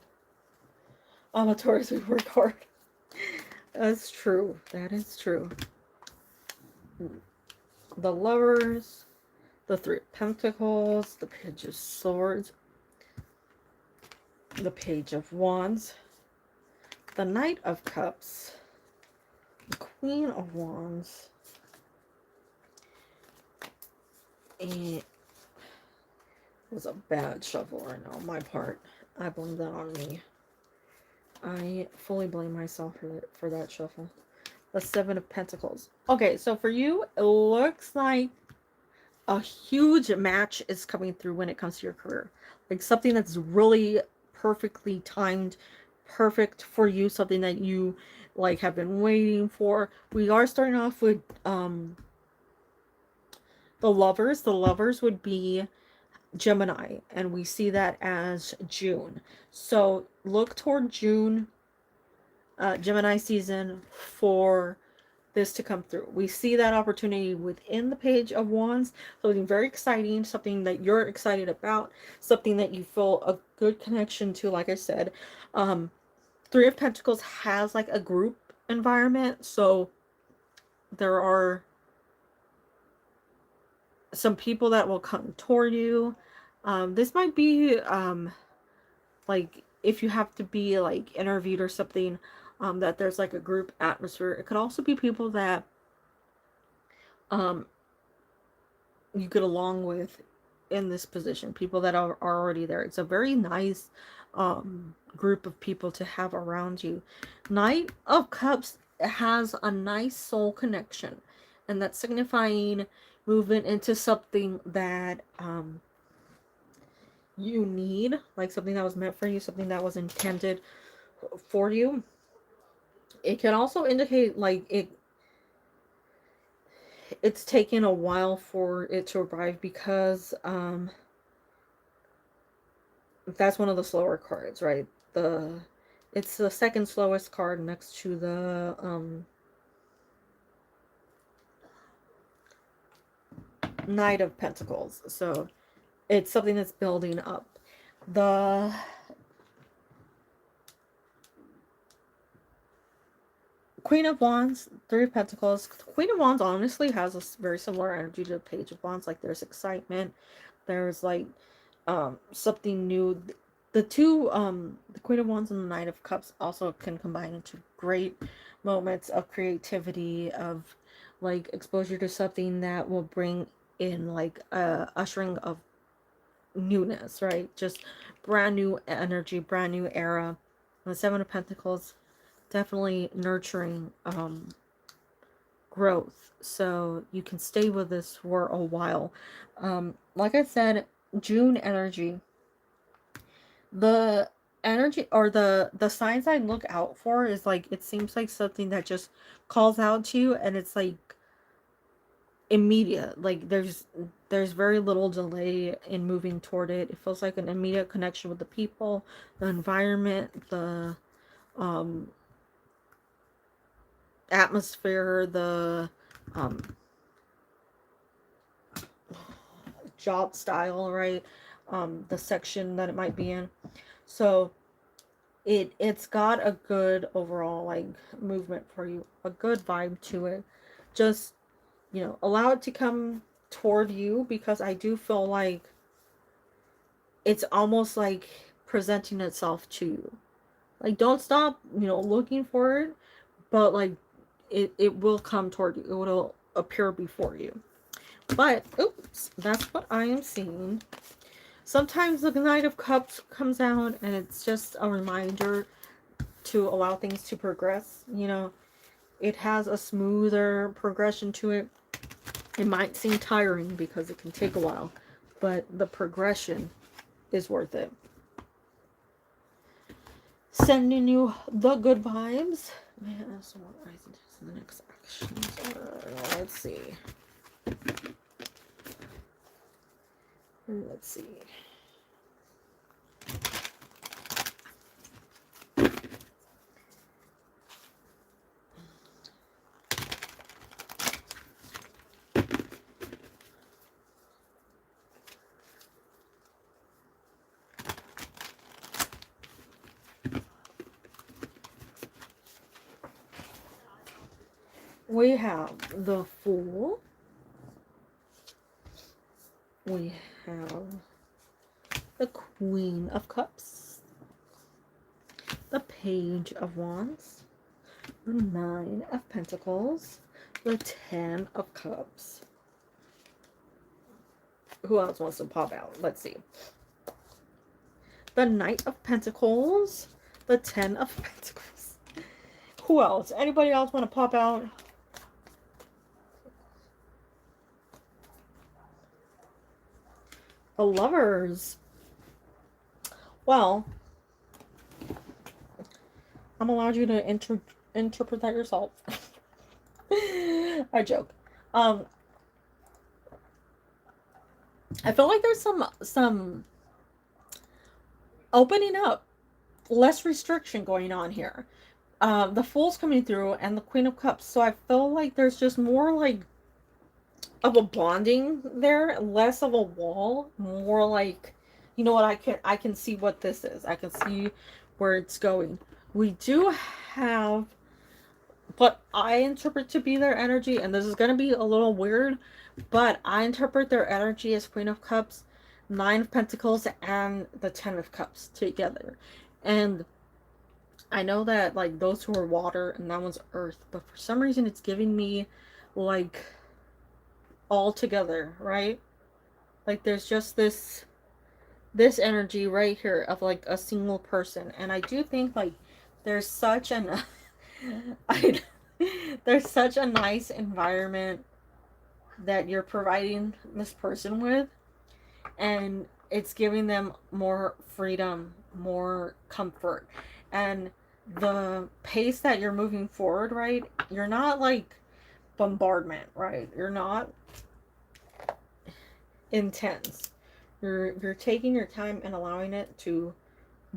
amateurs who work hard. That's true. That is true. The Lovers, the 3 of Pentacles, the Page of Swords, the Page of Wands, the Knight of Cups, the Queen of Wands, and it was a bad shuffle right now on my part. I blame that on me. I fully blame myself for that shuffle. The 7 of Pentacles. Okay, so for you, it looks like a huge match is coming through when it comes to your career. Like something that's really perfectly timed perfect for you, something that you like have been waiting for. We are starting off with the lovers. The lovers would be Gemini, and we see that as June. So look toward June, Gemini season, for this to come through. We see that opportunity within the Page of Wands, something very exciting, something that you're excited about, something that you feel a good connection to. Like I said, Three of Pentacles has like a group environment, so there are some people that will come toward you. This might be like if you have to be like interviewed or something, that there's like a group atmosphere. It could also be people that um you get along with in this position, people that are already there. It's a very nice group of people to have around you. Knight of Cups has a nice soul connection, and that's signifying movement into something that you need, like something that was meant for you, something that was intended for you. It can also indicate like it's taken a while for it to arrive, because that's one of the slower cards, right? It's the second slowest card next to the Knight of Pentacles. So it's something that's building up. The Queen of Wands, Three of Pentacles. Queen of Wands honestly has a very similar energy to the Page of Wands. Like there's excitement, there's like something new. The two the Queen of Wands and the Knight of Cups also can combine into great moments of creativity, of like exposure to something that will bring in like a ushering of newness, right? Just brand new energy, brand new era. And the Seven of Pentacles, definitely nurturing growth, so you can stay with this for a while. Like I said, June energy, the energy or the signs I look out for is like, it seems like something that just calls out to you, and it's like immediate. Like there's very little delay in moving toward it. It feels like an immediate connection with the people, the environment, the um atmosphere, the um job style, right? The section that it might be in. So it's got a good overall like movement for you, a good vibe to it. Just, allow it to come toward you, because I do feel like it's almost like presenting itself to you. Like don't stop, looking for it, but like it will come toward you. It will appear before you. But oops, that's what I am seeing. Sometimes the Knight of Cups comes out and it's just a reminder to allow things to progress. It has a smoother progression to it. It might seem tiring because it can take a while, but the progression is worth it. Sending you the good vibes. Man, so what rising to the next actions? Let's see. Let's see. We have the Fool. We have the Queen of Cups. The Page of Wands. The Nine of Pentacles. The Ten of Cups. Who else wants to pop out? Let's see. The Knight of Pentacles. The Ten of Pentacles. Who else? Anybody else want to pop out? The Lovers. Well, I'm allowed you to interpret that yourself. I joke. Um, I feel like there's some opening up, less restriction going on here. The Fool's coming through and the Queen of Cups. So I feel like there's just more like of a bonding there, less of a wall, more like, you know what, I can see what this is. I can see where it's going. We do have what I interpret to be their energy, and this is going to be a little weird, but I interpret their energy as Queen of Cups, Nine of Pentacles, and the Ten of Cups together. And I know that like those two are water and that one's earth, but for some reason it's giving me like all together, right? Like there's just this energy right here of like a single person, and I do think like there's such an I, there's such a nice environment that you're providing this person with, and it's giving them more freedom, more comfort, and the pace that you're moving forward, right? You're not like bombardment, right? You're not intense. You're taking your time and allowing it to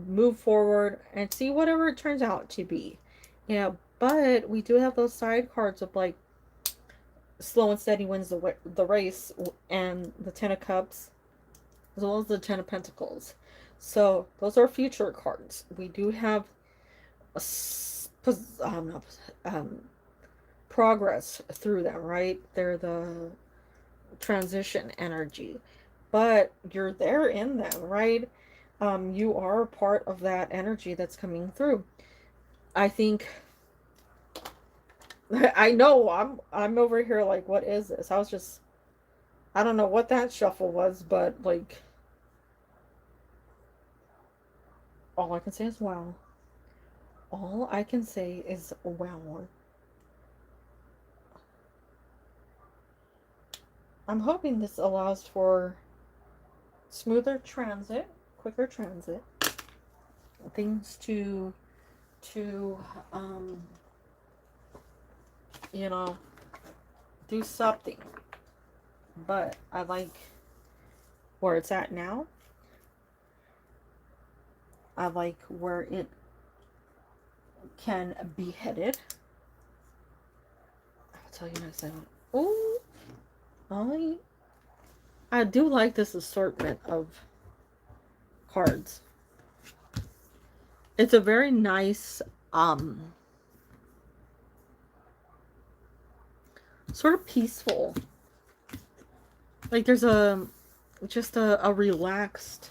move forward and see whatever it turns out to be. You know, but we do have those side cards of like slow and steady wins the race, and the Ten of Cups as well as the Ten of Pentacles. So those are future cards. We do have a progress through them, right? They're the transition energy, but you're there in them, right? You are part of that energy that's coming through. I think I know I'm over here like, what is this? I don't know what that shuffle was, but like all I can say is wow. All I can say is wow. I'm hoping this allows for smoother transit, quicker transit, things to um you know, do something. But I like where it's at now. I like where it can be headed. I'll tell you in a second. Oh, I do like this assortment of cards. It's a very nice sort of peaceful. Like there's just a relaxed.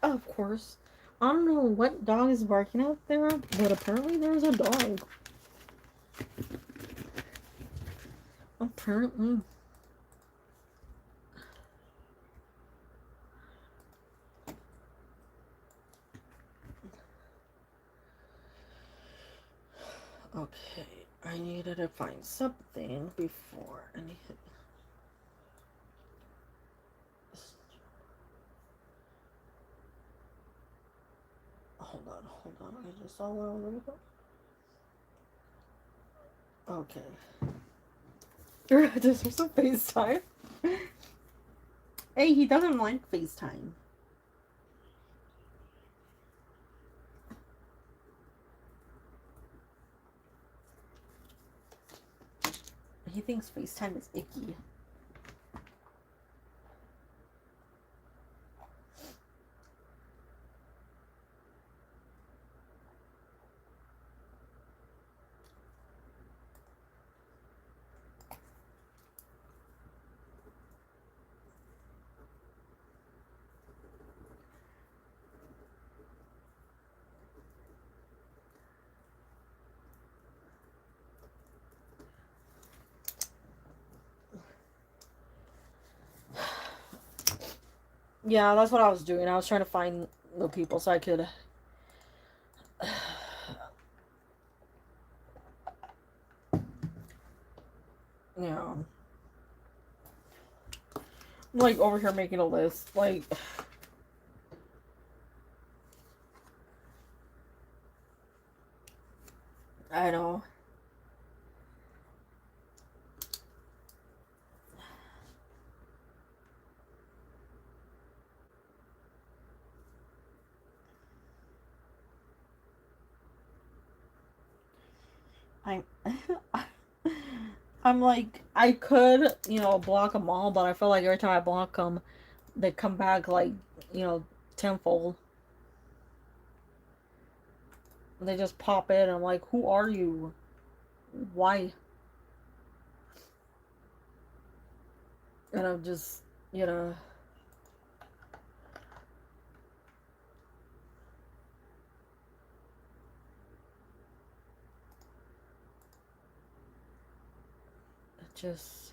Of course. I don't know what dog is barking out there, but apparently there's a dog. Apparently. Okay, I needed to find something before anything. Hold on. I just saw where I was going. Okay. This was a FaceTime. Hey, he doesn't like FaceTime. He thinks FaceTime is icky. Yeah, that's what I was doing. I was trying to find the people so I could you know, like over here making a list. Like I know. I I'm like, I could, block them all, but I feel like every time I block them, they come back like, tenfold. They just pop in. I'm like, who are you? Why? And I'm just, you know, just.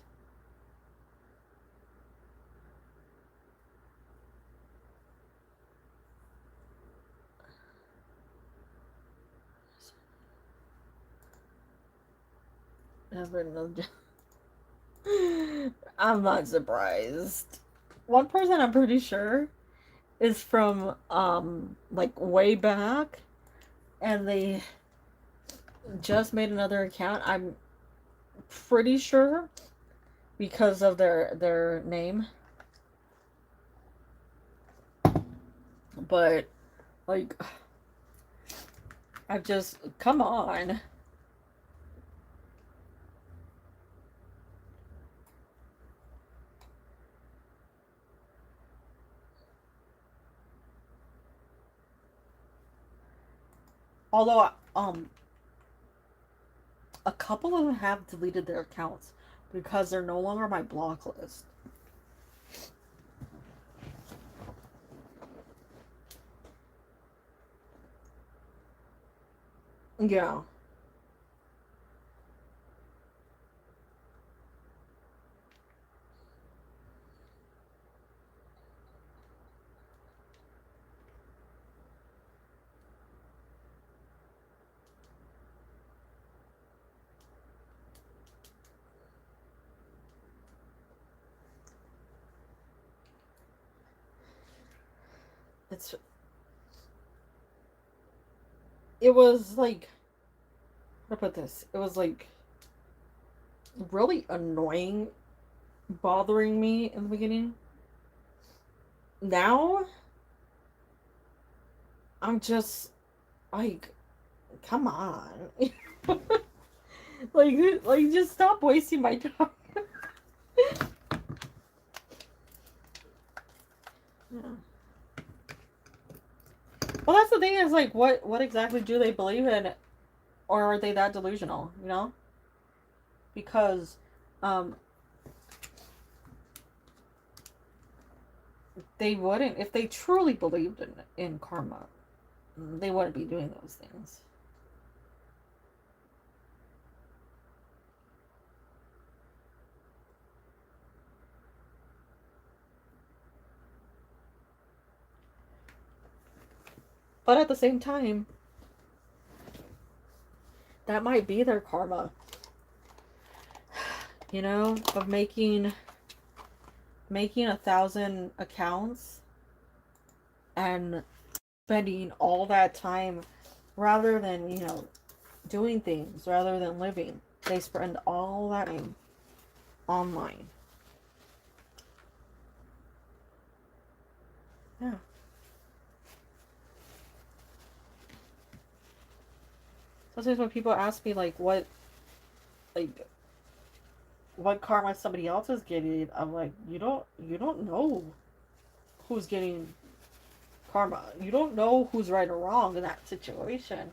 Never know. I'm not surprised. One person I'm pretty sure is from like way back, and they just made another account. I'm pretty sure because of their name, but like I've just come on. Although a couple of them have deleted their accounts because they're no longer my block list. Yeah. It's it was like, how to put this? It was like really annoying, bothering me in the beginning. Now I'm just like, come on. like just stop wasting my time. Yeah. Well, that's the thing is like, what exactly do they believe in, or are they that delusional? Because um, they wouldn't, if they truly believed in karma, they wouldn't be doing those things. But at the same time, that might be their karma, of making 1,000 accounts and spending all that time rather than, doing things, rather than living. They spend all that time online. Yeah. Sometimes when people ask me like what karma somebody else is getting, I'm like, you don't know who's getting karma. You don't know who's right or wrong in that situation.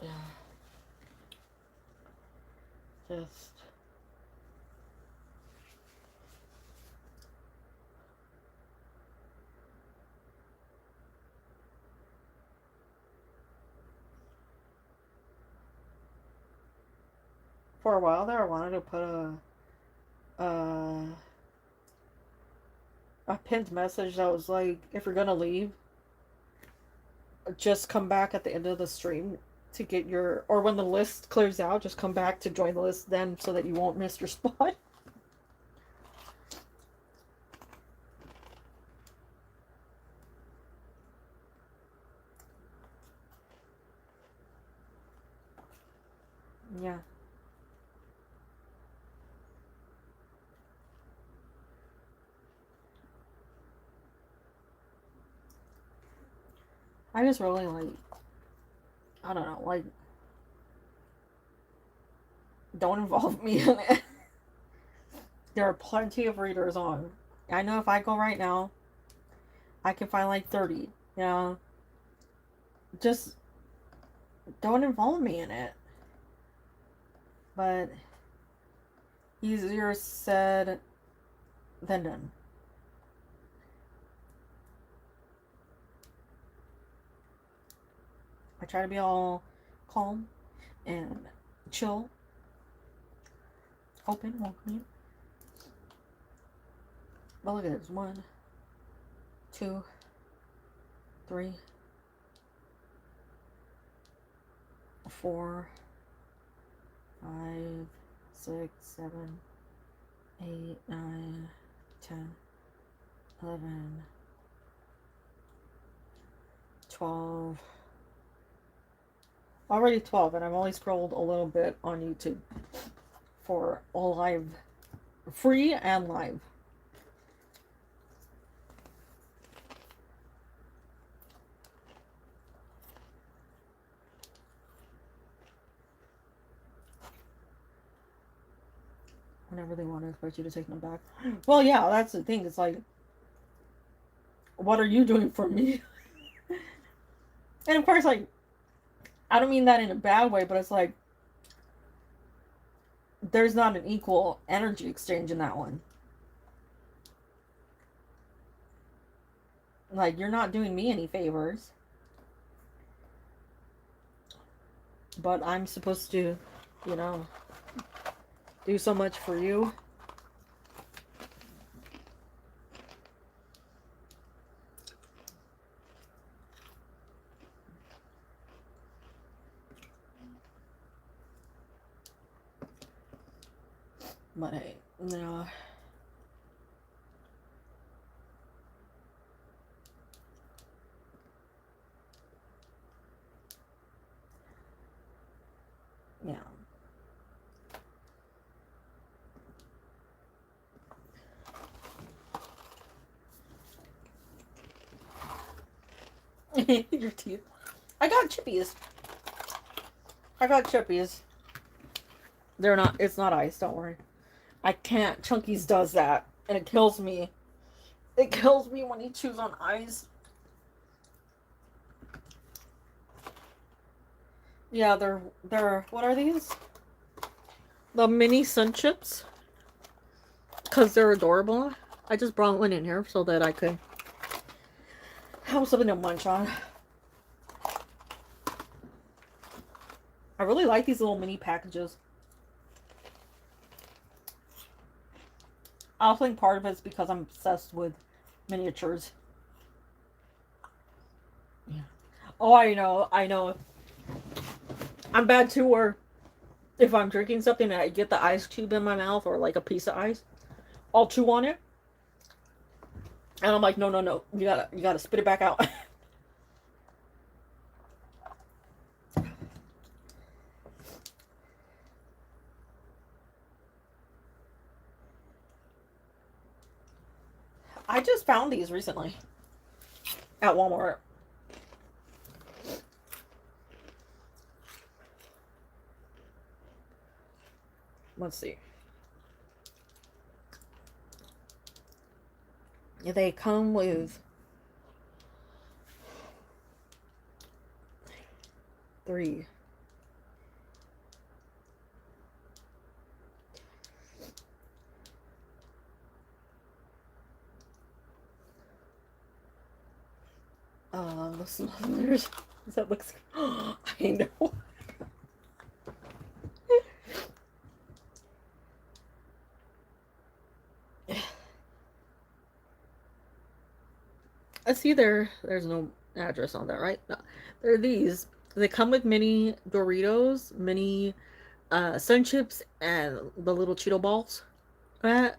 Yeah. Just for a while there, I wanted to put a a pinned message that was like, if you're gonna leave, just come back at the end of the stream to get your, or when the list clears out, just come back to join the list then, so that you won't miss your spot. Yeah. I just really like, I don't know, like, don't involve me in it. There are plenty of readers on. I know if I go right now, I can find like 30. You know, just don't involve me in it. But easier said than done. I try to be all calm and chill, open, welcoming. But look at this. 1, 2, 3, 4, 5, 6, 7, 8, 9, 10, 11, 12. Already 12, and I've only scrolled a little bit on YouTube for all live, free and live. Whenever they want to expect you to take them back. Well, yeah, that's the thing. It's like, what are you doing for me? And of course, like, I don't mean that in a bad way, but it's like, there's not an equal energy exchange in that one. Like, you're not doing me any favors. But I'm supposed to, you know, do so much for you. But hey, no. Yeah. Your teeth. I got chippies. I got chippies. They're not, it's not ice, don't worry. I can't. Chunky's does that. And it kills me. It kills me when he chews on ice. Yeah, they're, what are these? The mini sun chips. Because they're adorable. I just brought one in here so that I could have something to munch on. I really like these little mini packages. I also think part of it's because I'm obsessed with miniatures. Yeah. Oh, I know, I know. I'm bad too, where if I'm drinking something and I get the ice cube in my mouth or like a piece of ice, I'll chew on it. And I'm like, no, no, no. You gotta spit it back out. I just found these recently at Walmart. Let's see. They come with 3. The smugglers. That looks. I know. I see there's no address on that, right? No. They're these. They come with mini Doritos, mini Sun Chips, and the little Cheeto balls. That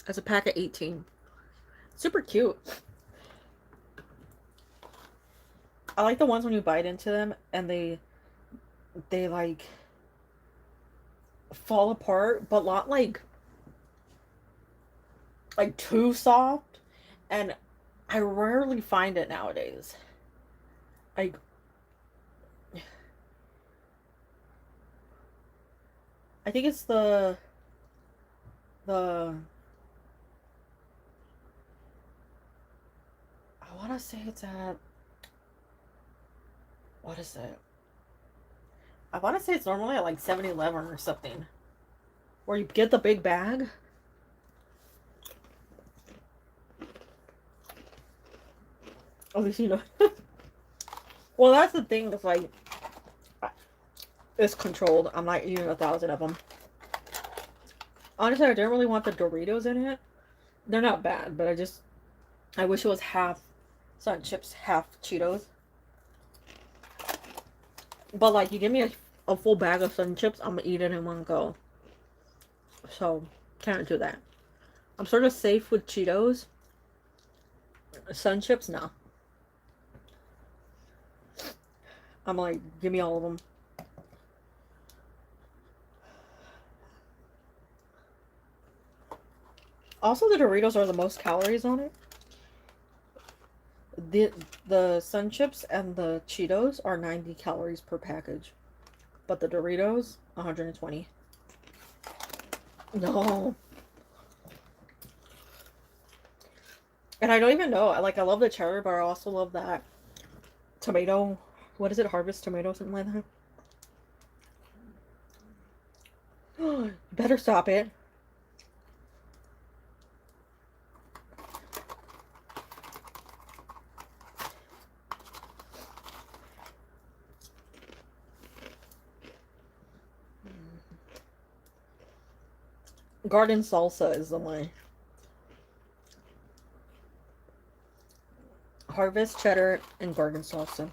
as a pack of 18. Super cute. I like the ones when you bite into them and they like fall apart, but not like too soft. And I rarely find it nowadays. Like I think it's the I want to say it's at what is it? I want to say it's normally at like 7-Eleven or something, where you get the big bag. At least you know. Well, that's the thing. It's like it's controlled. I'm not eating 1,000 of them. Honestly, I didn't really want the Doritos in it. They're not bad, but I wish it was half Sun Chips, half Cheetos. But like, you give me a full bag of Sun Chips, I'm gonna eat it in one go. So, can't do that. I'm sort of safe with Cheetos. Sun Chips, no. I'm like, give me all of them. Also, the Doritos are the most calories on it. The Sun Chips and the Cheetos are 90 calories per package. But the Doritos, 120. No. And I don't even know. Like, I love the cherry, but I also love that tomato. What is it? Harvest tomato, something like that. You better stop it. Garden salsa is the one. Harvest, cheddar, and garden salsa.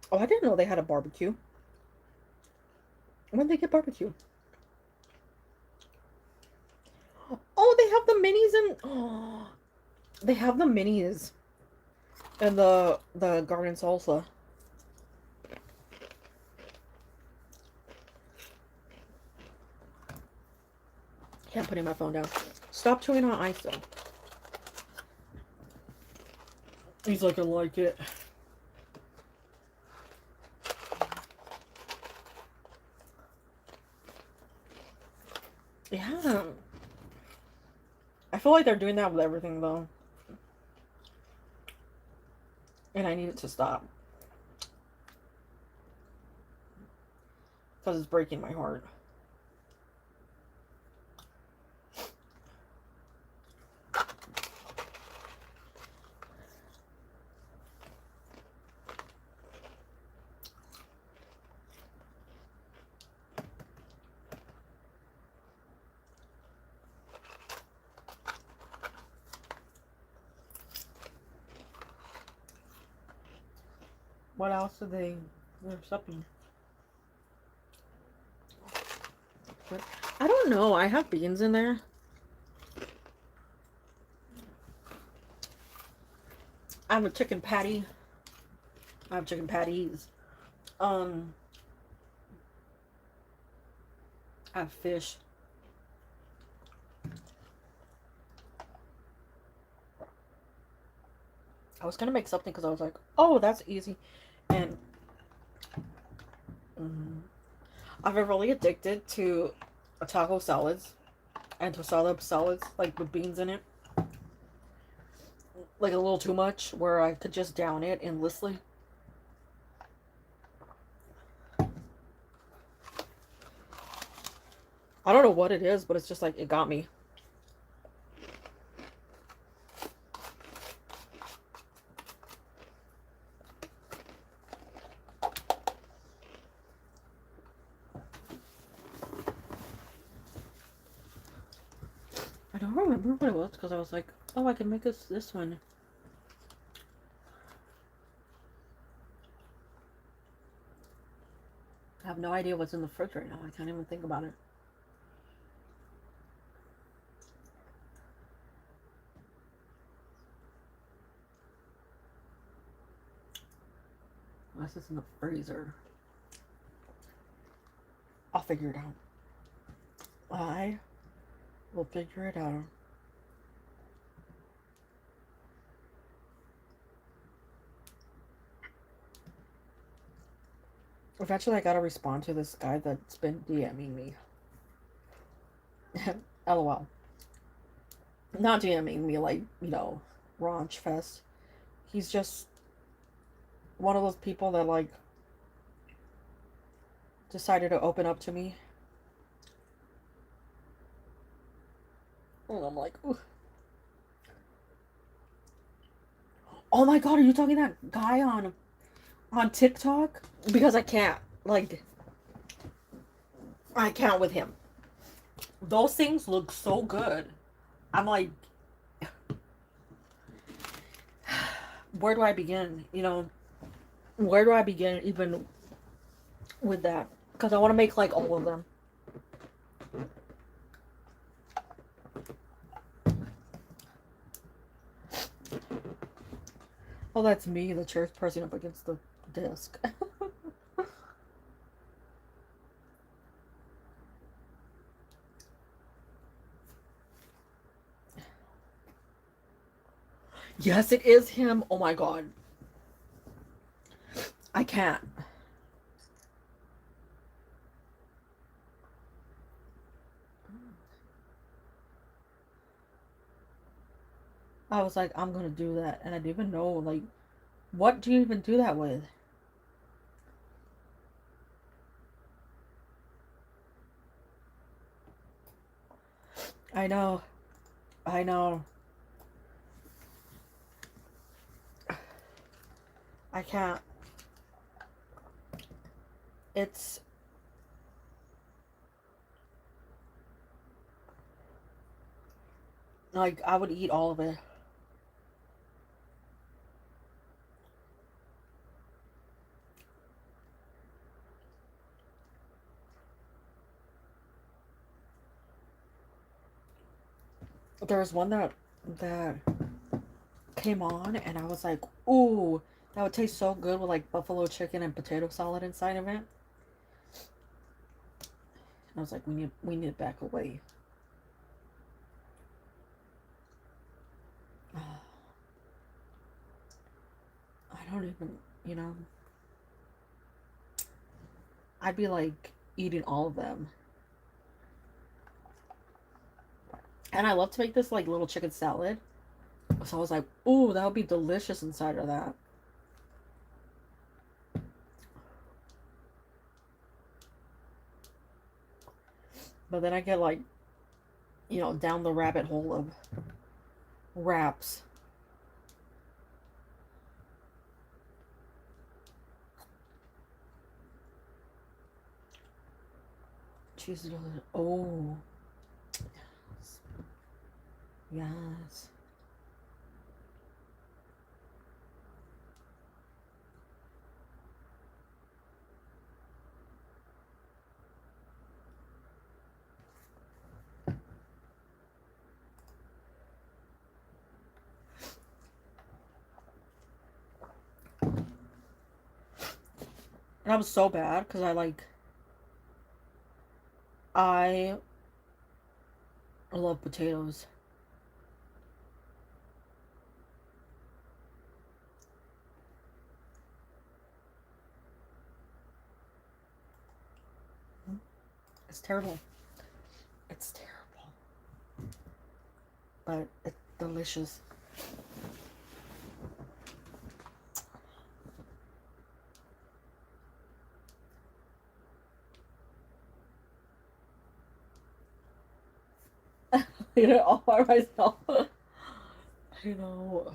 Oh, I didn't know they had a barbecue. When did they get barbecue? Oh, they have the minis and oh, they have the minis and the garden salsa. Can't put my phone down. Stop chewing on ice though. He's like, I like it. Yeah. I feel like they're doing that with everything though. And I need it to stop. Because it's breaking my heart. What else do they're supping? I don't know. I have beans in there. I have a chicken patty. I have chicken patties. I have fish. I was gonna make something because I was like, oh, that's easy. And I've been really addicted to taco salads and tostada salads, like with beans in it. Like a little too much, where I could just down it endlessly. I don't know what it is, but it's just like, it got me. I don't remember what it was because I was like, oh, I can make this one. I have no idea what's in the fridge right now. I can't even think about it. Unless it's in the freezer. I'll figure it out. I will figure it out. Eventually, I gotta respond to this guy that's been DMing me. LOL. Not DMing me like, Raunch Fest. He's just one of those people that, like, decided to open up to me. And I'm like, ooh. Oh my god, are you talking that guy on TikTok? Because I can't. Like, I can't with him. Those things look so good. I'm like, where do I begin? Where do I begin even with that? Because I want to make like all of them. Oh, that's me, the chair's pressing up against the desk. Yes, it is him. Oh my god. I can't. I was like, I'm gonna do that. And I didn't even know, like, what do you even do that with? I know. I know. I can't. It's... like, I would eat all of it. There was one that came on, and I was like, ooh, that would taste so good with like buffalo chicken and potato salad inside of it. And I was like, we need to back away. I don't even, I'd be like eating all of them. And I love to make this like little chicken salad. So I was like, ooh, that would be delicious inside of that. But then I get like, down the rabbit hole of wraps. Cheese. Oh. Yes. Yes. And I was so bad because I love potatoes. It's terrible. It's terrible. But it's delicious. Eat it all by myself. You know.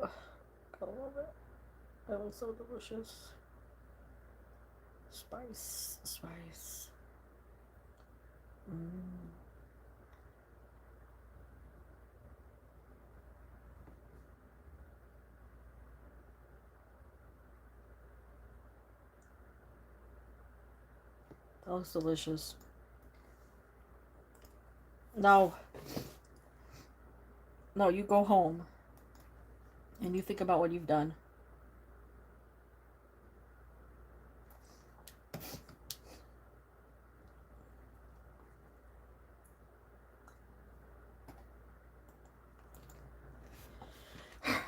I love it. That looks so delicious. Spice. Spice. Mm. That looks delicious. Now, No, you go home and you think about what you've done.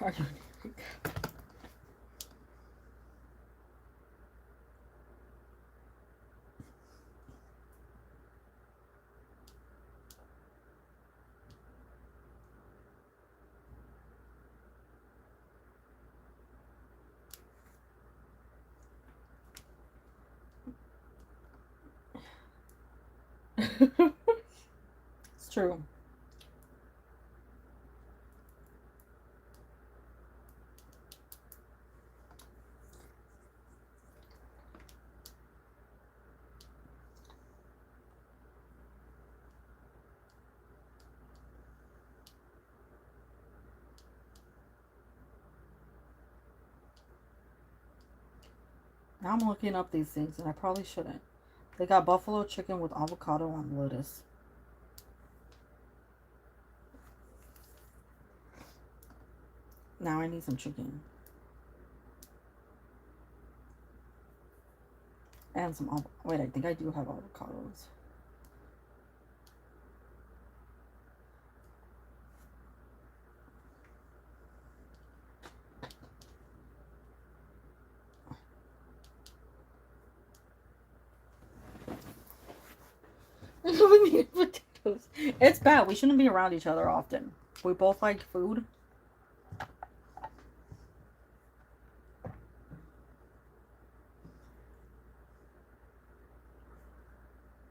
Are you It's true. Now I'm looking up these things and I probably shouldn't. They got buffalo chicken with avocado on lettuce. Now I need some chicken. And some wait, I think I do have avocados. We need potatoes. It's bad. We shouldn't be around each other often. We both like food.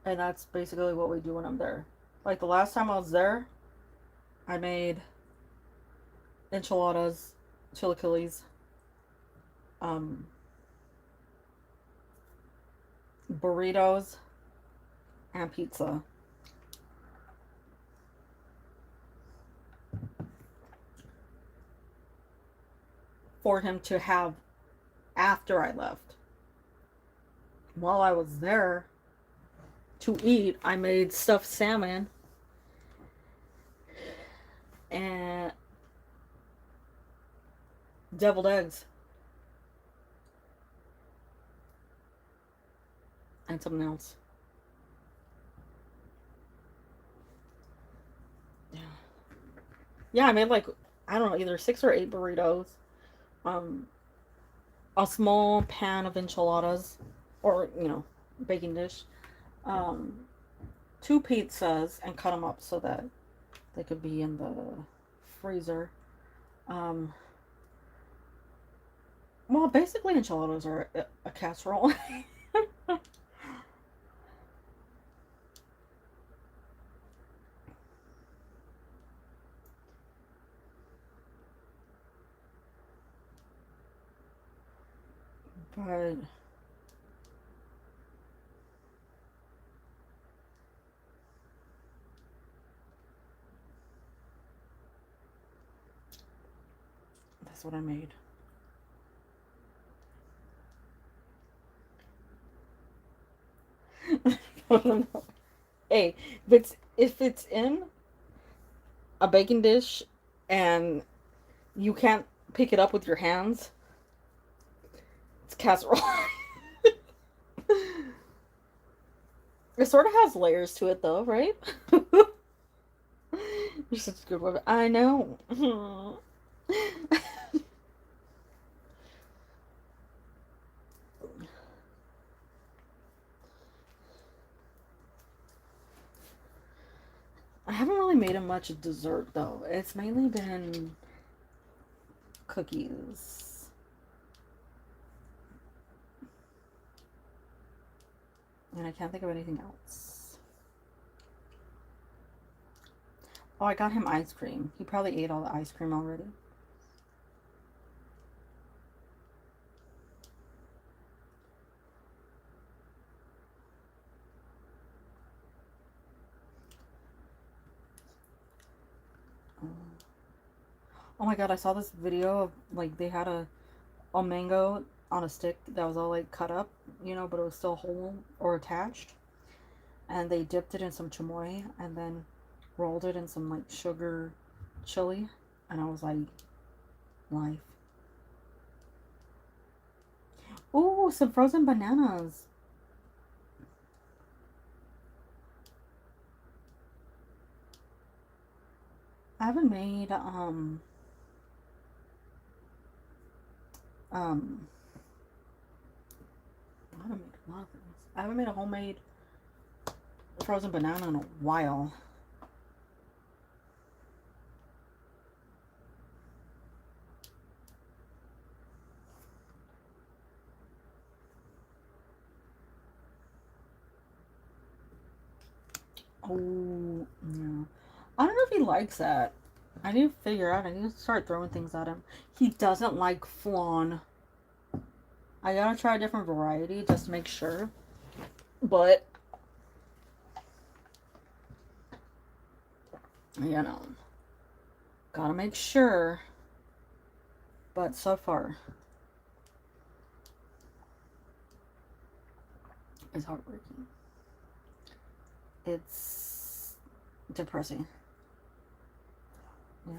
And that's basically what we do when I'm there. Like the last time I was there, I made enchiladas, chilaquiles, um, burritos, and pizza. For him to have after I left. While I was there to eat, I made stuffed salmon and deviled eggs and something else. Yeah. Yeah, I made like, I don't know, either 6 or 8 burritos, um, a small pan of enchiladas, or, baking dish, um, 2 pizzas, and cut them up so that they could be in the freezer. Um, well, basically, enchiladas are a casserole. But that's what I made. Hey, if it's in a baking dish and you can't pick it up with your hands, it's casserole. It sort of has layers to it, though, right? You're such a good woman. I know. I haven't really made him much dessert, though. It's mainly been cookies. And I can't think of anything else. Oh, I got him ice cream. He probably ate all the ice cream already. Oh my god, I saw this video of, like, they had a mango on a stick that was all, like, cut up, but it was still whole or attached. And they dipped it in some chamoy and then rolled it in some, like, sugar chili, and I was like, life. Ooh, some frozen bananas. I haven't made um I haven't made a lot of things. I haven't made a homemade frozen banana in a while. Oh, yeah. I don't know if he likes that. I need to figure out. I need to start throwing things at him. He doesn't like flan. I gotta try a different variety just to make sure. But, you know, gotta make sure. But so far, it's heartbreaking. It's depressing. Yeah.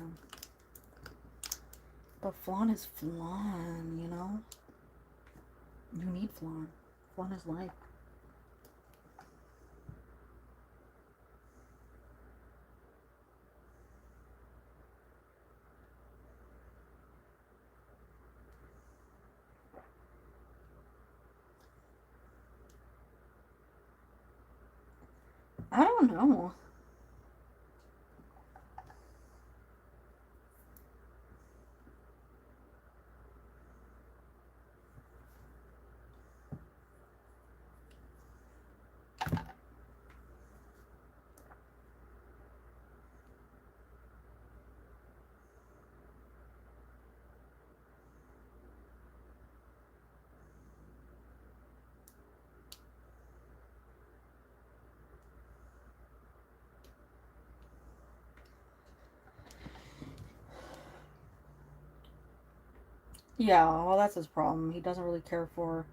But flan is flan, you know? You need flan. Flan is life. I don't know. Yeah, well, that's his problem. He doesn't really care for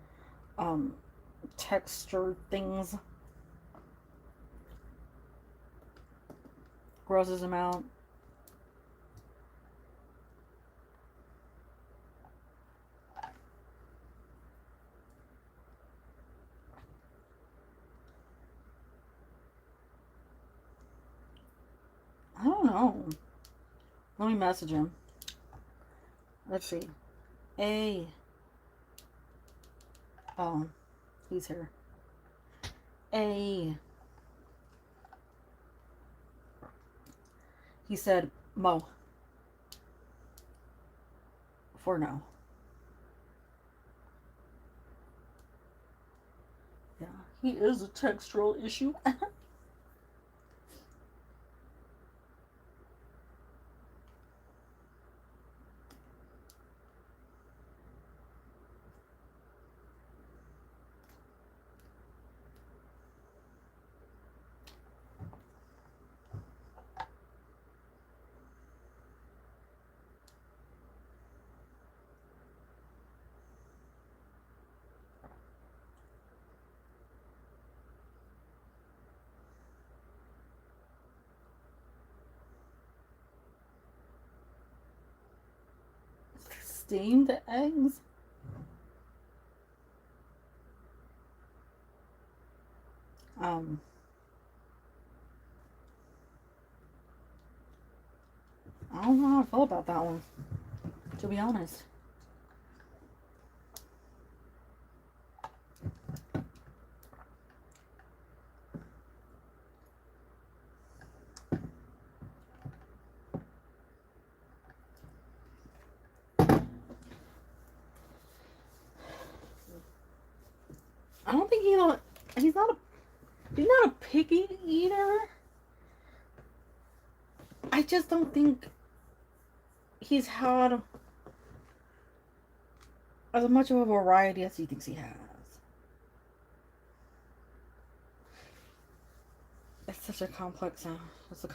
um texture things. Grosses him out. I don't know. Let me message him. Let's see. A. Oh, he's here. A. He said Mo for no. Yeah, he is a textural issue. Steamed eggs. Um, I don't know how I feel about that one, to be honest. I don't think he's not a he's not a picky eater. I just don't think he's had as much of a variety as he thinks he has. It's such a complex it's a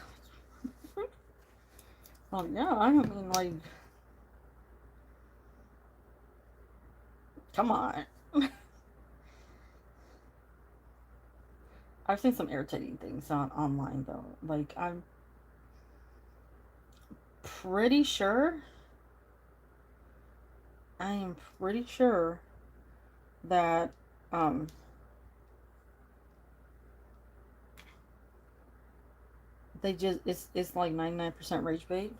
well, yeah, I don't mean like come on. I've seen some irritating things online though. Like pretty sure. I am pretty sure that um they just it's like 99% rage bait.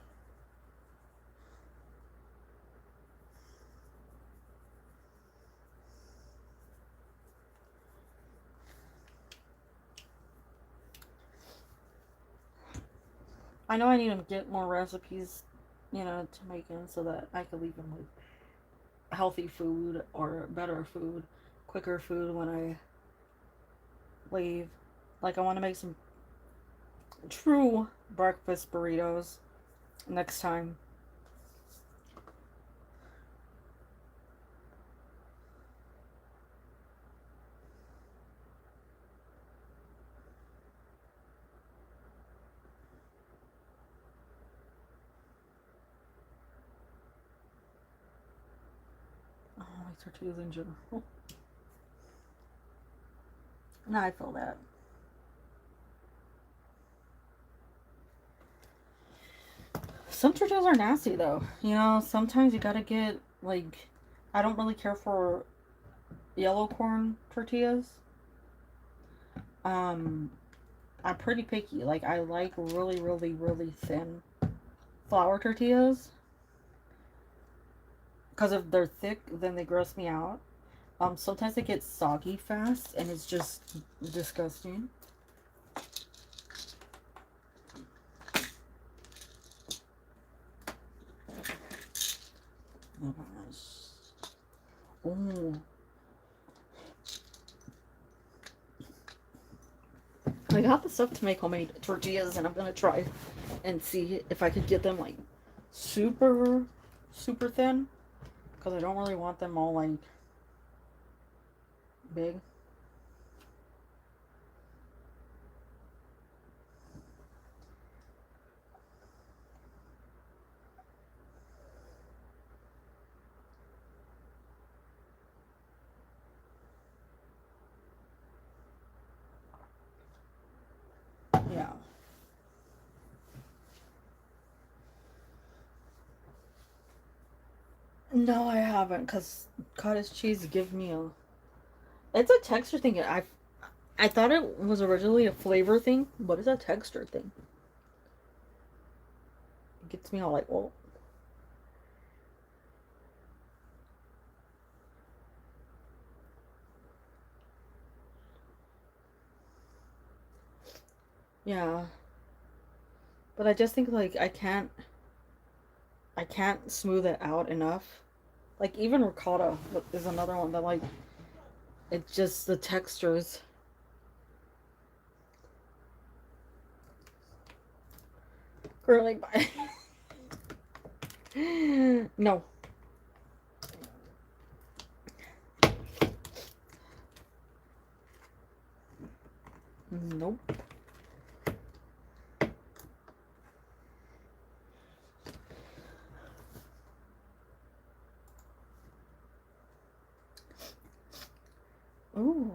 I know I need to get more recipes, to make them so that I can leave them with healthy food or better food, quicker food when I leave. Like I want to make some true breakfast burritos next time. Oh, I like tortillas in general. Now I feel that. Some tortillas are nasty though. Sometimes you gotta get like I don't really care for yellow corn tortillas. Um I'm pretty picky. Like I like really, really, really thin flour tortillas. Because if they're thick, then they gross me out. Sometimes they get soggy fast, and it's just disgusting. Oh gosh. Oh. I got the stuff to make homemade tortillas, and I'm gonna try and see if I could get them like super, super thin. Because I don't really want them all like big. Yeah. No, I haven't, because cottage cheese give me a. It's a texture thing. I thought it was originally a flavor thing, but it's a texture thing. It gets me all like, well, yeah. But I just think like I can't smooth it out enough. Like even ricotta is another one that like it just the textures. Currently by no. Nope. Ooh.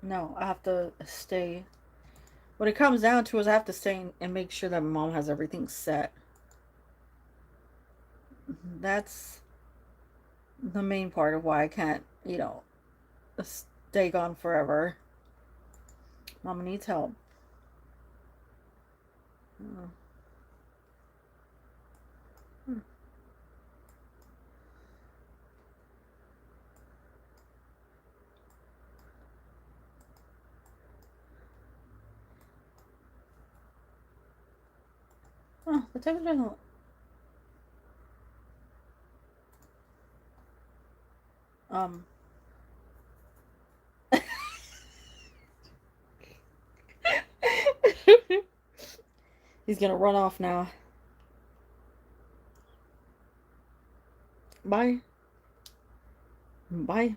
No, I have to stay. What it comes down to is I have to stay and make sure that mom has everything set. That's the main part of why I can't, stay gone forever. Mama needs help. Uh, hmm. Oh, the texture doesn't. Um. He's gonna run off now. Bye. Bye.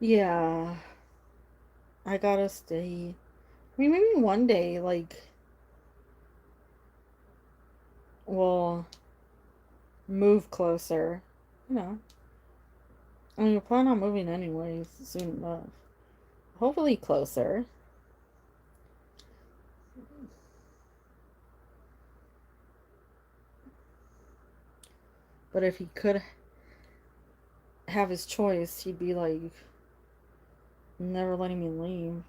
Yeah, I gotta stay. I mean, maybe one day, like, we'll move closer. You know, I mean, we plan on moving anyways soon enough. Hopefully closer. But if he could have his choice, he'd be like, never letting me leave.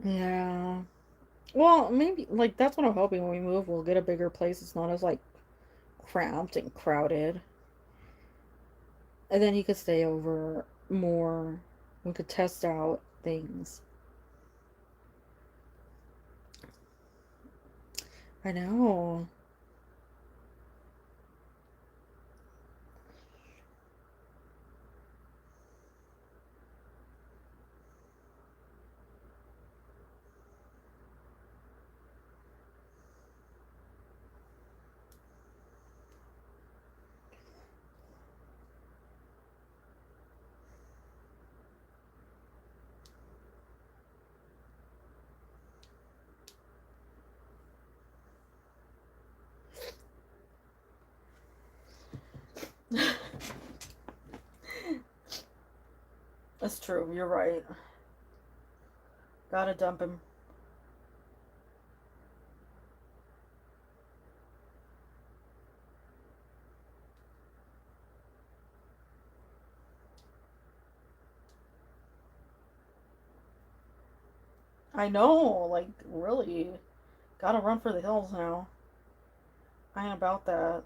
Yeah. Well, maybe, like, that's what I'm hoping when we move, we'll get a bigger place. It's not as, like, cramped and crowded. And then he could stay over more. We could test out things. I know. That's true. You're right. Gotta dump him. I know. Like, really. Gotta run for the hills now. I ain't about that.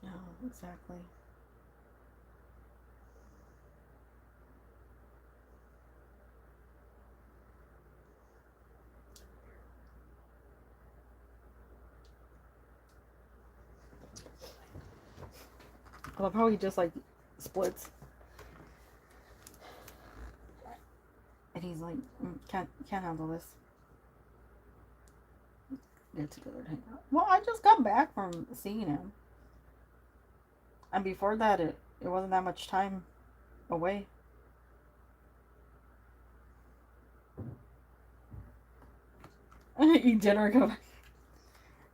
No, exactly. I love how he just, like, splits. And he's like, can't handle this. Get together to hang out. Well, I just got back from seeing him. And before that, it wasn't that much time away. Eat dinner, go back.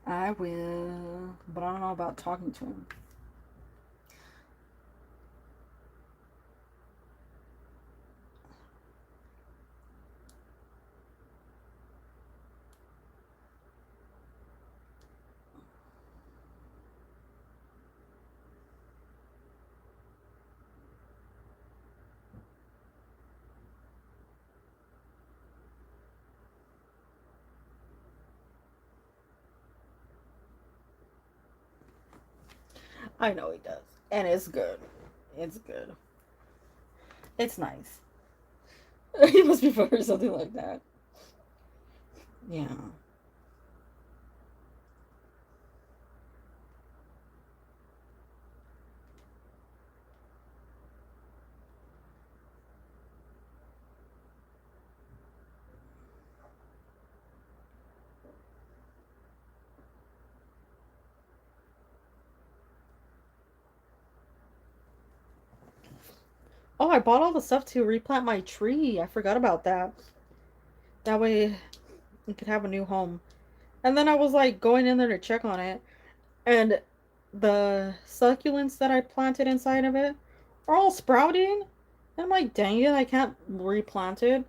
I will, but I don't know about talking to him. I know he does, and it's good. It's good. It's nice. He must be for or something like that. Yeah. Oh, I bought all the stuff to replant my tree. I forgot about that. That way you could have a new home. And then I was like going in there to check on it, and the succulents that I planted inside of it are all sprouting. And I'm like, dang it, I can't replant it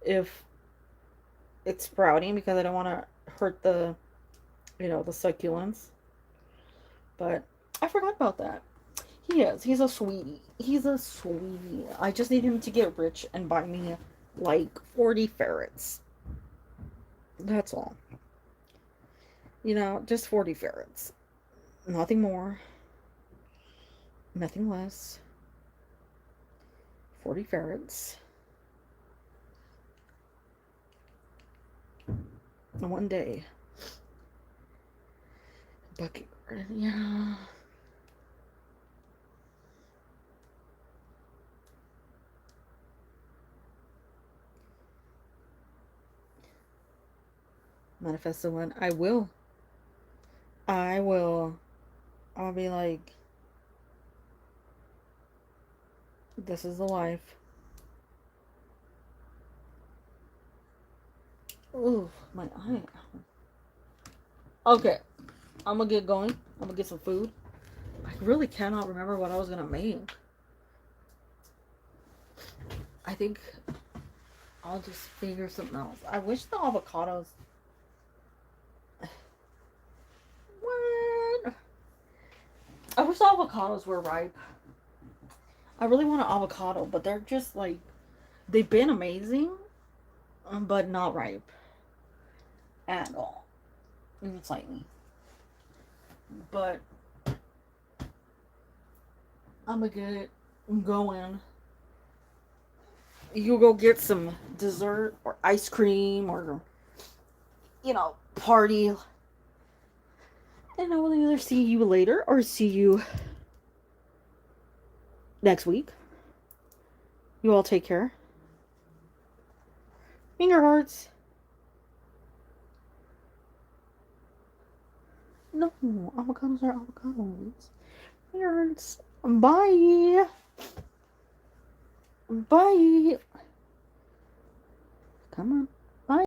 if it's sprouting because I don't want to hurt the succulents. But I forgot about that. He is. He's a sweetie. He's a sweetie. I just need him to get rich and buy me like 40 ferrets. That's all. Just 40 ferrets. Nothing more. Nothing less. 40 ferrets. One day. Bucket garden, yeah. Manifest the one. I will. I will. I'll be like, this is the life. Ooh, my eye. Okay, I'm gonna get going. I'm gonna get some food. I really cannot remember what I was gonna make. I think I'll just figure something else. I wish the avocados. What? I wish the avocados were ripe. I really want an avocado, but they're just like, they've been amazing, but not ripe at all. It's like, but I'm gonna get going. You go get some dessert or ice cream or, party. And I will either see you later or see you next week. You all take care. Finger hearts. No, avocados are avocados. Finger hearts. Bye. Bye. Come on.